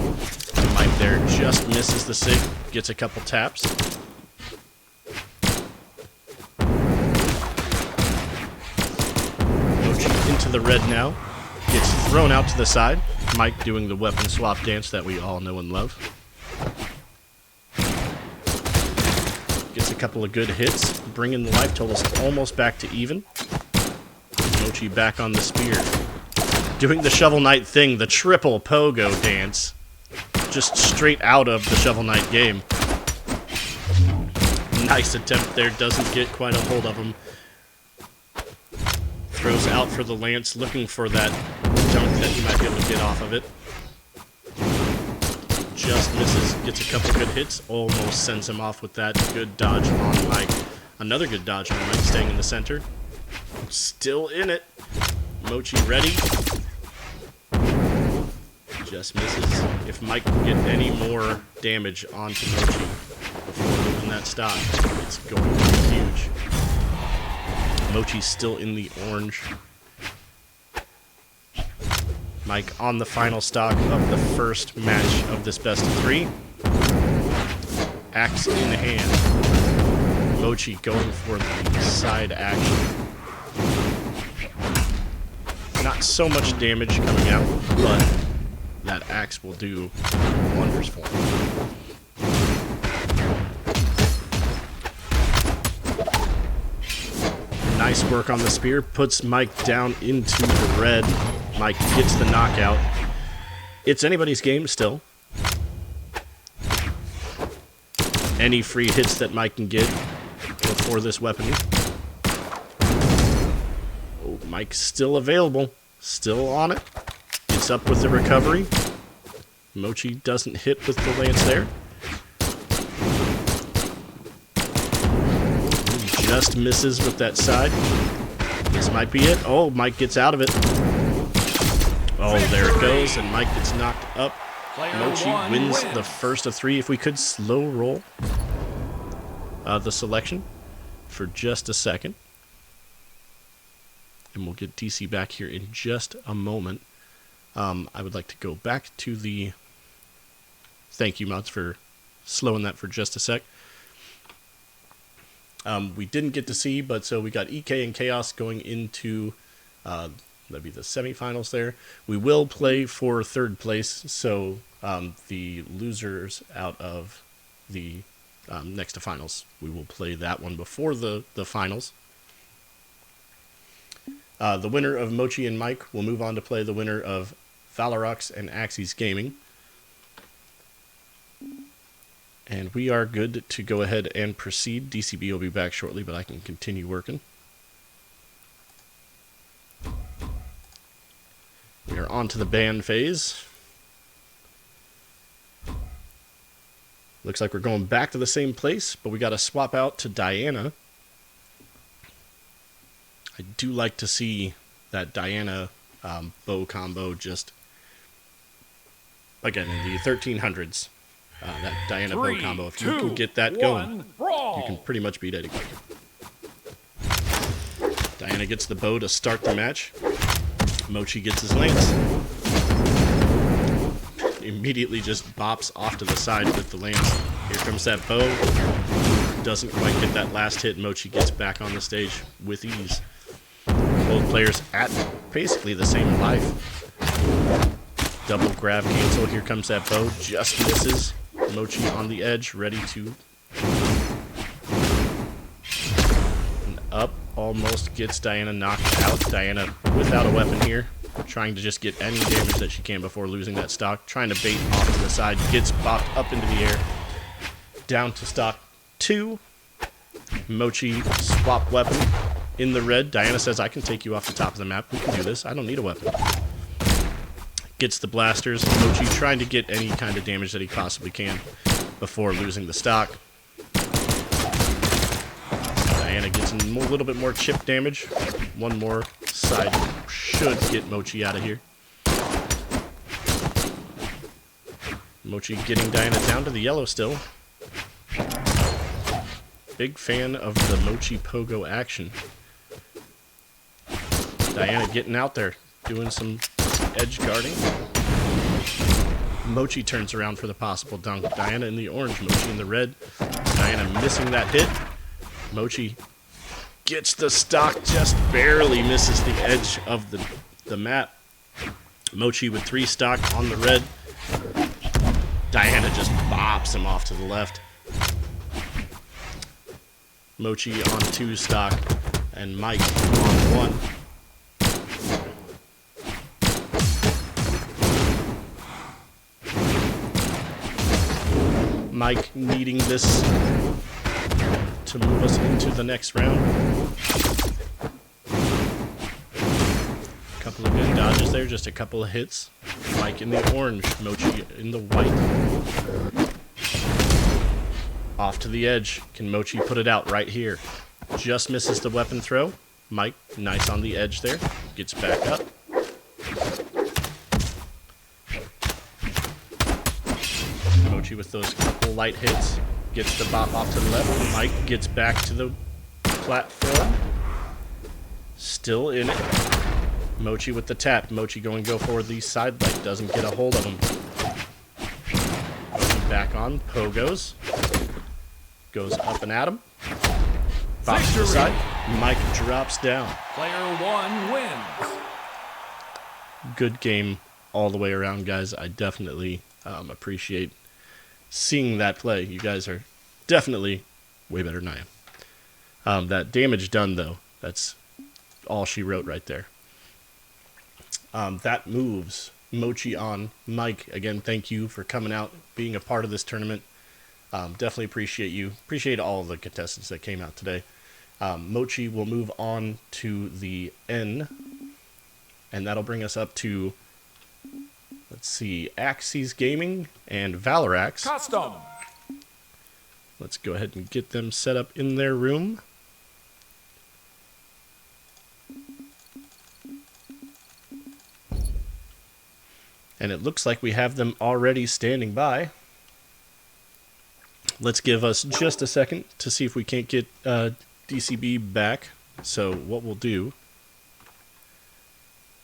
And Mike there just misses the sig, gets a couple taps. Mochi into the red now, gets thrown out to the side. Mike doing the weapon swap dance that we all know and love. Gets a couple of good hits, bringing the life totals almost back to even. Mochi back on the spear. Doing the Shovel Knight thing, the triple pogo dance. Just straight out of the Shovel Knight game. Nice attempt there, doesn't get quite a hold of him. Throws out for the lance, looking for that dunk that he might be able to get off of it. Just misses, gets a couple good hits, almost sends him off with that good dodge on Mike. Another good dodge on Mike, staying in the center. Still in it. Mochi ready. Just misses. If Mike can get any more damage onto Mochi before losing that stock, it's going to be huge. Mochi's still in the orange. Mike on the final stock of the first match of this best of 3. Axe in hand. Mochi going for the side action. Not so much damage coming out, but that axe will do wonders for him. Nice work on the spear, puts Mike down into the red. Mike gets the knockout. It's anybody's game still. Any free hits that Mike can get before this weapon. Oh, Mike's still available. Still on it. Gets up with the recovery. Mochi doesn't hit with the lance there. Just misses with that side. This might be it. Oh, Mike gets out of it. Oh, there it goes, and Mike gets knocked up. Mochi wins the first of 3. If we could slow roll the selection for just a second. And we'll get DC back here in just a moment. I would like to go back to the... Thank you, mods, for slowing that for just a sec. We didn't get to see, but so we got EK and Chaos going into... that'd be the semifinals there. We will play for 3rd place, so the losers out of the next to finals, we will play that one before the finals. The winner of Mochi and Mike will move on to play the winner of Valorox and Axes Gaming. And we are good to go ahead and proceed. DCB will be back shortly, but I can continue working. We are on to the ban phase. Looks like we're going back to the same place, but we got to swap out to Diana. I do like to see that Diana bow combo just, again, in the 1300s. That Diana bow combo, if you can get that going, you can pretty much beat anybody. Diana gets the bow to start the match. Mochi gets his lance. Immediately just bops off to the side with the lance. Here comes that bow. Doesn't quite get that last hit. Mochi gets back on the stage with ease. Both players at basically the same life. Double grab cancel. Here comes that bow. Just misses. Mochi on the edge, ready to... And up. Almost gets Diana knocked out. Diana without a weapon here. trying to just get any damage that she can before losing that stock. Trying to bait off to the side, gets bopped up into the air. Down to stock 2. Mochi swap weapon in the red. Diana says, I can take you off the top of the map. We can do this. I don't need a weapon. Gets the blasters. Mochi trying to get any kind of damage that he possibly can before losing the stock. Diana gets a little bit more chip damage. One more side should get Mochi out of here. Mochi getting Diana down to the yellow still. Big fan of the Mochi Pogo action. Diana getting out there, doing some edge guarding. Mochi turns around for the possible dunk. Diana in the orange, Mochi in the red. Diana missing that hit. Mochi gets the stock, just barely misses the edge of the map. Mochi with 3 stock on the red. Diana just bops him off to the left. Mochi on 2 stock, and Mike on 1. Mike needing this to move us into the next round. Couple of good dodges there, just a couple of hits. Mike in the orange, Mochi in the white. Off to the edge. Can Mochi put it out right here? Just misses the weapon throw. Mike, nice on the edge there. Gets back up. Mochi with those couple light hits. Gets the bop off to the left. Mike gets back to the platform. Still in it. Mochi with the tap. Mochi going to go for the side light. Doesn't get a hold of him. Mochi back on. Pogos. Goes up and at him. Bops to the side. Mike drops down. Player 1 wins. Good game all the way around, guys. I definitely appreciate seeing that play. You guys are definitely way better than I am. That damage done, though, that's all she wrote right there. That moves Mochi on. Mike, again, thank you for coming out, being a part of this tournament. Definitely appreciate you. Appreciate all of the contestants that came out today. Mochi will move on to the N, and that'll bring us up to, let's see, Axes Gaming and Valorax. Custom. Let's go ahead and get them set up in their room. And it looks like we have them already standing by. Let's give us just a second to see if we can't get DCB back. So what we'll do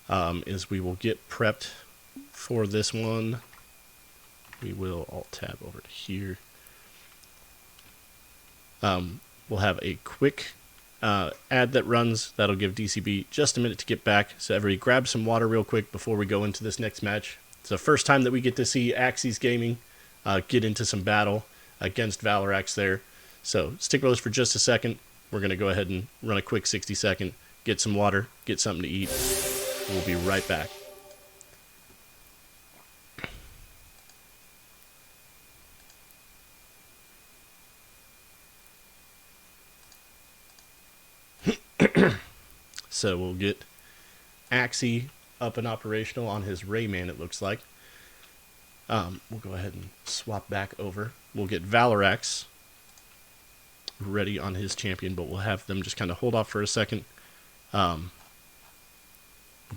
is we will get prepped for this one. We will alt-tab over to here. We'll have a quick ad that runs. That'll give DCB just a minute to get back. So everybody grab some water real quick before we go into this next match. It's the first time that we get to see Axes Gaming get into some battle against Valorax there. So stick with us for just a second. We're going to go ahead and run a quick 60-second, get some water, get something to eat. We'll be right back. So we'll get Axie up and operational on his Rayman, it looks like. We'll go ahead and swap back over. We'll get Valorax ready on his champion, but we'll have them just kind of hold off for a second. We'll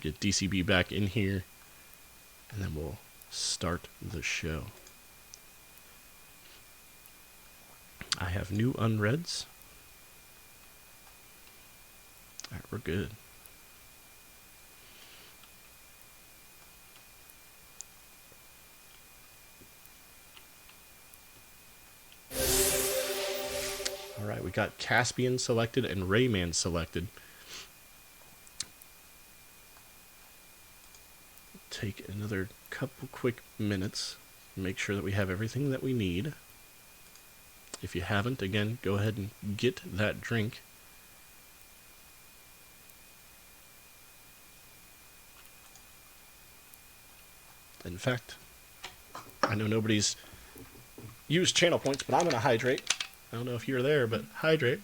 get DCB back in here, and then we'll start the show. I have new unreds. Alright, we're good. Alright, we got Caspian selected and Rayman selected. Take another couple quick minutes, make sure that we have everything that we need. If you haven't, again, go ahead and get that drink. In fact, I know nobody's used channel points, but I'm going to hydrate. I don't know if you're there, but hydrate.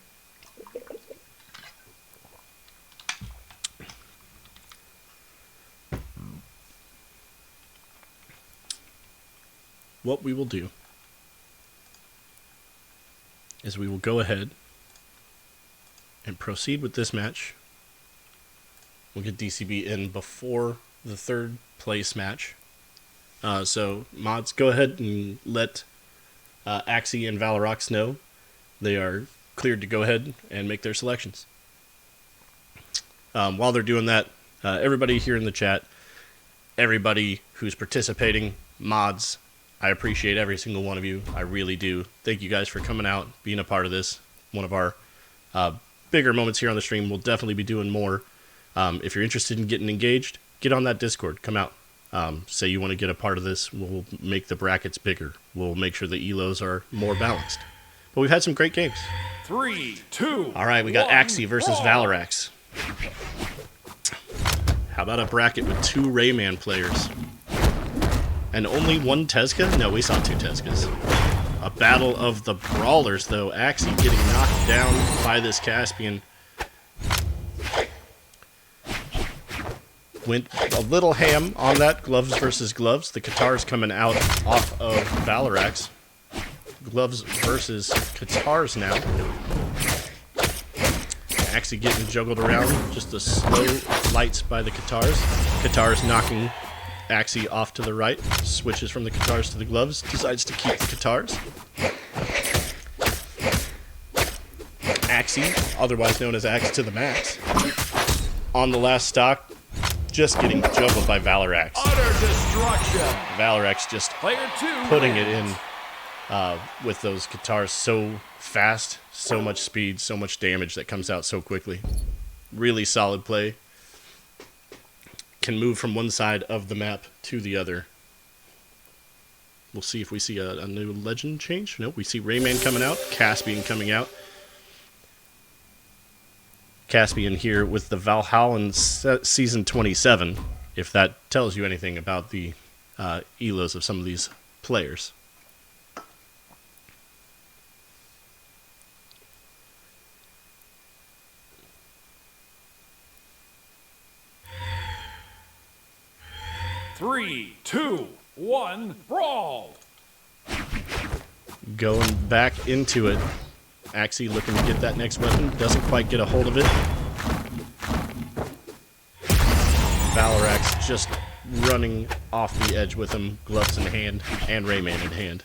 What we will do is we will go ahead and proceed with this match. We'll get DCB in before the third place match. So, mods, go ahead and let Axie and Valorox know they are cleared to go ahead and make their selections. While they're doing that, everybody here in the chat, everybody who's participating, mods, I appreciate every single one of you. I really do. Thank you guys for coming out, being a part of this. One of our bigger moments here on the stream. We'll definitely be doing more. If you're interested in getting engaged, get on that Discord. Come out. Say you want to get a part of this. We'll make the brackets bigger. We'll make sure the elos are more balanced. But we've had some great games. 3, 2. All right, we got Axie versus Valorox. How about a bracket with 2 Rayman players? And only 1 Tezca? No, we saw 2 Tezcas. A battle of the brawlers, though. Axie getting knocked down by this Caspian. Went a little ham on that. Gloves versus gloves. The Katars coming out off of Valorox. Gloves versus Katars now. Axie getting juggled around. Just the slow lights by the Katars. Katars knocking Axie off to the right. Switches from the Katars to the gloves. Decides to keep the Katars. Axie, otherwise known as Axe to the Max, on the last stock, just getting juggled by Valorox. Utter destruction. Valorox just Player 2 putting it wins. in with those Katars so fast, so much speed, so much damage that comes out so quickly. Really solid play. Can move from one side of the map to the other. We'll see if we see a new legend change. Nope, we see Rayman coming out, Caspian coming out. Caspian here with the Brawlhalla Season 27, if that tells you anything about the elos of some of these players. Three, 2, 1, brawl! Going back into it. Axie looking to get that next weapon. Doesn't quite get a hold of it. Valorox just running off the edge with him. Gloves in hand and Rayman in hand.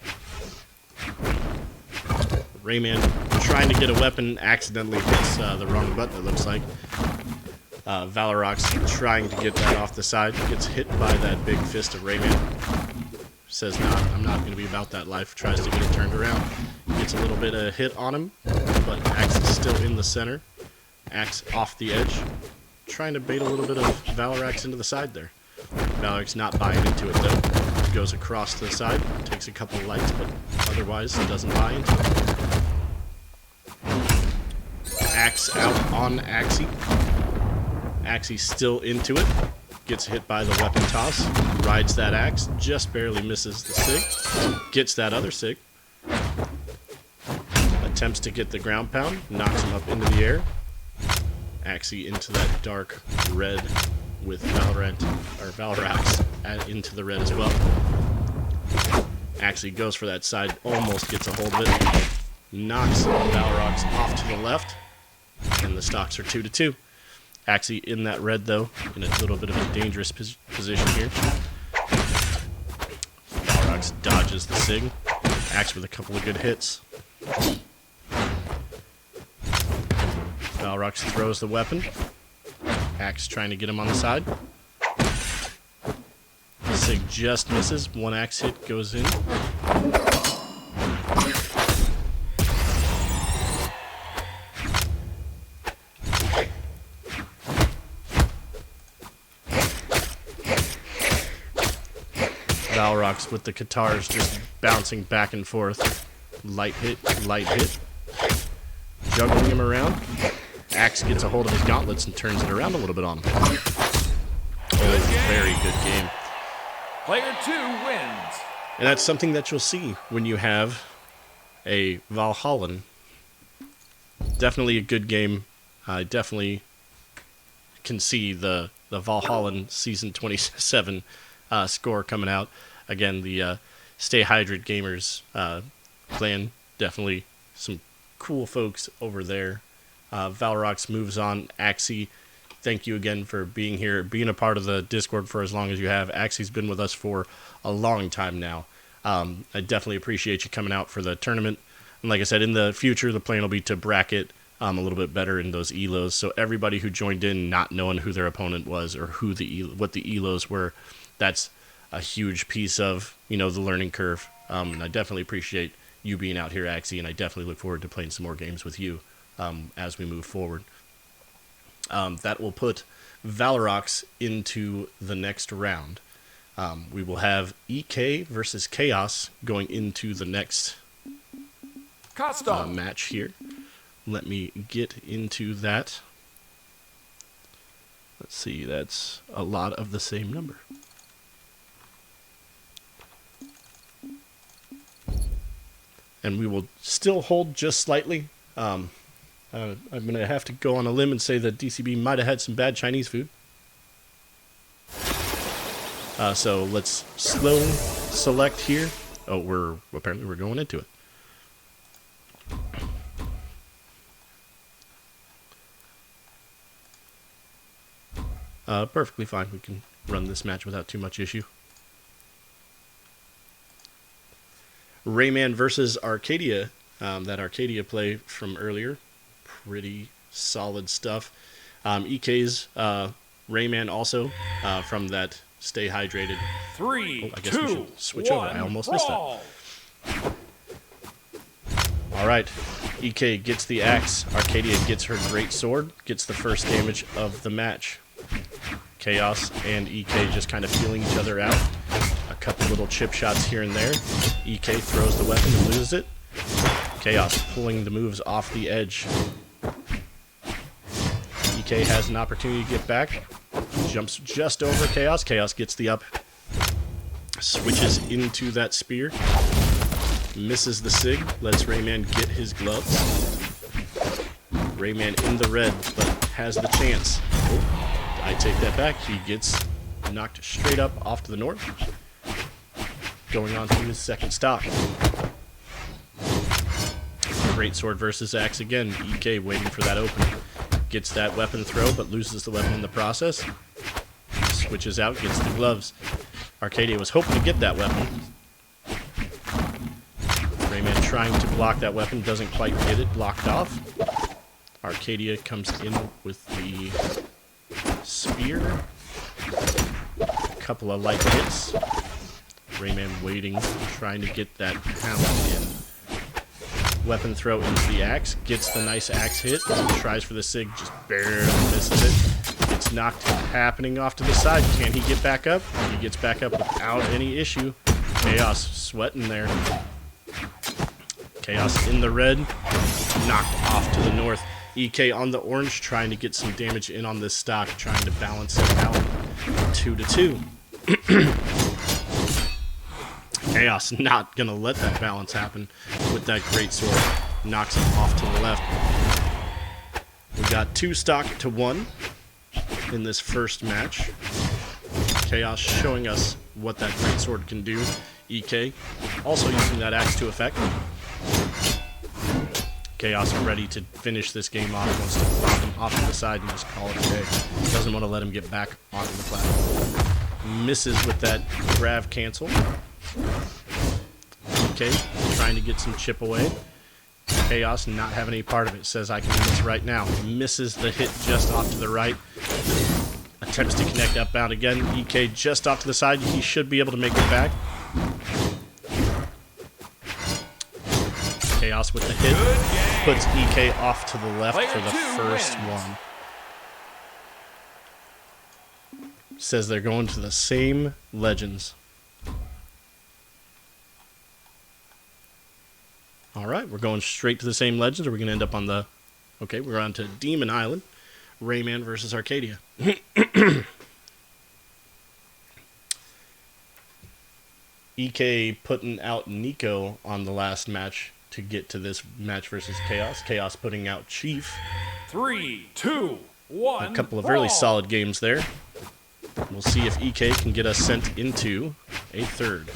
Rayman trying to get a weapon. Accidentally hits the wrong button, it looks like. Valorox trying to get that off the side. Gets hit by that big fist of Rayman. Says, nah, I'm not going to be about that life. Tries to get it turned around. Gets a little bit of hit on him, but Axe is still in the center. Axe off the edge. Trying to bait a little bit of Valorox into the side there. Valorox not buying into it, though. Goes across to the side. Takes a couple of lights, but otherwise doesn't buy into it. Axe out on Axie. Axie still into it. Gets hit by the weapon toss. Rides that axe. Just barely misses the sig. Gets that other sig. Attempts to get the ground pound. Knocks him up into the air. Axie into that dark red with Valorox into the red as well. Axie goes for that side. Almost gets a hold of it. Knocks Valorox off to the left. And the stocks are 2-2. Axie in that red, though, in a little bit of a dangerous position here. Valorox dodges the sig. Axe with a couple of good hits. Valorox throws the weapon. Axe trying to get him on the side. Sig just misses. One axe hit goes in. Valorox with the Katars just bouncing back and forth. Light hit, light hit. Juggling him around. Axe gets a hold of his gauntlets and turns it around a little bit on him. Oh, very good game. Player 2 wins. And that's something that you'll see when you have a Valhallan. Definitely a good game. I definitely can see the Valhallan Season 27 score coming out. Again, the Stay Hydrated Gamers clan, definitely some cool folks over there. Valrox moves on. Axie, thank you again for being here, being a part of the Discord for as long as you have. Axie's been with us for a long time now. I definitely appreciate you coming out for the tournament. And like I said, in the future, the plan will be to bracket a little bit better in those elos. So everybody who joined in not knowing who their opponent was or who what the elos were, that's a huge piece of, the learning curve. And I definitely appreciate you being out here, Axie, and I definitely look forward to playing some more games with you as we move forward. That will put Valrox into the next round. We will have EK versus Chaos going into the next match here. Let me get into that. Let's see, that's a lot of the same number. And we will still hold just slightly. I'm going to have to go on a limb and say that DCB might have had some bad Chinese food. So let's slow select here. Oh, apparently we're going into it. Perfectly fine. We can run this match without too much issue. Rayman versus Arcadia. That Arcadia play from earlier. Pretty solid stuff. EK's Rayman also from that Stay Hydrated. 3, I guess we should switch over. I almost missed that. that. All right. EK gets the axe. Arcadia gets her great sword. Gets the first damage of the match. Chaos and EK just kind of feeling each other out. A couple little chip shots here and there. EK throws the weapon and loses it. Chaos pulling the moves off the edge. EK has an opportunity to get back. Jumps just over Chaos. Chaos gets the up. Switches into that spear. Misses the Sig. Lets Rayman get his gloves. Rayman in the red, but has the chance. Oh, I take that back. He gets knocked straight up off to the north. Going on to his second stop. Great sword versus axe again. EK waiting for that open. Gets that weapon throw, but loses the weapon in the process. Switches out, gets the gloves. Arcadia was hoping to get that weapon. Rayman trying to block that weapon, doesn't quite get it, blocked off. Arcadia comes in with the spear. A couple of light hits. Rayman waiting, trying to get that pound in. Weapon throw into the axe, gets the nice axe hit, tries for the Sig, just barely misses it. Gets knocked happening off to the side. Can he get back up? He gets back up without any issue. Chaos sweating there. Chaos in the red, knocked off to the north. EK on the orange, trying to get some damage in on this stock, trying to balance it out. 2-2. Chaos not going to let that balance happen with that great sword. Knocks him off to the left. We got 2 stock to 1 in this first match. Chaos showing us what that great sword can do. EK also using that axe to effect. Chaos ready to finish this game off. Wants to block him off to the side and just call it a day. Doesn't want to let him get back onto the platform. Misses with that grav cancel. EK trying to get some chip away. Chaos not having any part of it. Says I can do this right now. Misses the hit just off to the right. Attempts to connect upbound again. EK just off to the side. He should be able to make it back. Chaos with the hit. Puts EK off to the left for the first one. Says they're going to the same legends. Alright, we're going straight to the same legends, or we're going to end up on the... Okay, we're on to Demon Island. Rayman versus Arcadia. EK putting out Nico on the last match to get to this match versus Chaos. Chaos putting out Chief. 3, 2, 1. A couple of really solid games there. We'll see if EK can get us sent into a third.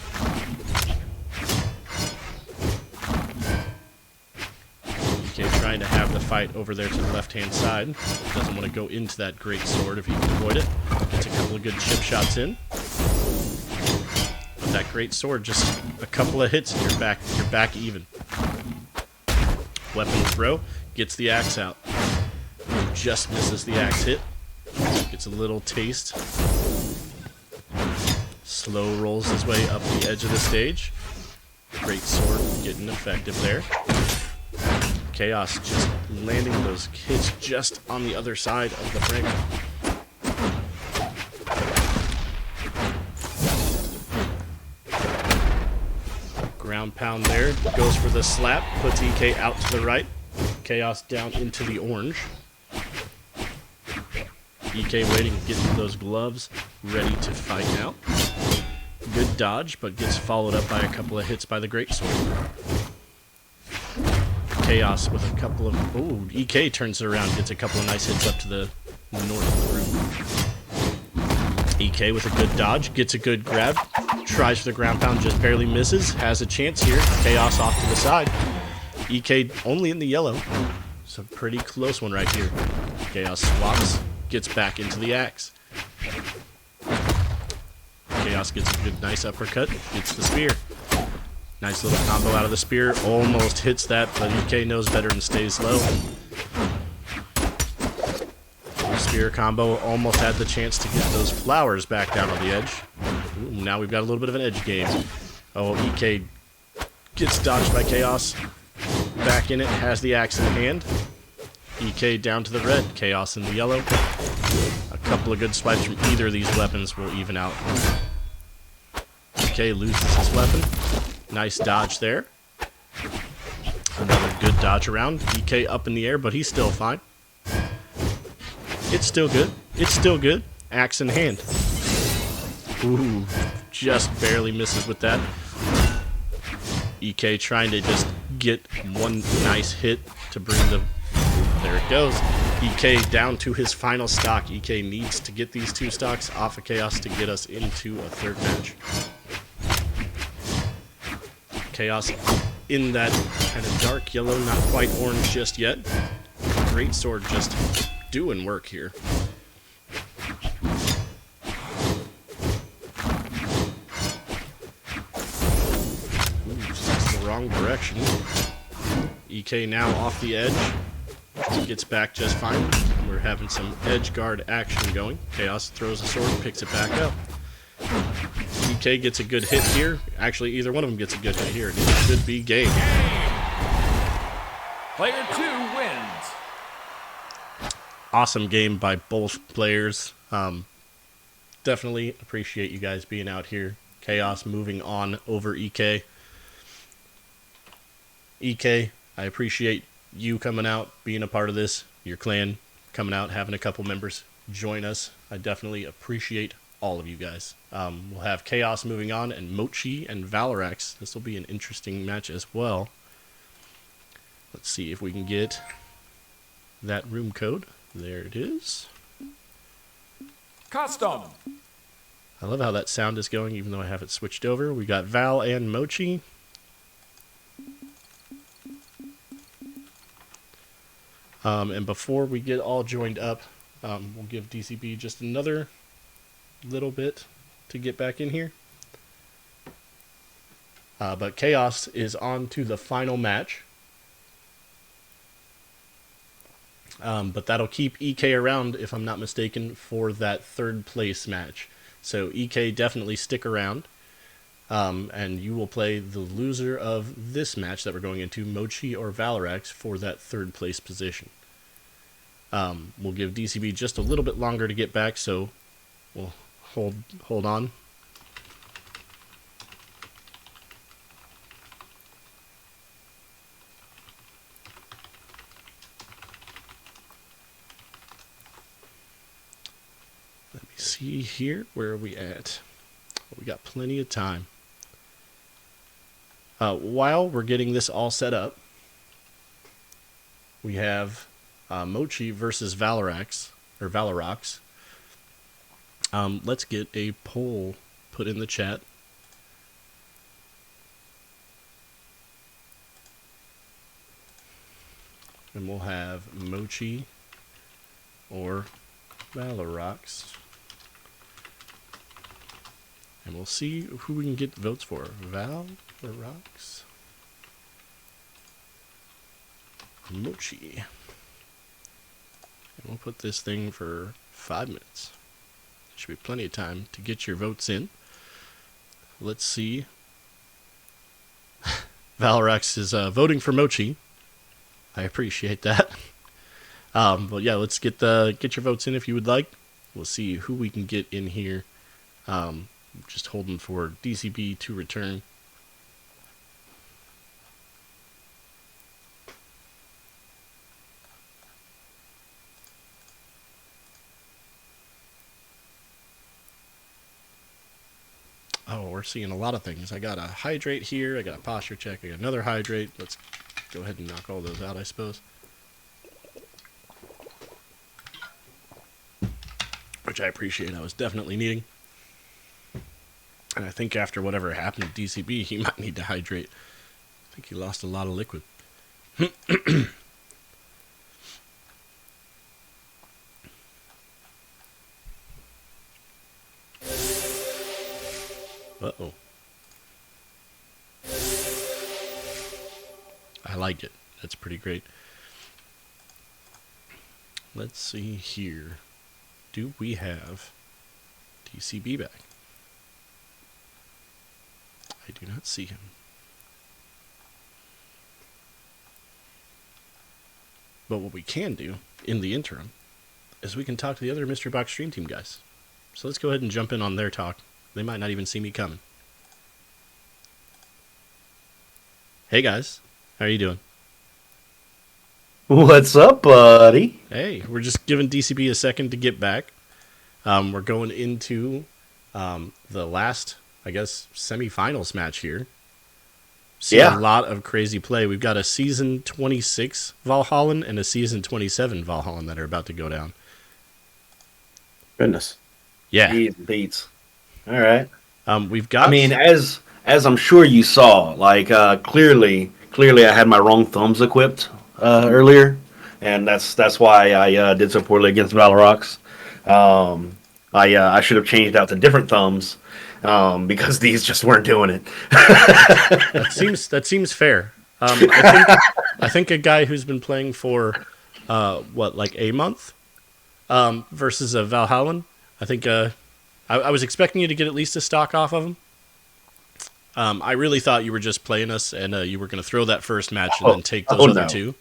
EK trying to have the fight over there to the left-hand side. Doesn't want to go into that great sword if he can avoid it. Gets a couple of good chip shots in. But that great sword, just a couple of hits and you're back even. Weapon throw, gets the axe out. Just misses the axe hit. Gets a little taste. Slow rolls his way up the edge of the stage. Great sword getting effective there. Chaos just landing those hits just on the other side of the frame. Ground pound there. Goes for the slap. Puts EK out to the right. Chaos down into the orange. EK waiting, getting those gloves, ready to fight now. Good dodge, but gets followed up by a couple of hits by the greatsword. Chaos with a couple of... Ooh, EK turns it around, gets a couple of nice hits up to the north of the room. EK with a good dodge, gets a good grab, tries for the ground pound, just barely misses, has a chance here. Chaos off to the side. EK only in the yellow. It's a pretty close one right here. Chaos swaps. Gets back into the axe. Chaos gets a good, nice uppercut. Gets the spear. Nice little combo out of the spear. Almost hits that, but EK knows better and stays low. Spear combo almost had the chance to get those flowers back down on the edge. Ooh, now we've got a little bit of an edge game. Oh, EK gets dodged by Chaos. Back in it, has the axe in hand. EK down to the red, Chaos in the yellow. A couple of good swipes from either of these weapons will even out. EK loses his weapon. Nice dodge there. Another good dodge around. EK up in the air, but he's still fine. It's still good. It's still good. Axe in hand. Ooh, just barely misses with that. EK trying to just get one nice hit to bring the... There it goes. EK down to his final stock. EK needs to get these two stocks off of Chaos to get us into a third match. Chaos in that kind of dark yellow, not quite orange just yet. Great sword just doing work here. Ooh, just the wrong direction. EK now off the edge. Gets back just fine. We're having some edge guard action going. Chaos throws a sword, picks it back up. EK gets a good hit here. Actually, either one of them gets a good hit here. It should be game. Player 2 wins. Awesome game by both players. Definitely appreciate you guys being out here. Chaos moving on over EK. EK, I appreciate you coming out, being a part of this, your clan coming out, having a couple members join us. I definitely appreciate all of you guys. We'll have Chaos moving on, and Mochi and Valorax. This will be an interesting match as well. Let's see if we can get that room code. There it is. Custom. I love how that sound is going, even though I have it switched over. We got Val and Mochi. And before we get all joined up, we'll give DCB just another little bit to get back in here. But Chaos is on to the final match. But that'll keep EK around, if I'm not mistaken, for that third place match. So EK, definitely stick around. And you will play the loser of this match that we're going into, Mochi or Valorax, for that third place position. We'll give DCB just a little bit longer to get back, so we'll hold on. Let me see here. Where are we at? We got plenty of time. While we're getting this all set up, we have Mochi versus Valorox. Let's get a poll put in the chat. And we'll have Mochi or Valorox. And we'll see who we can get votes for. Valorox. Mochi. And we'll put this thing for 5 minutes. Should be plenty of time to get your votes in. Let's see. Valorox is voting for Mochi. I appreciate that. But yeah, let's get your votes in if you would like. We'll see who we can get in here. Just holding for DCB to return. Oh, we're seeing a lot of things. I got a hydrate here. I got a posture check. I got another hydrate. Let's go ahead and knock all those out, I suppose. Which I appreciate. I was definitely needing. And I think after whatever happened to DCB, he might need to hydrate. I think he lost a lot of liquid. Uh-oh. I like it. That's pretty great. Let's see here. Do we have DCB back? I do not see him. But what we can do in the interim is we can talk to the other Mystery Box Stream Team guys. So let's go ahead and jump in on their talk. They might not even see me coming. Hey guys, how are you doing? What's up, buddy? Hey, we're just giving DCB a second to get back. We're going into the last, I guess, semifinals match here. See a lot of crazy play. We've got a Season 26 Brawlhalla and a Season 27 Brawlhalla that are about to go down. Goodness. Yeah. Beats. All right. We've got... I mean, as I'm sure you saw, like, clearly I had my wrong thumbs equipped earlier, and that's why I did so poorly against Valorox. I should have changed out to different thumbs because these just weren't doing it. That seems fair. I think a guy who's been playing for like a month versus a Valhalla. I think I was expecting you to get at least a stock off of him. I really thought you were just playing us and you were going to throw that first match and then take those other two.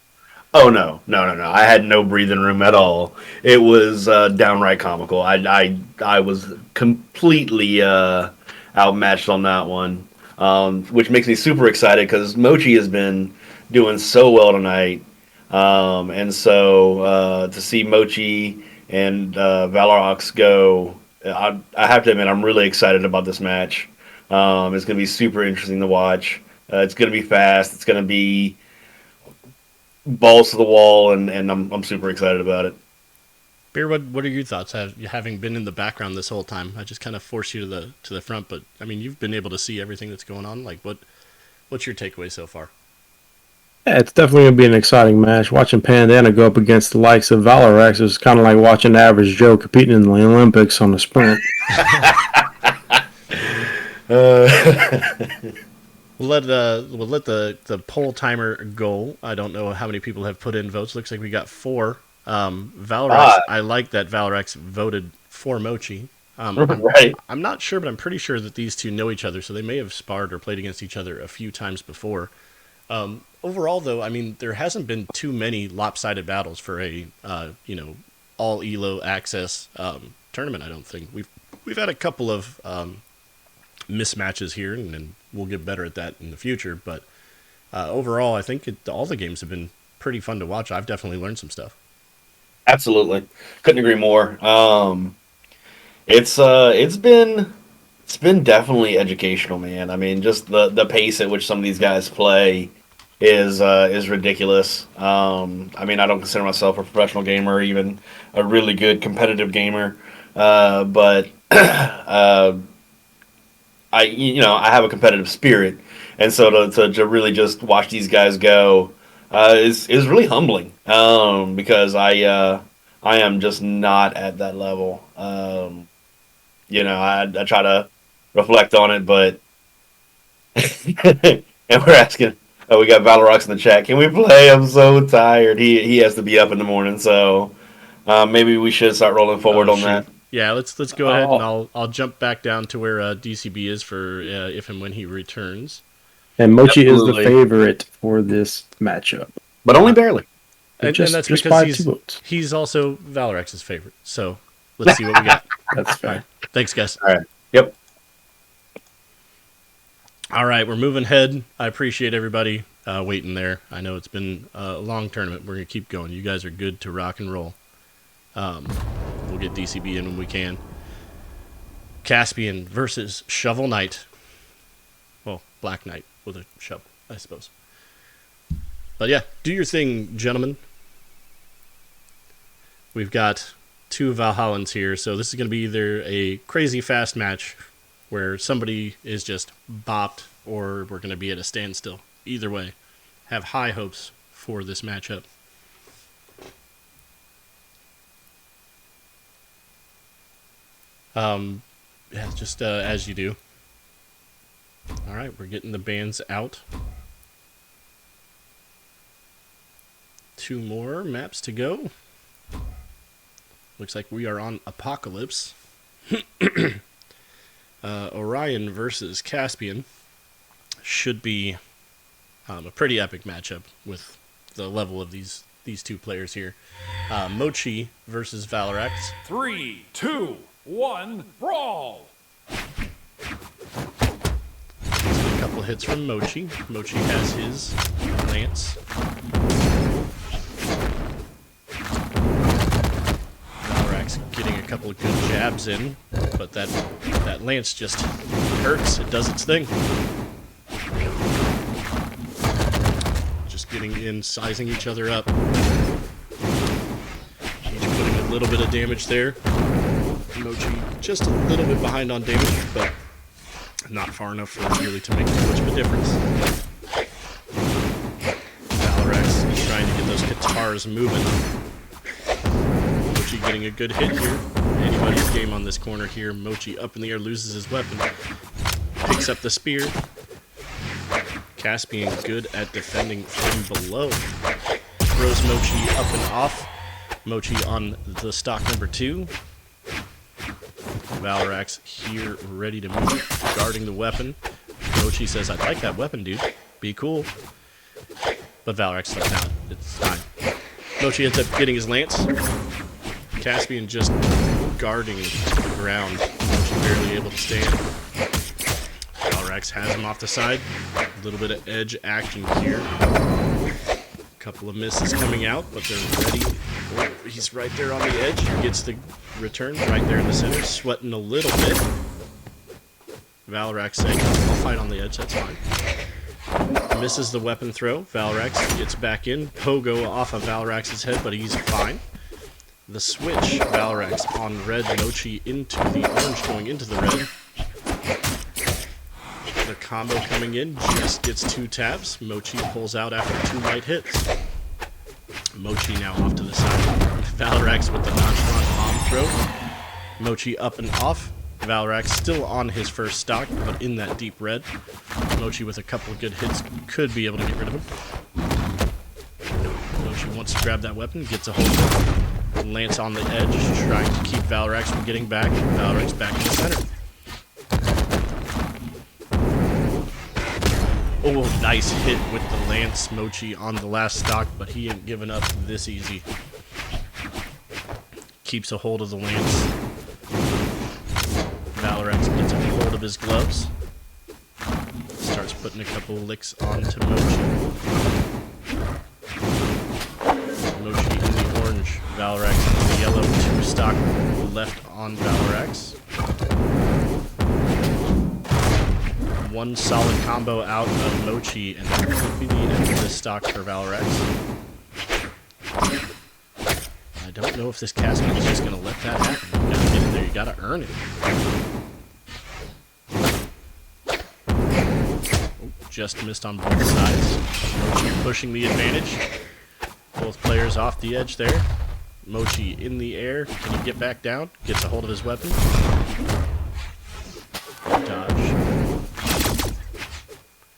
Oh, no. I had no breathing room at all. It was downright comical. I was completely outmatched on that one, which makes me super excited because Mochi has been doing so well tonight. And so to see Mochi and Valorox go, I have to admit, I'm really excited about this match. It's going to be super interesting to watch. It's going to be fast. It's going to be balls to the wall, and I'm super excited about it. Beer, what are your thoughts? Having been in the background this whole time, I just kind of forced you to the front, but I mean, you've been able to see everything that's going on. Like, what's your takeaway so far? Yeah, it's definitely going to be an exciting match. Watching Pandana go up against the likes of Valorox is kind of like watching the average Joe competing in the Olympics on the sprint. We'll let the poll timer go. I don't know how many people have put in votes. Looks like we got 4. Valorox. I like that Valorox voted for Mochi. Right. I'm not sure, but I'm pretty sure that these two know each other, so they may have sparred or played against each other a few times before. Overall, though, I mean, there hasn't been too many lopsided battles for a all ELO access tournament. I don't think we've had a couple of mismatches here, and we'll get better at that in the future. But overall, I think all the games have been pretty fun to watch. I've definitely learned some stuff. Absolutely. Couldn't agree more. It's been It's been definitely educational, man. I mean, just the pace at which some of these guys play is ridiculous. I mean, I don't consider myself a professional gamer or even a really good competitive gamer, but I have a competitive spirit, and so to really just watch these guys go is really humbling. Because I am just not at that level. I try to reflect on it, but and we're asking. Oh, we got Valorox in the chat. Can we play? I'm so tired. He has to be up in the morning, so maybe we should start rolling forward on that. Yeah, let's go ahead and I'll jump back down to where DCB is for if and when he returns. And Mochi Absolutely. is the favorite for this matchup. But only barely. And that's just because by 2 votes. he's also Valorex's favorite. So let's see what we got. That's fair. Thanks, guys. All right. Yep. All right, we're moving ahead. I appreciate everybody waiting there. I know it's been a long tournament. We're going to keep going. You guys are good to rock and roll. We'll get DCB in when we can. Caspian versus Shovel Knight. Well, Black Knight with a shovel, I suppose. But yeah, do your thing, gentlemen. We've got 2 Valhallans here, so this is going to be either a crazy fast match where somebody is just bopped, or we're going to be at a standstill. Either way, have high hopes for this matchup. Yeah, just as you do. All right, we're getting the bands out. 2 more maps to go. Looks like we are on Apocalypse. Orion versus Caspian should be a pretty epic matchup with the level of these 2 players here. Mochi versus Valorax. 3, 2, 1, brawl! A couple hits from Mochi. Mochi has his lance. Valorax getting a couple of good jabs in, but that lance just hurts. It does its thing. Just getting in, sizing each other up. Each putting a little bit of damage there. Mochi just a little bit behind on damage, but not far enough for it really to make too much of a difference. Valorax is trying to get those guitars moving. Mochi getting a good hit here. Anybody's game on this corner here. Mochi up in the air, loses his weapon. Picks up the spear. Caspian good at defending from below. Throws Mochi up and off. Mochi on the stock number 2. Valorax here ready to move, guarding the weapon. Mochi says, I'd like that weapon, dude. Be cool. But Valorax like, nah, it's time. Mochi ends up getting his lance. Caspian just guarding to the ground. Mochi barely able to stand. Valorax has him off the side. A little bit of edge action here. Couple of misses coming out, but they're ready. Oh, he's right there on the edge. He gets the return right there in the center, sweating a little bit. Valorax saying, I'll fight on the edge, that's fine. Misses the weapon throw. Valorax gets back in. Pogo off of Valorax's head, but he's fine. The switch, Valorax on red, Mochi into the orange, going into the red. The combo coming in, just gets 2 taps. Mochi pulls out after 2 light hits. Mochi now off to the side. Valorax with the nonchalant bomb throw. Mochi up and off. Valorax still on his first stock, but in that deep red. Mochi with a couple of good hits could be able to get rid of him. Mochi wants to grab that weapon, gets a hold of it. Lance on the edge, trying to keep Valorax from getting back. Valorax back in the center. Oh, nice hit with the lance. Mochi on the last stock, but he ain't giving up this easy. Keeps a hold of the lance. Valorax gets a hold of his gloves. Starts putting a couple licks onto Mochi. Mochi in the orange. Valorax in the yellow. 2 stock left on Valorax. one solid combo out of Mochi, and that could be the end of this stock for Valrex. I don't know if this Caspian is just going to let that happen. You got to get in there. You got to earn it. Oh, just missed on both sides. Mochi pushing the advantage. Both players off the edge there. Mochi in the air. Can he get back down? Gets a hold of his weapon. Dodge.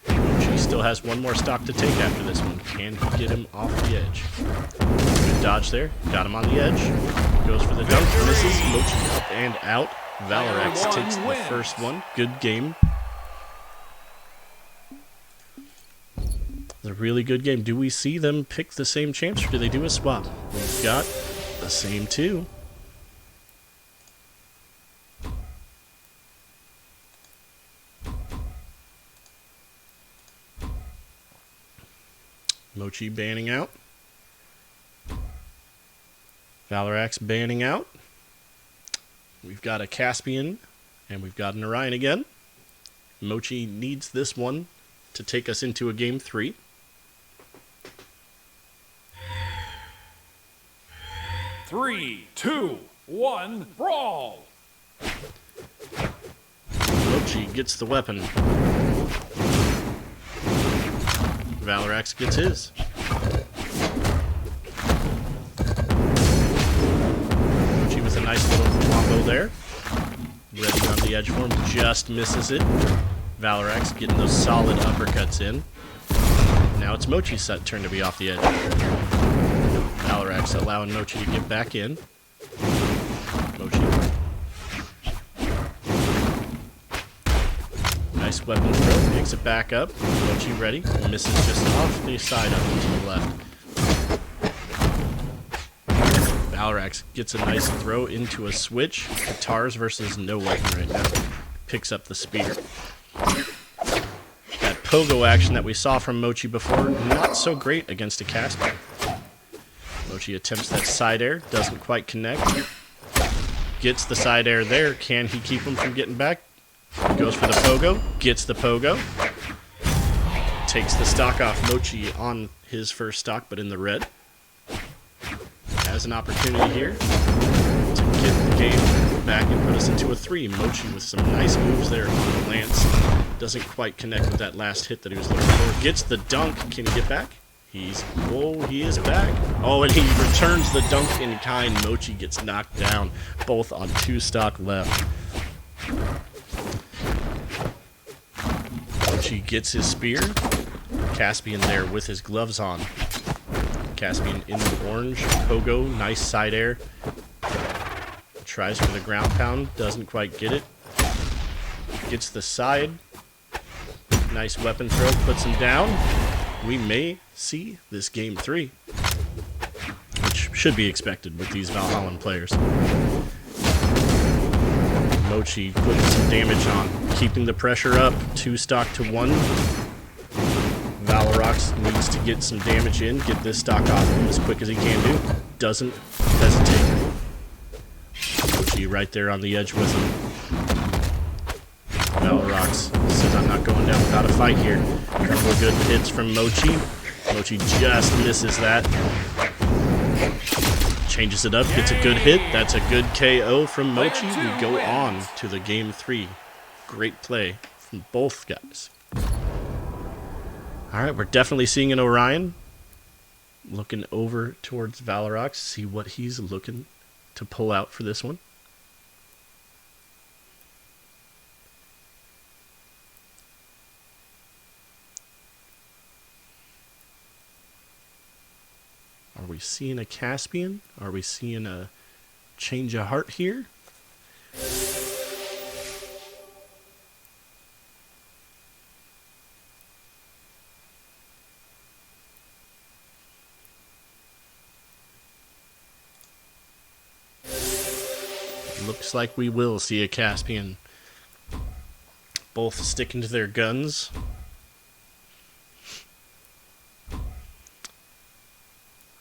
Mochi still has one more stock to take after this one. Can he get him off the edge? Good dodge there. Got him on the edge. Goes for the dunk. Misses. Mochi up and out. Valrex takes the first one. Good game. It's a really good game. Do we see them pick the same champs, or do they do a swap? We've got the same two. Mochi banning out. Valrex banning out. We've got a Caspian, and we've got an Orion again. Mochi needs this one to take us into a game 3. Three, two, one, brawl! Mochi gets the weapon. Valrex gets his. Mochi with a nice little combo there. Ready on the edge for him. Just misses it. Valrex getting those solid uppercuts in. Now it's Mochi's turn to be off the edge. Valrex allowing Mochi to get back in. Mochi. Nice weapon throw. Picks it back up. Mochi ready. Misses just off the side up and to the left. Valrex gets a nice throw into a switch. Guitars versus no weapon right now. Picks up the spear. That pogo action that we saw from Mochi before, not so great against a Caspian. Mochi attempts that side air, doesn't quite connect. Gets the side air there. Can he keep him from getting back? Goes for the pogo, gets the pogo. Takes the stock off Mochi on his first stock, but in the red. Has an opportunity here to get the game back and put us into a 3. Mochi with some nice moves there on the lance. Doesn't quite connect with that last hit that he was looking for. Gets the dunk. Can he get back? He is back. Oh, and he returns the dunk in kind. Mochi gets knocked down, both on 2 stock left. Mochi gets his spear. Caspian there with his gloves on. Caspian in the orange. Pogo, nice side air. Tries for the ground pound, doesn't quite get it. Gets the side. Nice weapon throw, puts him down. We may see this game 3, which should be expected with these Valhallan players. Mochi putting some damage on, keeping the pressure up. 2 stock to 1. Valrex needs to get some damage in, get this stock off him as quick as he can do. Doesn't hesitate. Mochi right there on the edge with him. Valrex says, I'm not going down without a fight here. A couple of good hits from Mochi. Mochi just misses that. Changes it up, gets a good hit. That's a good KO from Mochi. We go on to the game 3. Great play from both guys. All right, we're definitely seeing an Orion. Looking over towards Valrex, see what he's looking to pull out for this one. Are we seeing a Caspian? Are we seeing a change of heart here? Looks like we will see a Caspian. Both sticking to their guns.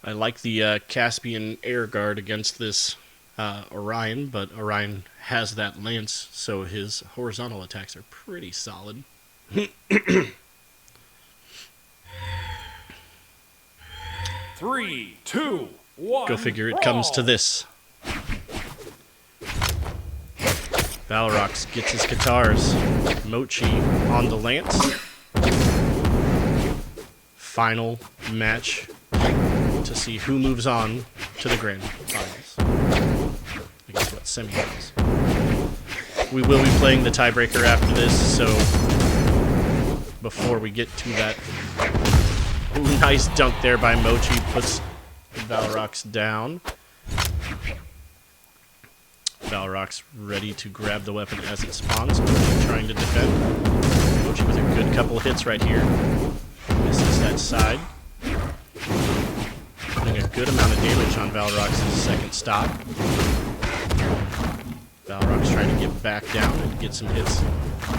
I like the Caspian air guard against this Orion, but Orion has that lance, so his horizontal attacks are pretty solid. Three, two, one. Go figure it comes to this. Valorox gets his guitars. Mochi on the lance. Final match to see who moves on to the grand finals. I guess what, semifinals. We will be playing the tiebreaker after this, so before we get to that, ooh, nice dunk there by Mochi, puts Valorox down. Valorox ready to grab the weapon as it spawns. Mochi trying to defend. Mochi with a good couple hits right here. Misses that side. Putting a good amount of damage on Valorox's second stock. Valorox trying to get back down and get some hits.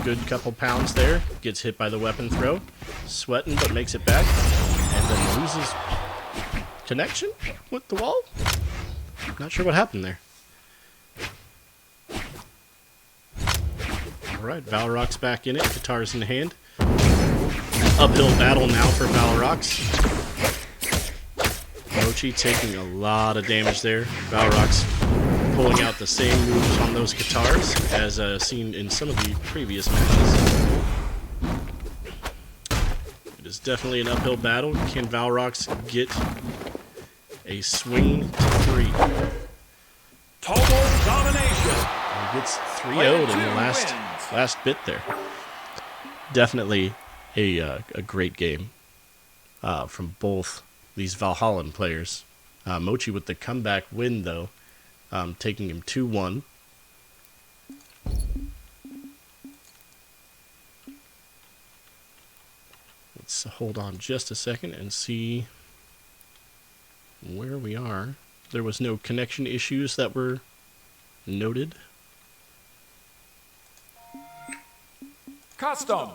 Good couple pounds there. Gets hit by the weapon throw. Sweating, but makes it back. And then loses connection with the wall. Not sure what happened there. Alright, Valorox back in it. Guitars in hand. Uphill battle now for Valorox. Mochi taking a lot of damage there. Valorox pulling out the same moves on those guitars as seen in some of the previous matches. It is definitely an uphill battle. Can Valorox get a swing to 3? Total domination. He gets 3-0'd in the last bit there. Definitely a great game from both these Valhallan players. Mochi with the comeback win, though, taking him 2-1. Let's hold on just a second and see where we are. There was no connection issues that were noted. Custom.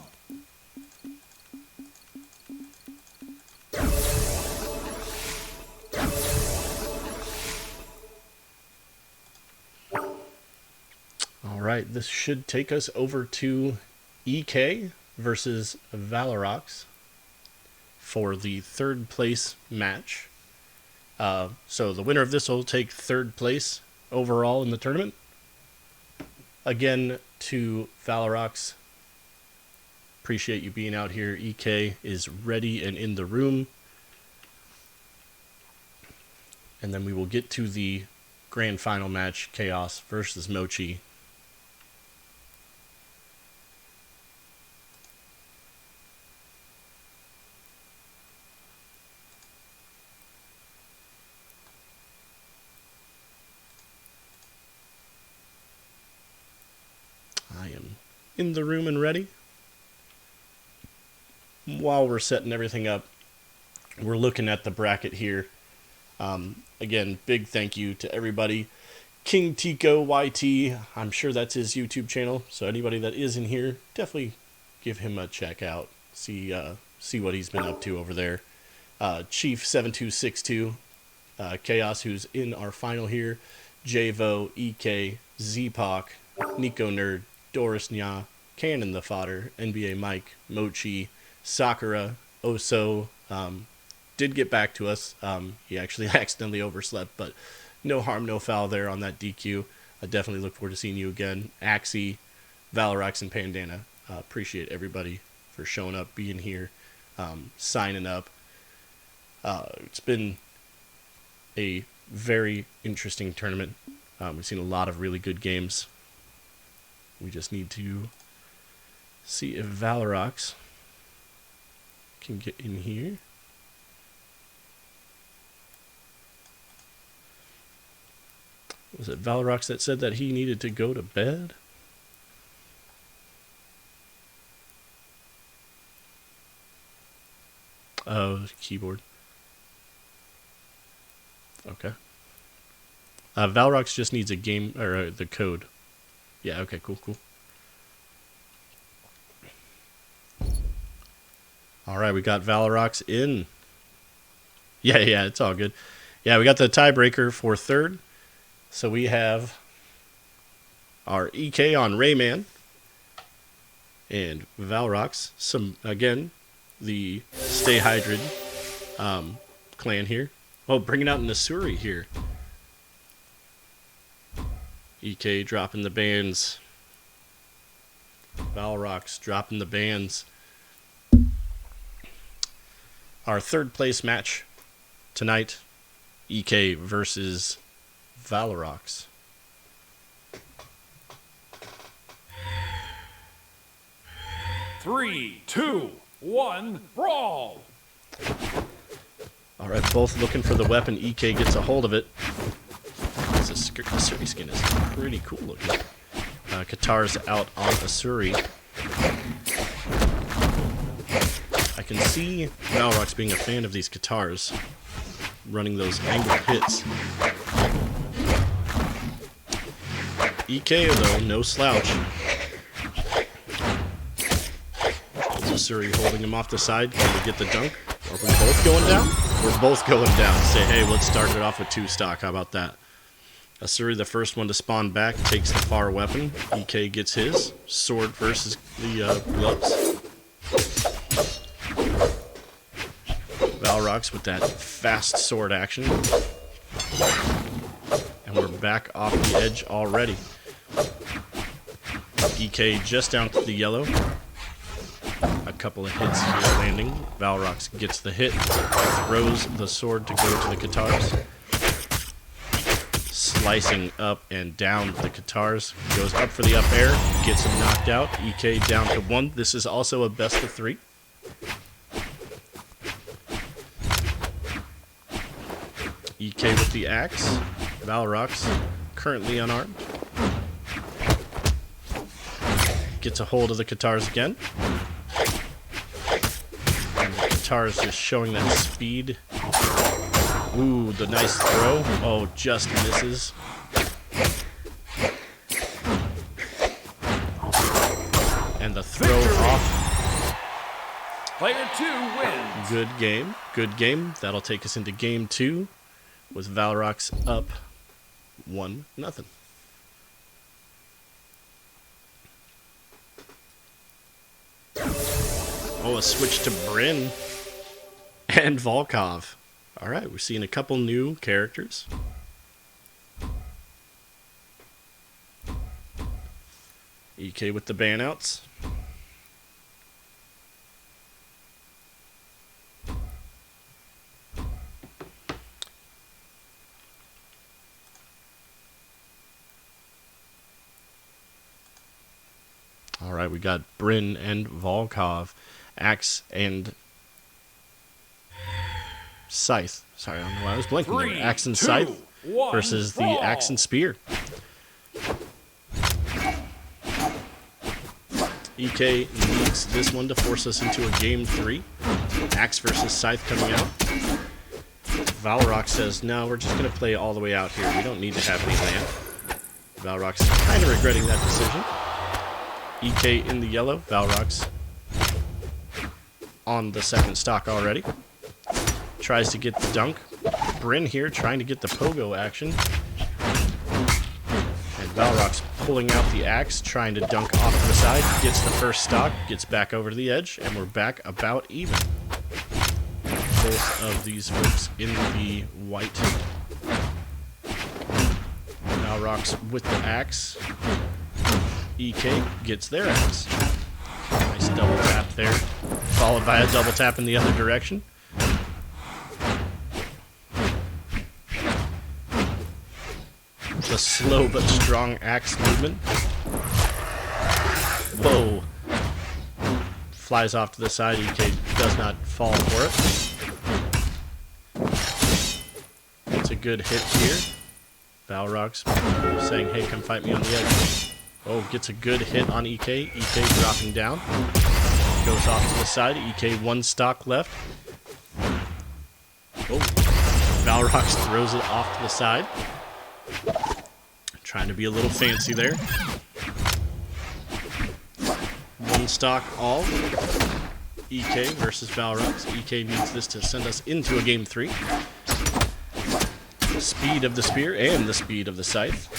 All right, this should take us over to EK versus Valorox for the third place match. So the winner of this will take third place overall in the tournament. Again, to Valorox, appreciate you being out here. EK is ready and in the room. And then we will get to the grand final match, Chaos versus Mochi. I am in the room and ready. While we're setting everything up, we're looking at the bracket here. Again, big thank you to everybody. King Tico YT, I'm sure that's his YouTube channel, so anybody that is in here, definitely give him a check out. See what he's been up to over there. Chief7262, Chaos, who's in our final here. Javo, EK, Zpoc, Nico Nerd, Doris Nya, Cannon the Fodder, NBA Mike, Mochi, Sakura, Oso, did get back to us. He actually accidentally overslept, but no harm, no foul there on that DQ. I definitely look forward to seeing you again. Axie, Valorox, and Pandana. Appreciate everybody for showing up, being here, signing up. It's been a very interesting tournament. We've seen a lot of really good games. We just need to see if Valorox can get in here. Was it Valorox that said that he needed to go to bed? Oh, keyboard. Okay. Valorox just needs a game, or the code. Yeah, okay, cool. Alright, we got Valorox in. Yeah, it's all good. Yeah, we got the tiebreaker for third. So we have our EK on Rayman. And Valrox, the Stay Hydrated clan here. Oh, bringing out an Asuri here. EK dropping the bans. Valrox dropping the bans. Our third place match tonight, EK versus Valrox. Three, two, one, brawl! All right, both looking for the weapon. EK gets a hold of it. This Asuri skin is pretty cool looking. Katar's out on Asuri. I can see Valrox being a fan of these Katars, running those angled hits. EK, though, no slouch. Asuri holding him off the side. Can we get the dunk? Are we both going down? We're both going down. Say, hey, let's start it off with 2 stock. How about that? Asuri, the first one to spawn back, takes the far weapon. EK gets his. Sword versus the gloves. Valrox with that fast sword action. And we're back off the edge already. EK just down to the yellow. A couple of hits here landing. Valrox gets the hit, throws the sword to go to the Katars. Slicing up and down the Katars. Goes up for the up air, gets him knocked out. EK down to 1. This is also a best of 3. EK with the axe. Valrox currently unarmed. Gets a hold of the Katars again. Katars just showing that speed. Ooh, the nice throw. Oh, just misses. And the throw off. Player 2 wins. Good game. Good game. That'll take us into game 2 with Valrox up 1-0. Oh, a switch to Bryn and Volkov. All right, we're seeing a couple new characters. EK with the banouts. All right, we got Bryn and Volkov, Axe and Scythe. Sorry, I don't know why I was blinking there. Axe and Scythe versus the Axe and Spear. EK needs this one to force us into a game 3. Axe versus Scythe coming out. Valrox says, no, we're just going to play all the way out here. We don't need to have any land. Valrox is kind of regretting that decision. EK in the yellow. Valrox on the second stock already. Tries to get the dunk. Bryn here trying to get the pogo action. And Valrox pulling out the axe, trying to dunk off to the side. Gets the first stock, gets back over to the edge, and we're back about even. Both of these folks in the white. Valrox with the axe. EK gets their axe. Nice double tap there, followed by a double tap in the other direction. The slow but strong axe movement. Whoa. Flies off to the side. EK does not fall for it. It's a good hit here. Valrox saying, hey, come fight me on the edge. Oh, gets a good hit on EK. EK dropping down. Goes off to the side. EK 1 stock left. Oh. Valrox throws it off to the side. Trying to be a little fancy there. 1 stock all. EK versus Valrox. EK needs this to send us into a game 3. The speed of the spear and the speed of the scythe.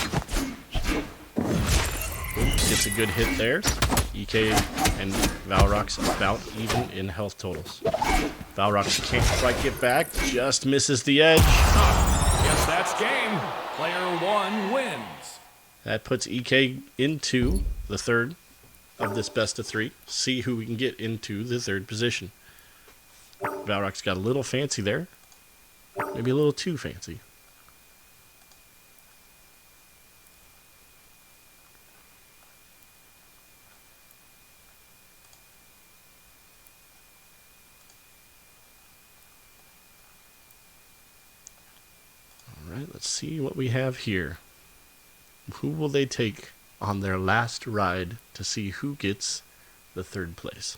Gets a good hit there. EK and Valrox about even in health totals. Valrox can't quite get back, just misses the edge. Yes, that's game. Player 1 wins. That puts EK into the third of this best of 3. See who we can get into the third position. Valrox got a little fancy there. Maybe a little too fancy. Alright, let's see what we have here. Who will they take on their last ride to see who gets the third place?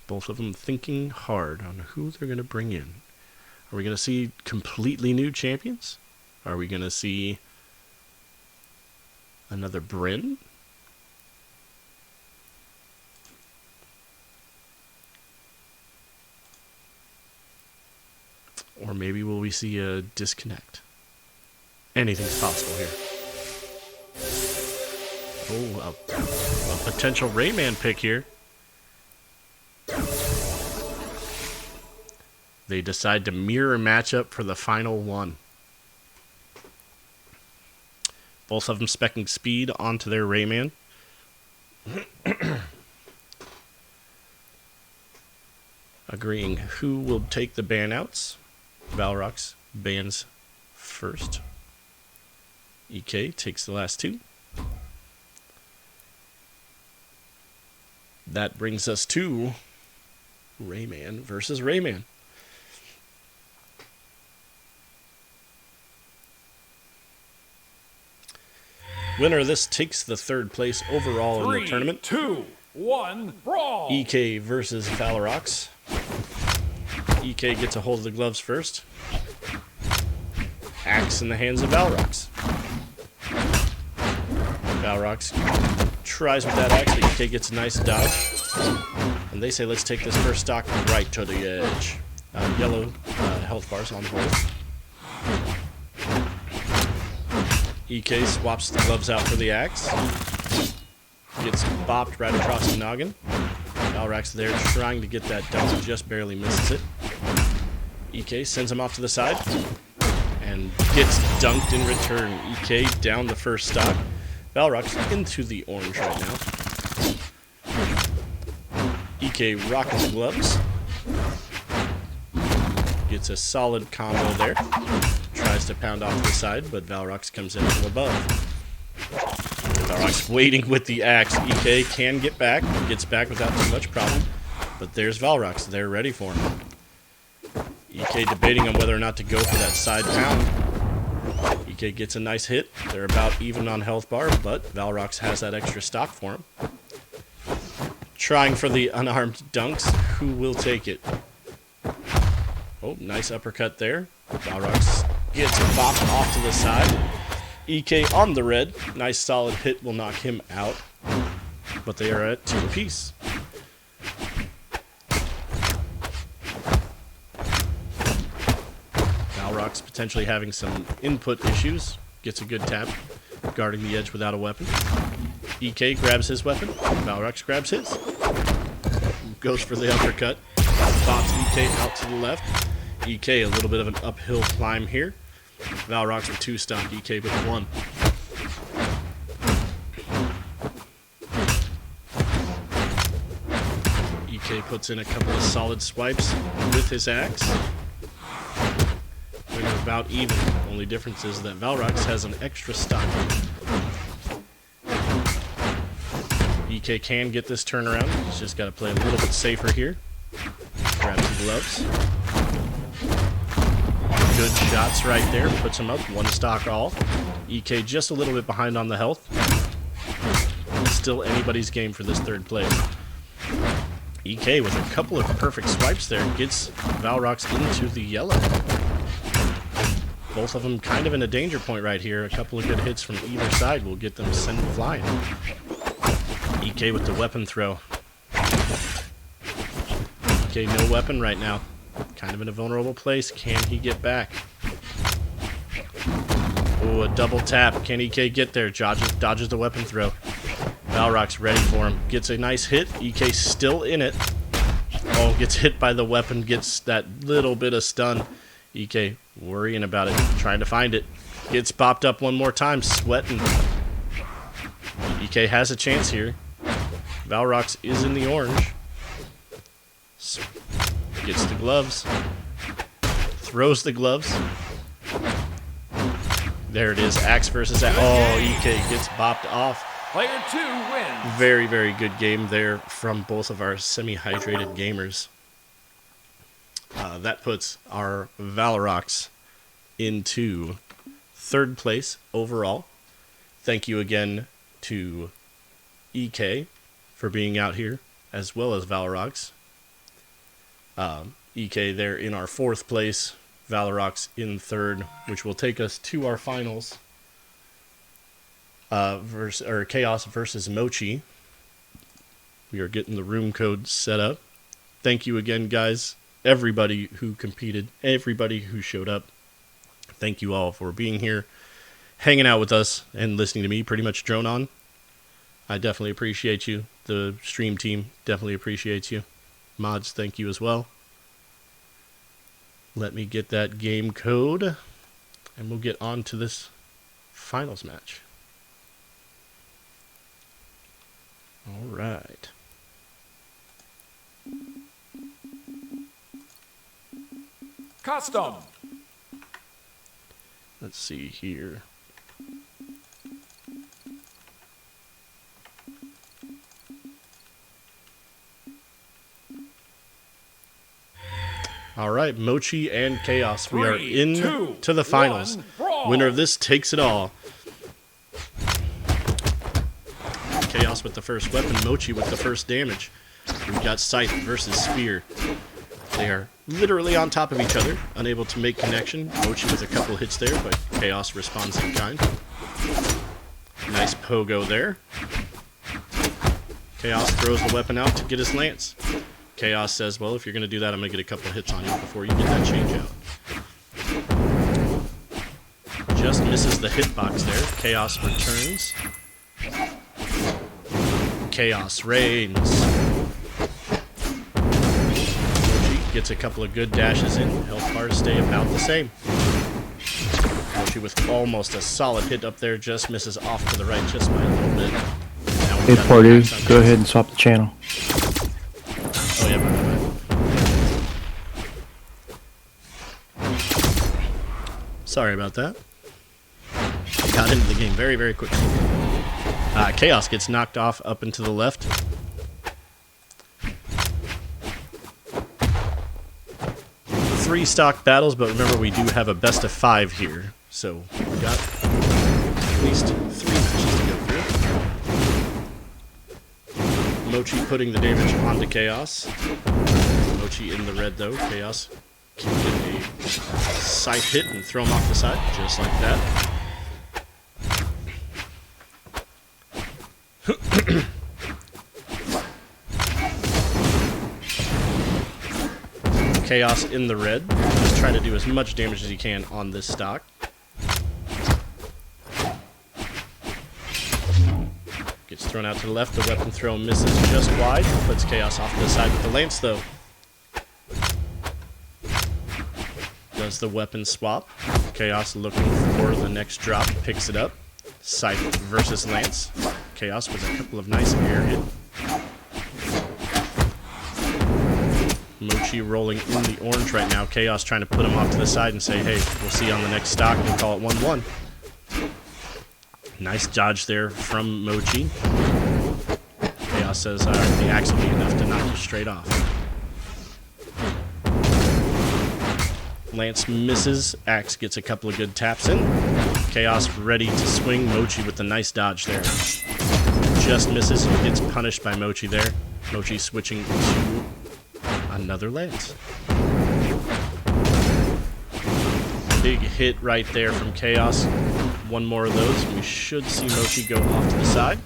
Both of them thinking hard on who they're going to bring in. Are we going to see completely new champions? Are we going to see another Bryn? Or maybe will we see a disconnect? Anything's possible here. Oh, a potential Rayman pick here. They decide to mirror matchup for the final one. Both of them specking speed onto their Rayman. Agreeing who will take the ban outs. Valrox bans first. EK takes the last 2. That brings us to Rayman versus Rayman. Winner of this takes the third place overall in the tournament. 3, 2, 1, brawl. EK versus Valrox. EK gets a hold of the gloves first. Axe in the hands of Valrox. Valrox tries with that axe, but EK gets a nice dodge. And they say, let's take this first stock right to the edge. Yellow health bars on hold. EK swaps the gloves out for the axe. Gets bopped right across the noggin. Valrox there trying to get that dunk, just barely misses it. EK sends him off to the side and gets dunked in return. EK down the first stock. Valrox into the orange right now. EK rocking the gloves. Gets a solid combo there. Tries to pound off to the side, but Valrox comes in from above. Valrox waiting with the axe. EK can get back. Gets back without too much problem. But there's Valrox. They're ready for him. EK debating on whether or not to go for that side pound. EK gets a nice hit. They're about even on health bar, but Valrox has that extra stock for him. Trying for the unarmed dunks. Who will take it? Oh, nice uppercut there. Valrox gets bopped off to the side. EK on the red. Nice solid hit will knock him out. But they are at 2 apiece. Valrox potentially having some input issues. Gets a good tap. Guarding the edge without a weapon. EK grabs his weapon. Valrox grabs his. Goes for the uppercut. Bops EK out to the left. EK a little bit of an uphill climb here. Valrox with 2 stock, EK with 1. EK puts in a couple of solid swipes with his axe. They're about even. Only difference is that Valrox has an extra stock. EK can get this turnaround. He's just got to play a little bit safer here. Grabs the gloves. Good shots right there. Puts him up 1 stock all. EK just a little bit behind on the health. Still anybody's game for this third place. EK with a couple of perfect swipes there gets Valrox into the yellow. Both of them kind of in a danger point right here. A couple of good hits from either side will get them sent flying. EK with the weapon throw. EK no weapon right now. Kind of in a vulnerable place. Can he get back? Oh, Oh, a double tap. Can EK get there? Dodges the weapon throw. Valrock's ready for him. Gets a nice hit. EK still in it. Oh, gets hit by the weapon. Gets that little bit of stun. EK worrying about it. Trying to find it. Gets bopped up one more time. Sweating. EK has a chance here. Valrox is in the orange. Gets the gloves. Throws the gloves. There it is. Axe versus Axe. Oh, EK gets bopped off. Player 2 wins. Very, very good game there from both of our semi-hydrated gamers. That puts our Valrox into 3rd place overall. Thank you again to EK for being out here, as well as Valrox. EK there in our 4th place, Valrox in 3rd, which will take us to our finals. Chaos versus Mochi. We are getting the room code set up. Thank you again, guys. Everybody who competed, everybody who showed up. Thank you all for being here, hanging out with us, and listening to me pretty much drone on. I definitely appreciate you. The stream team definitely appreciates you. Mods, thank you as well. Let me get that game code, and we'll get on to this finals match. All right. Custom. Let's see here. All right, Mochi and Chaos. We are 3, in 2, to the finals. 1, brawl. Winner of this takes it all. Chaos with the first weapon, Mochi with the first damage. We've got Scythe versus Spear. They are literally on top of each other, unable to make connection. Mochi with a couple hits there, but Chaos responds in kind. Nice pogo there. Chaos throws the weapon out to get his lance. Chaos says, well, if you're going to do that, I'm going to get a couple hits on you before you get that change out. Just misses the hitbox there. Chaos returns. Chaos reigns. Gets a couple of good dashes in. Health bars stay about the same. Mochi with almost a solid hit up there. Just misses off to the right just by a little bit. Hey, Purdue, go ahead and swap the channel. Oh, yeah, my bad. Sorry about that. Got into the game very, very quickly. Chaos gets knocked off up and to the left. Three stock battles, but remember we do have a best of 5 here, so we got at least 3 matches to go through. Mochi putting the damage onto Chaos. Mochi in the red though. Chaos can get a scythe hit and throw him off the side, just like that. Chaos in the red, just trying to do as much damage as he can on this stock. Gets thrown out to the left, the weapon throw misses just wide, puts Chaos off to the side with the lance though. Does the weapon swap. Chaos looking for the next drop, picks it up. Scythe versus lance. Chaos with a couple of nice air hit. Mochi rolling in the orange right now. Chaos trying to put him off to the side and say, hey, we'll see you on the next stock and call it 1-1. Nice dodge there from Mochi. Chaos says the axe will be enough to knock you straight off. Lance misses. Axe gets a couple of good taps in. Chaos ready to swing. Mochi with the nice dodge there. Just misses and gets punished by Mochi there. Mochi switching to another lance. Big hit right there from Chaos. One more of those. We should see Mochi go off to the side.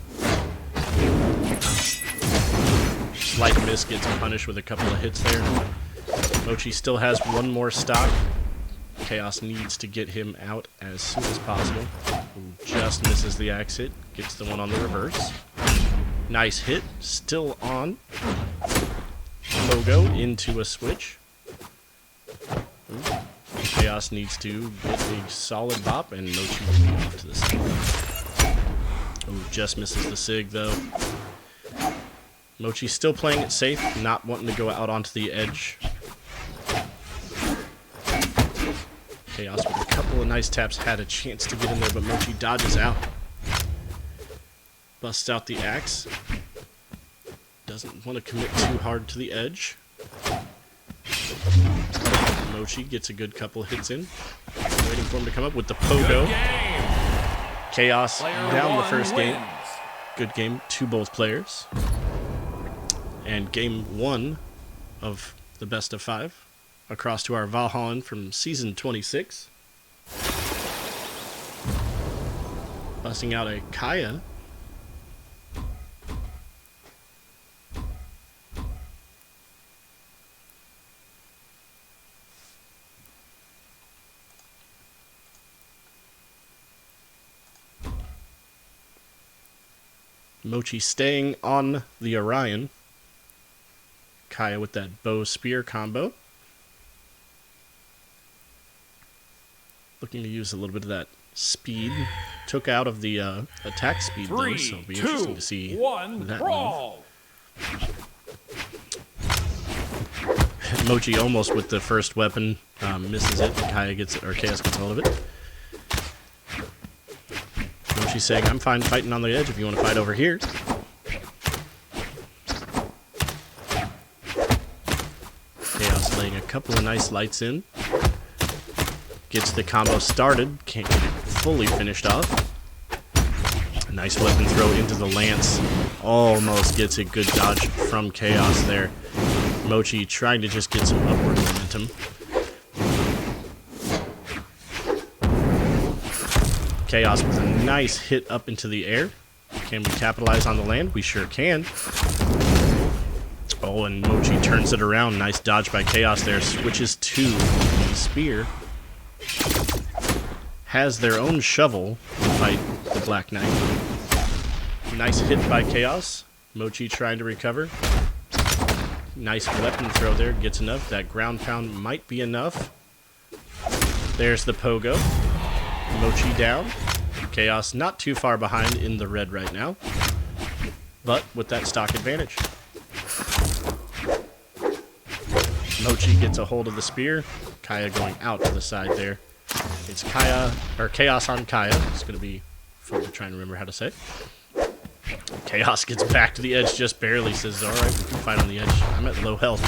Slight miss, gets punished with a couple of hits there. Mochi still has one more stock. Chaos needs to get him out as soon as possible. Ooh, just misses the axe hit. Gets the one on the reverse. Nice hit. Still on. Pogo into a switch. Ooh. Chaos needs to get a solid bop, and Mochi will be off to the side. Ooh, just misses the sig, though. Mochi's still playing it safe, not wanting to go out onto the edge. Chaos with a couple of nice taps had a chance to get in there, but Mochi dodges out. Busts out the axe. Doesn't want to commit too hard to the edge. Mochi gets a good couple hits in. Waiting for him to come up with the pogo. Chaos down the first game. Good game to both players. And game 1 of the best of 5. Across to our Valhalla from season 26. Busting out a Kaya. Mochi staying on the Orion. Kaya with that bow spear combo. Looking to use a little bit of that speed. Took out of the attack speed though, so it'll be interesting to see that move. Mochi almost with the first weapon misses it. Kaya gets it, or Chaos gets hold of it. Mochi's saying, "I'm fine fighting on the edge if you want to fight over here." Chaos laying a couple of nice lights in. Gets the combo started. Can't get it fully finished off. Nice weapon throw into the lance. Almost gets a good dodge from Chaos there. Mochi trying to just get some upward momentum. Chaos with a nice hit up into the air. Can we capitalize on the land? We sure can. Oh, and Mochi turns it around. Nice dodge by Chaos there. Switches to the spear. Has their own shovel to fight the Black Knight. Nice hit by Chaos. Mochi trying to recover. Nice weapon throw there. Gets enough. That ground pound might be enough. There's the pogo. Mochi down. Chaos not too far behind in the red right now, but with that stock advantage. Mochi gets a hold of the spear. Kaya going out to the side there. It's Chaos on Kaya. It's going to be fun to try and remember how to say it. Chaos gets back to the edge just barely. Says, "Alright, we can fight on the edge. I'm at low health."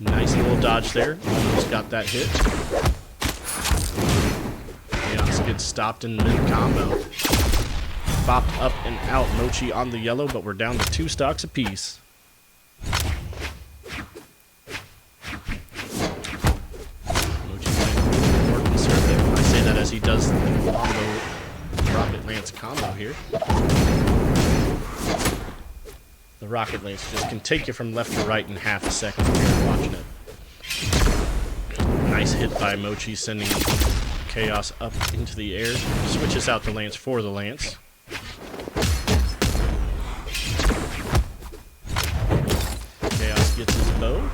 Nice little dodge there. Almost got that hit. Chaos gets stopped in mid-combo. Bopped up and out. Mochi on the yellow, but we're down to 2 stocks apiece. As he does the combo, Rocket Lance combo here. The Rocket Lance just can take you from left to right in half a second when you're watching it. Nice hit by Mochi, sending Chaos up into the air. Switches out the Lance for the Lance. Chaos gets his bow.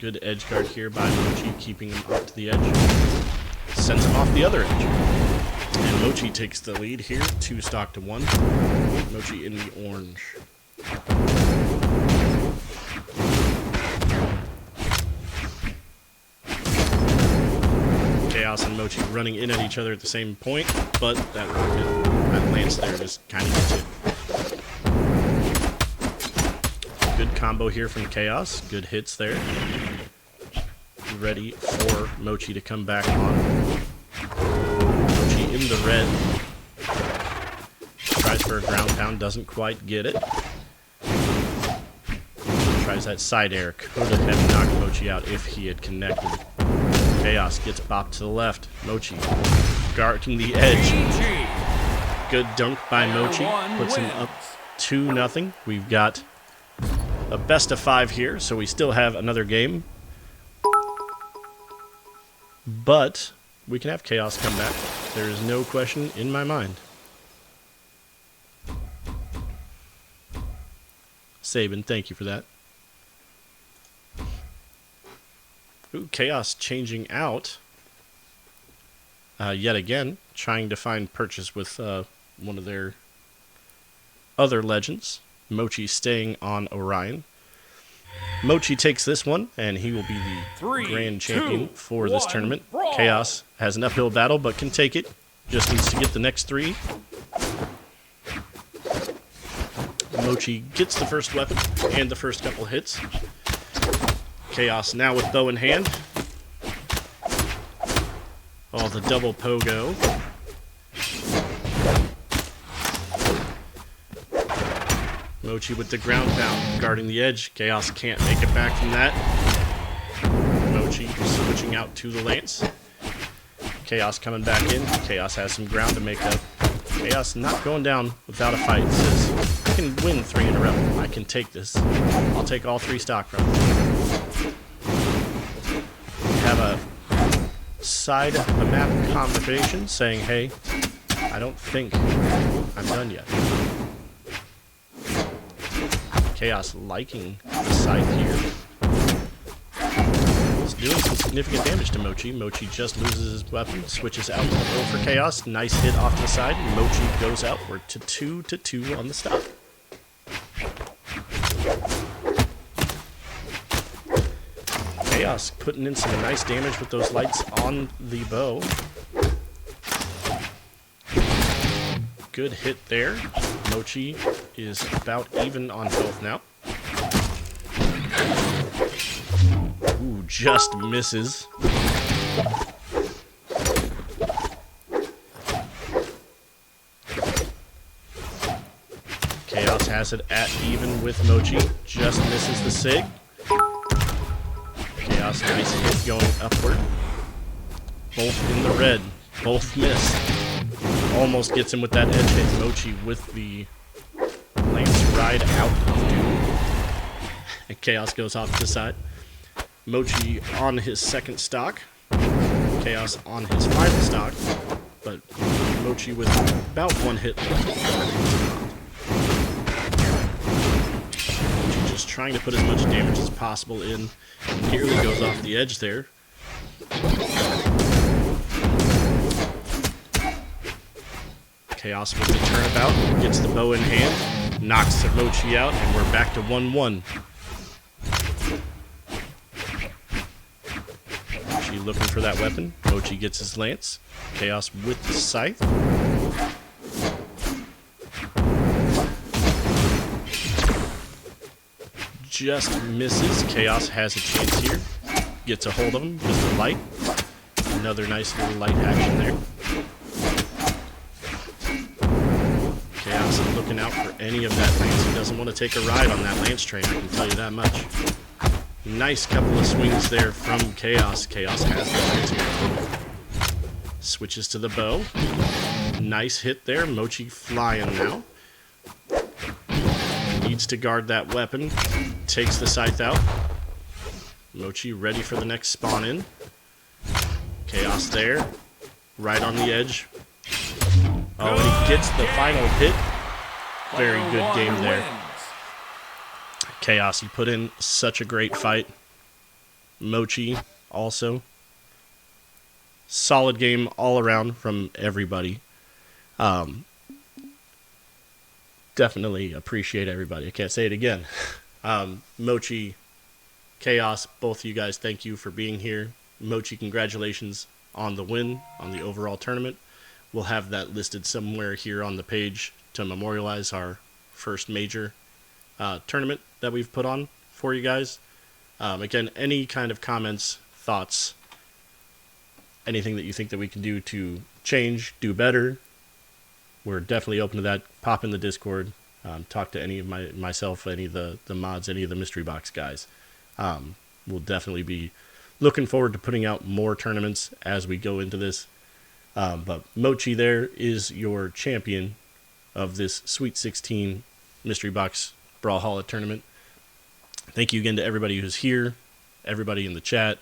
Good edge guard here by Mochi, keeping him up to the edge. Sends him off the other edge. And Mochi takes the lead here, 2 stock to 1. Mochi in the orange. Chaos and Mochi running in at each other at the same point, but that Lance there just kind of gets it. Good combo here from Chaos. Good hits there. Ready for Mochi to come back on. Mochi in the red. Tries for a ground pound. Doesn't quite get it. Tries that side air. Could have knocked Mochi out if he had connected. Chaos gets bopped to the left. Mochi guarding the edge. Good dunk by Mochi. Puts him up 2-0. We've got a best of 5 here, so we still have another game. But we can have Chaos come back. There is no question in my mind. Saban, thank you for that. Ooh, Chaos changing out. Yet again, trying to find purchase with one of their other legends. Mochi staying on Orion. Mochi takes this one, and he will be the grand champion for this tournament. Chaos has an uphill battle, but can take it. Just needs to get the next 3. Mochi gets the first weapon and the first couple hits. Chaos now with bow in hand. Oh, the double pogo. Mochi with the ground pound, guarding the edge. Chaos can't make it back from that. Mochi switching out to the lance. Chaos coming back in. Chaos has some ground to make up. Chaos not going down without a fight. Says, I can win 3 in a row. I can take this. I'll take all 3 stock from him. We have a side of the map conversation saying, hey, I don't think I'm done yet. Chaos liking the scythe here. It's doing some significant damage to Mochi. Mochi just loses his weapon, switches out to the bow for Chaos. Nice hit off to the side. Mochi goes out. We're to 2-2 on the stop. Chaos putting in some nice damage with those lights on the bow. Good hit there. Mochi is about even on health now. Ooh, just misses. Chaos has it at even with Mochi. Just misses the sig. Chaos, nice hit going upward. Both in the red. Both miss. Almost gets him with that edge hit. Mochi with the lance ride out of Doom. And Chaos goes off to the side. Mochi on his second stock. Chaos on his final stock. But Mochi with about 1 hit left. Mochi just trying to put as much damage as possible in. Nearly goes off the edge there. Chaos with the turnabout, gets the bow in hand, knocks Mochi out, and we're back to 1-1. Mochi looking for that weapon. Mochi gets his lance. Chaos with the scythe. Just misses. Chaos has a chance here. Gets a hold of him. Just a light. Another nice little light action there. Chaos is looking out for any of that lance. He doesn't want to take a ride on that lance train, I can tell you that much. Nice couple of swings there from Chaos. Chaos has the lance here. Switches to the bow. Nice hit there. Mochi flying now. Needs to guard that weapon. Takes the scythe out. Mochi ready for the next spawn in. Chaos there. Right on the edge. Oh, and he gets the final hit. Very good game there. Chaos, he put in such a great fight. Mochi also. Solid game all around from everybody. Definitely appreciate everybody. I can't say it again. Mochi, Chaos, both of you guys, thank you for being here. Mochi, congratulations on the win, on the overall tournament. We'll have that listed somewhere here on the page to memorialize our first major tournament that we've put on for you guys. Again, any kind of comments, thoughts, anything that you think that we can do to change, do better, we're definitely open to that. Pop in the Discord, talk to any of myself, any of the mods, any of the mystery box guys. We'll definitely be looking forward to putting out more tournaments as we go into this. But Mochi there is your champion of this Sweet 16 Mystery Box Brawlhalla tournament. Thank you again to everybody who's here, everybody in the chat,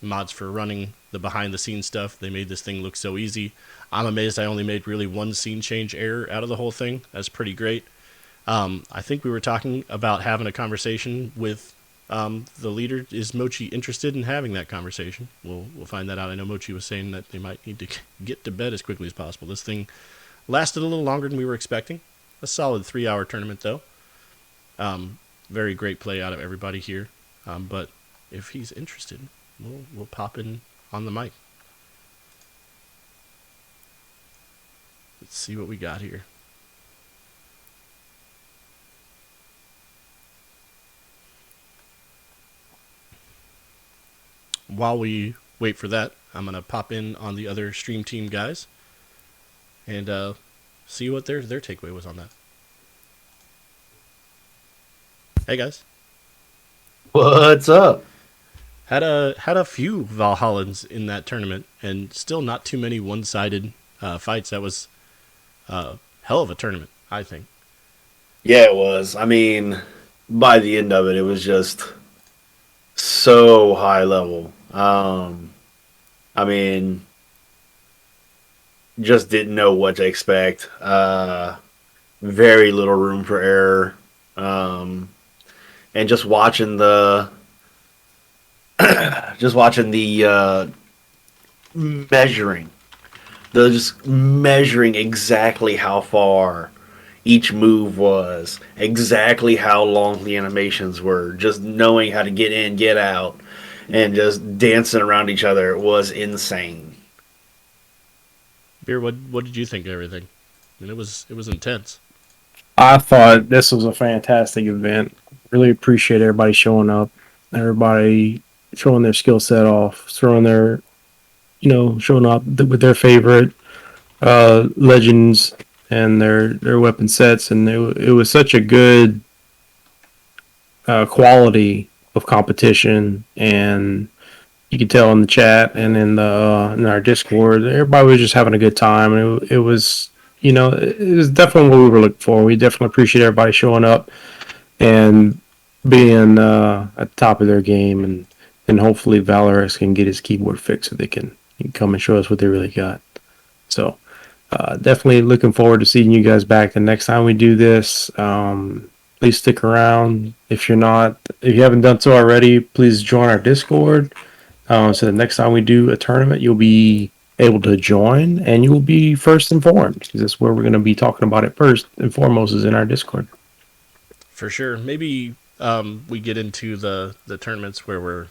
mods for running the behind-the-scenes stuff. They made this thing look so easy. I'm amazed I only made really one scene change error out of the whole thing. That's pretty great. I think we were talking about having a conversation with the leader. Is Mochi interested in having that conversation? We'll find that out. I know Mochi was saying that they might need to get to bed as quickly as possible. This thing lasted a little longer than we were expecting. A solid 3-hour tournament, though. Very great play out of everybody here. But if he's interested, we'll pop in on the mic. Let's see what we got here. While we wait for that, I'm going to pop in on the other stream team guys and see what their takeaway was on that. Hey guys. What's up? Had a few Valhallans in that tournament, and still not too many one-sided fights. That was a hell of a tournament, I think. Yeah, it was. I mean, by the end of it, it was just so high level. I mean, just didn't know what to expect. Very little room for error. And just watching the measuring, just measuring exactly how far each move was, exactly how long the animations were, just knowing how to get in, get out, and just dancing around each other was insane. Beer, what did you think of everything? I mean, it was intense. I thought this was a fantastic event. Really appreciate everybody showing up, everybody showing their skill set off, showing up with their favorite legends and their weapon sets, and it was such a good quality of competition, and you could tell in the chat and in our Discord, everybody was just having a good time, and it was definitely what we were looking for. We definitely appreciate everybody showing up and being at the top of their game, and hopefully Valorous can get his keyboard fixed so they can come and show us what they really got. So definitely looking forward to seeing you guys back the next time we do this. Please stick around. If you haven't done so already, please join our Discord. So the next time we do a tournament, you'll be able to join and you will be first informed, because that's where we're going to be talking about it first and foremost, is in our Discord. For sure. Maybe we get into the tournaments where we're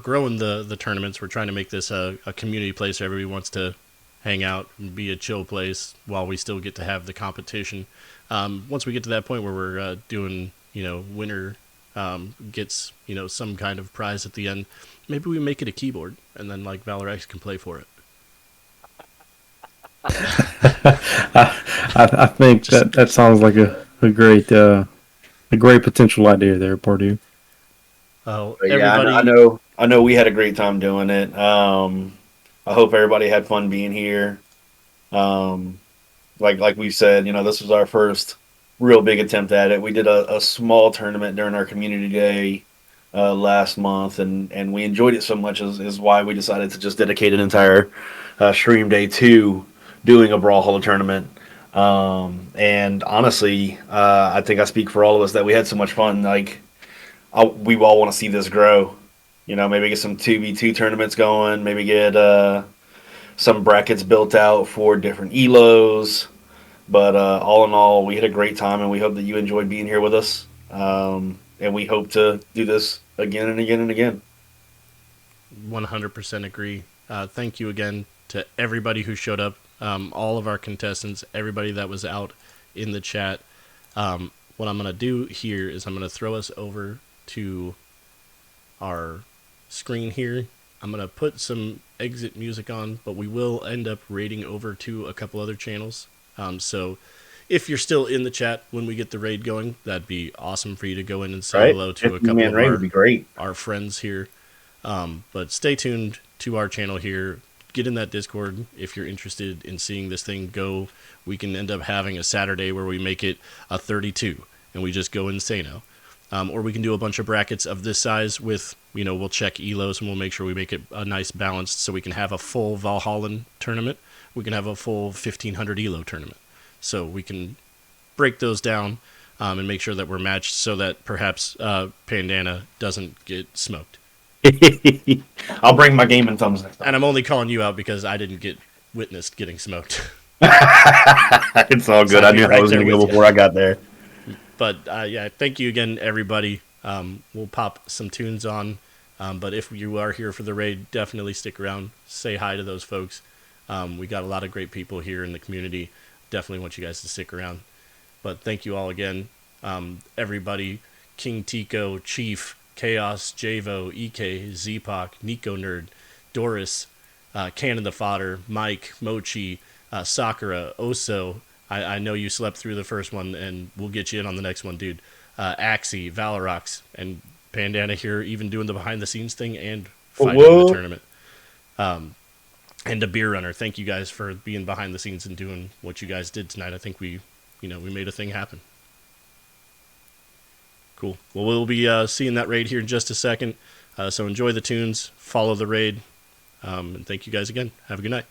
growing the tournaments. We're trying to make this a community place where everybody wants to hang out and be a chill place while we still get to have the competition. Once we get to that point where we're doing, winner gets, some kind of prize at the end, maybe we make it a keyboard and then like Valorous can play for it. I think that sounds like a great potential idea there, Purdue. Oh, yeah, everybody... I know we had a great time doing it. I hope everybody had fun being here. Like we said, this was our first real big attempt at it. We did a small tournament during our community day last month, and we enjoyed it so much is why we decided to just dedicate an entire stream day to doing a Brawlhalla tournament. And honestly, I think I speak for all of us that we had so much fun. We all want to see this grow. Maybe get some 2v2 tournaments going, maybe get some brackets built out for different elos. But all in all, we had a great time, and we hope that you enjoyed being here with us. And we hope to do this again and again and again. 100% agree. Thank you again to everybody who showed up, all of our contestants, everybody that was out in the chat. What I'm going to do here is I'm going to throw us over to our screen here. I'm going to put some exit music on, but we will end up raiding over to a couple other channels. So if you're still in the chat when we get the raid going, that'd be awesome for you to go in and say hello to a couple of our friends here. But stay tuned to our channel here. Get in that Discord if you're interested in seeing this thing go. We can end up having a Saturday where we make it a 32 and we just go insano. or we can do a bunch of brackets of this size with, we'll check elos and we'll make sure we make it a nice balanced so we can have a full Valhallan tournament. We can have a full 1500 elo tournament. So we can break those down and make sure that we're matched so that perhaps Pandana doesn't get smoked. I'll bring my gaming thumbs next time. And I'm only calling you out because I didn't get witnessed getting smoked. It's all good. So I knew I was going to go before I got there. But yeah, thank you again, everybody. We'll pop some tunes on. But if you are here for the raid, definitely stick around. Say hi to those folks. We got a lot of great people here in the community. Definitely want you guys to stick around. But thank you all again. Everybody, King Tico, Chief, Chaos, Javo, EK, Zpoc, Nico Nerd, Doris, Cannon the Fodder, Mike, Mochi, Sakura, Oso. I know you slept through the first one, and we'll get you in on the next one, dude. Axie, Valorox, and Pandana here, even doing the behind-the-scenes thing and fighting in the tournament. And a Beer Runner. Thank you guys for being behind the scenes and doing what you guys did tonight. I think we made a thing happen. Cool. Well, we'll be seeing that raid here in just a second. So enjoy the tunes, follow the raid, and thank you guys again. Have a good night.